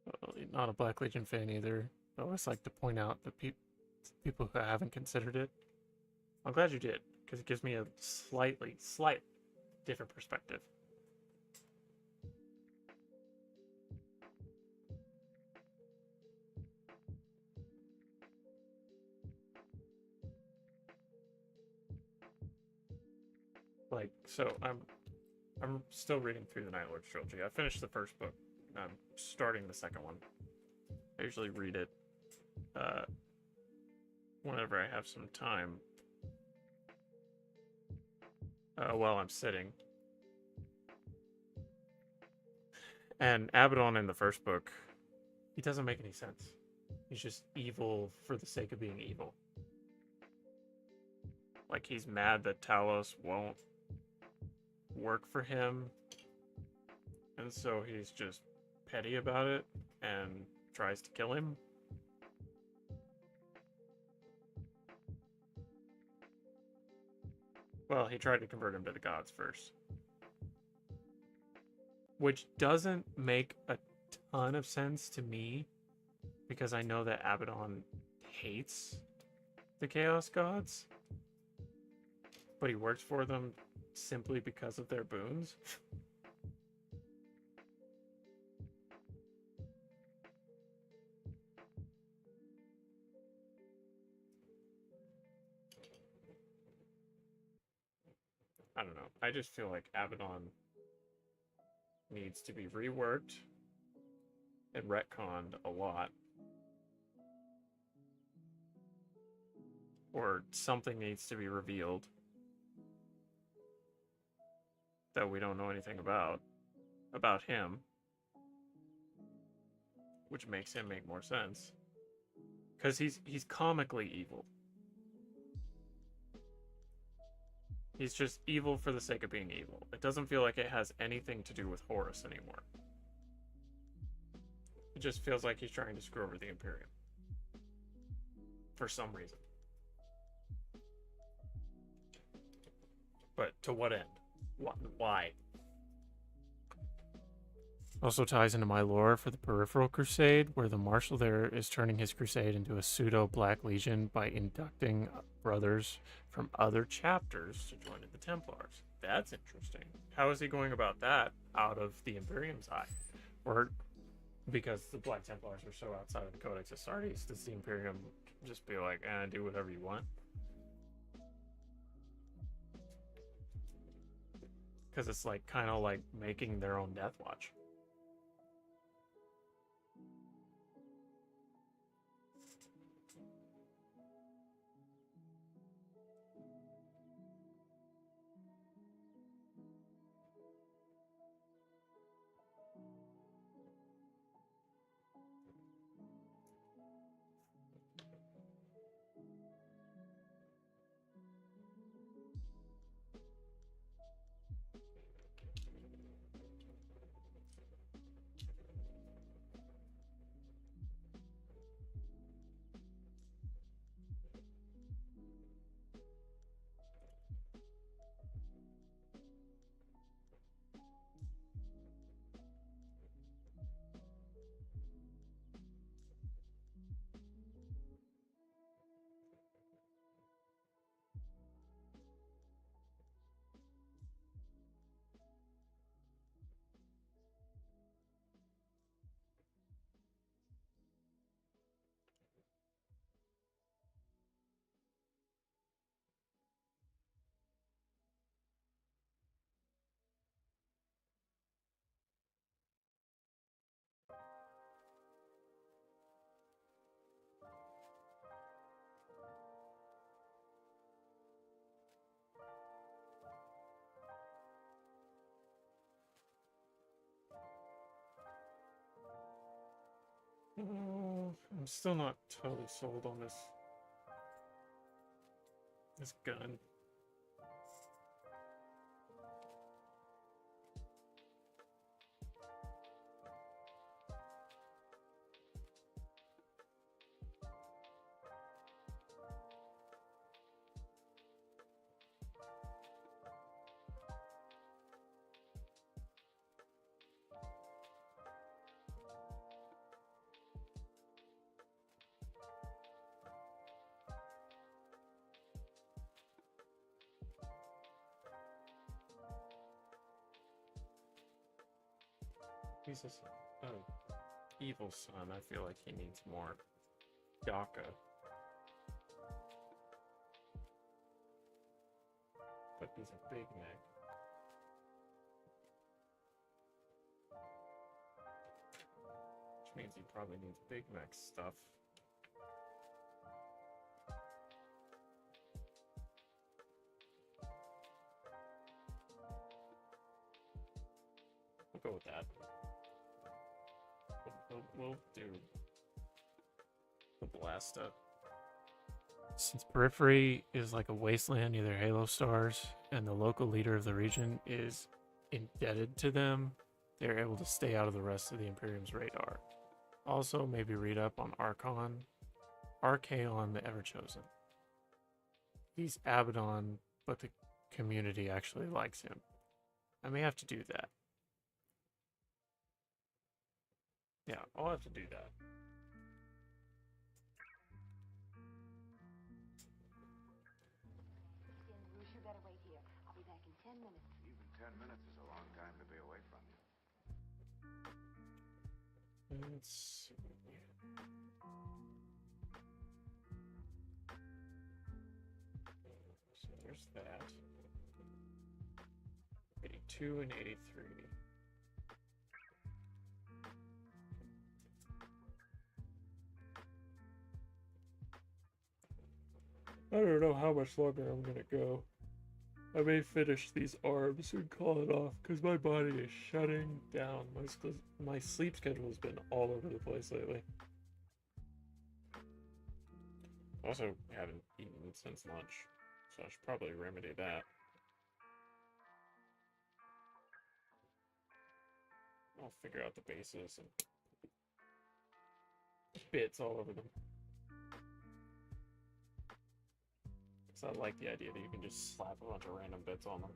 Well, not a Black Legion fan either. I always like to point out the people who haven't considered it. I'm glad you did, because it gives me a slight different perspective. Like, so I'm still reading through the Night Lords trilogy. I finished the first book. I'm starting the second one. I usually read it whenever I have some time while I'm sitting. And Abaddon in the first book, he doesn't make any sense. He's just evil for the sake of being evil. Like, he's mad that Talos won't work for him. And so he's just petty about it and tries to kill him. Well, he tried to convert him to the gods first. Which doesn't make a ton of sense to me, because I know that Abaddon hates the Chaos Gods, but he works for them simply because of their boons. I don't know. I just feel like Abaddon needs to be reworked and retconned a lot. Or something needs to be revealed that we don't know anything about him, which makes him make more sense. Because he's comically evil. He's just evil for the sake of being evil. It doesn't feel like it has anything to do with Horus anymore. It just feels like he's trying to screw over the Imperium. For some reason. But to what end? Why? Also ties into my lore for the Peripheral Crusade, where the Marshal there is turning his crusade into a pseudo-Black Legion by inducting brothers from other chapters to join the Templars. That's interesting. How is he going about that out of the Imperium's eye? Or because the Black Templars are so outside of the Codex Astartes, does the Imperium just be like, do whatever you want? Because it's like kind of like making their own Death Watch. Oh, I'm still not totally sold on this gun. He's just evil son. I feel like he needs more DACA. But he's a big neck. Which means he probably needs Big Mac stuff. We'll go with that. We'll do the blast up. Since Periphery is like a wasteland near their Halo stars, and the local leader of the region is indebted to them, they're able to stay out of the rest of the Imperium's radar. Also, maybe read up on Archaon the Everchosen. He's Abaddon, but the community actually likes him. I may have to do that. Yeah, I'll have to do that. Rouge, you better wait here. I'll be back in 10 minutes. Even 10 minutes is a long time to be away from you. Let's see. So there's that. 82 and 83. I don't know how much longer I'm gonna go. I may finish these arms and call it off because my body is shutting down. My sleep schedule has been all over the place lately. Also, haven't eaten since lunch, so I should probably remedy that. I'll figure out the bases and bits all over them. Because I like the idea that you can just slap a bunch of random bits on them.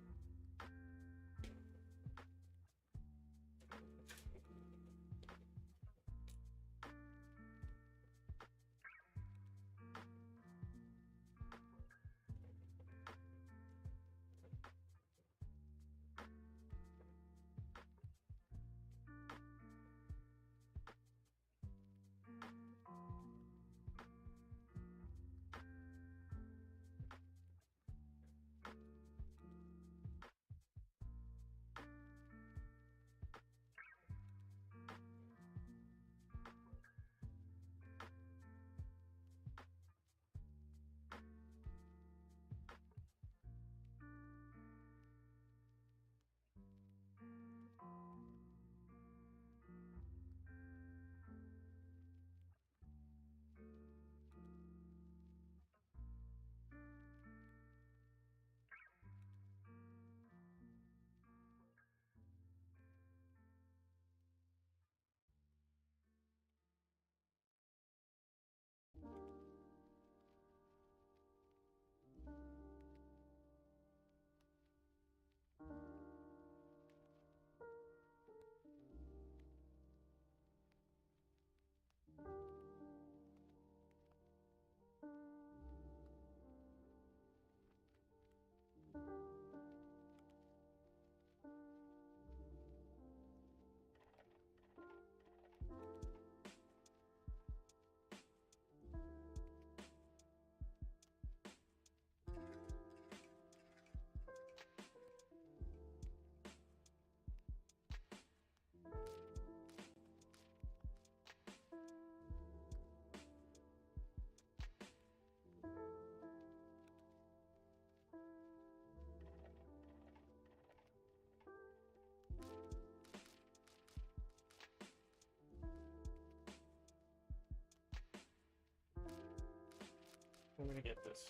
I'm gonna get this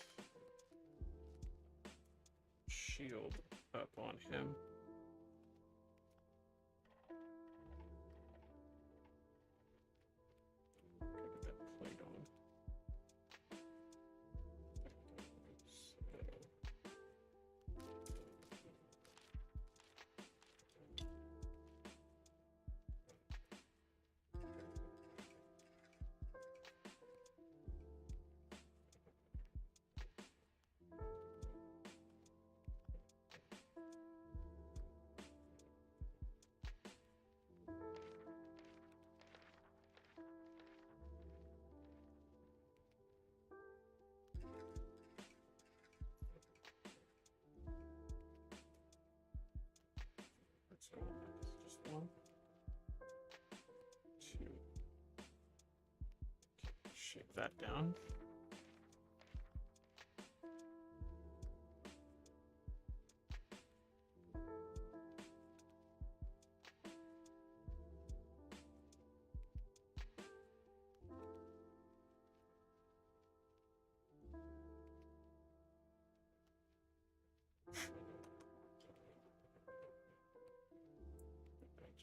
shield up on him. Get that plate on. Let's go. Just one, two. Shake that down.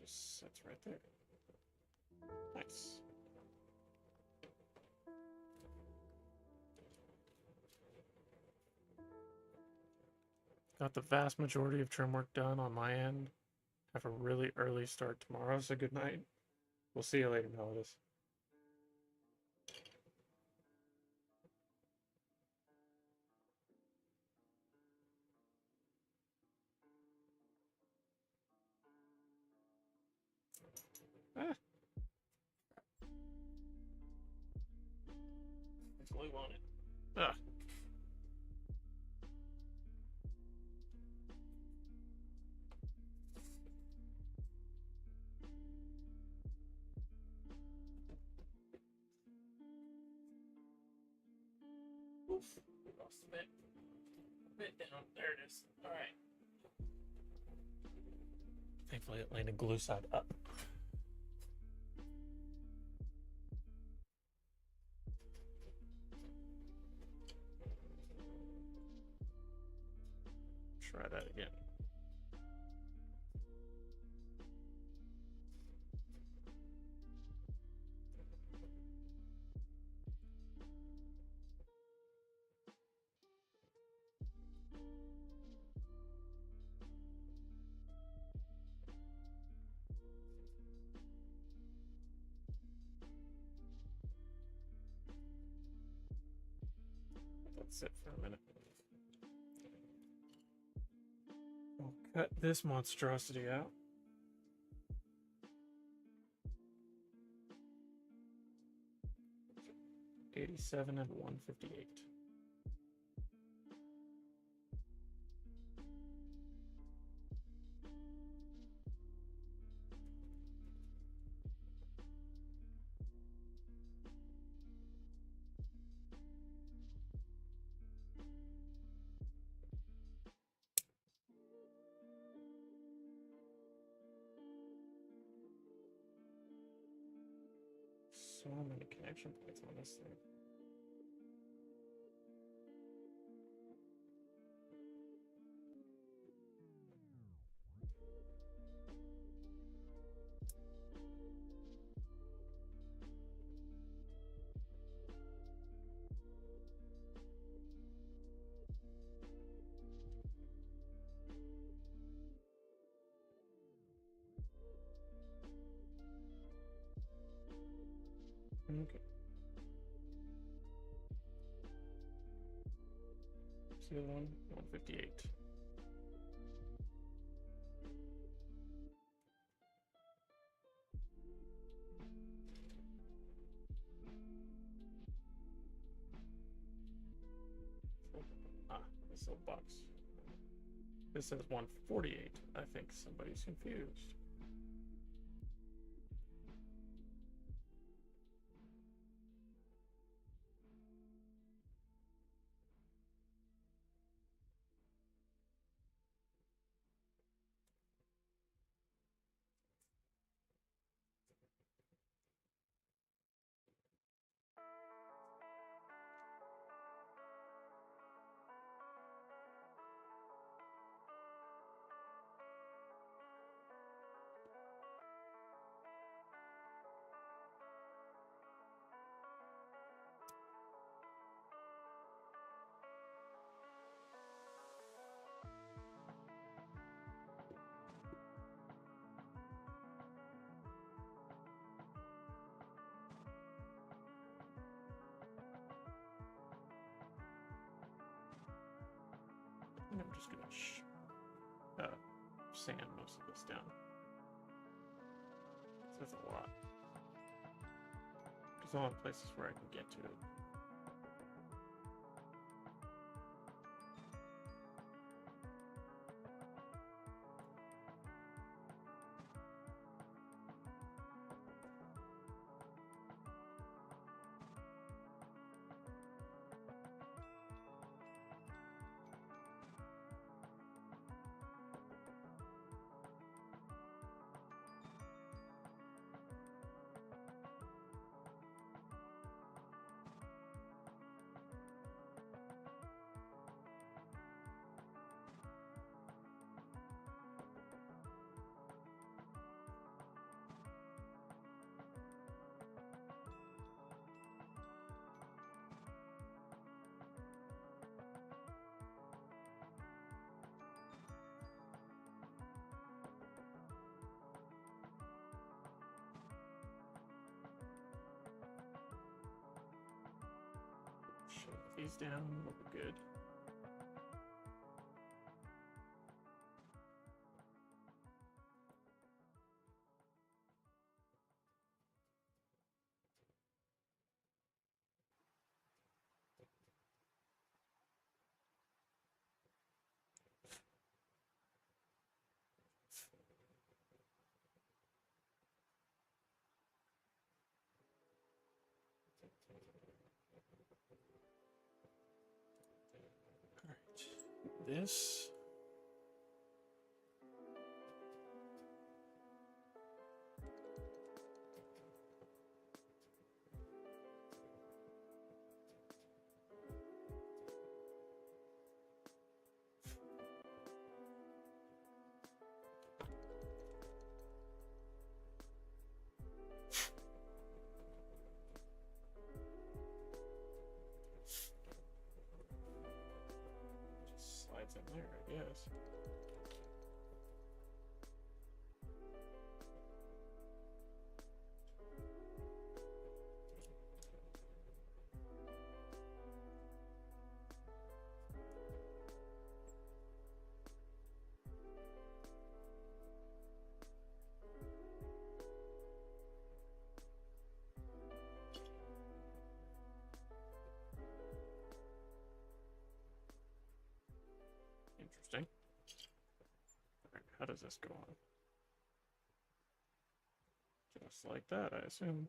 just sits right there. Nice. Got the vast majority of trim work done on my end. Have a really early start tomorrow, so good night. We'll see you later, Melodis. Ah. Glue on it. Ah. Oof. Lost a bit. Bit down. There it is. Alright. Thankfully it landed glue side up. Try that again. Let's sit for a minute. We'll cut this monstrosity out. $87 and $158. So many connection points on this thing. Okay. See the one? 158. This little box. This says 148. I think somebody's confused. And I'm just gonna sand most of this down. That's a lot. There's all the places where I can get to it. these down, we'll be good. Alright, this. Just slides in there, I guess. Interesting. Alright, how does this go on? Just like that, I assume.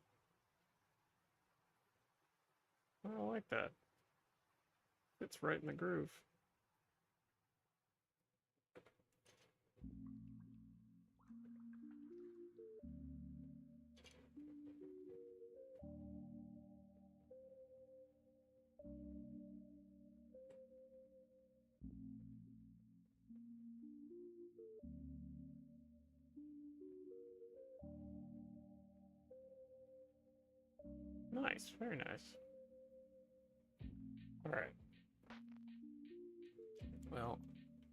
I like that. Fits right in the groove. Nice, very nice. Alright. Well,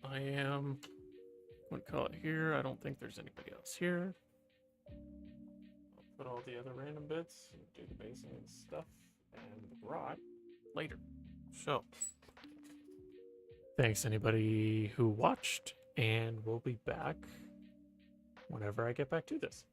I am going to call it here. I don't think there's anybody else here. I'll put all the other random bits, do the basing and stuff, and the rod later. So, thanks anybody who watched, and we'll be back whenever I get back to this.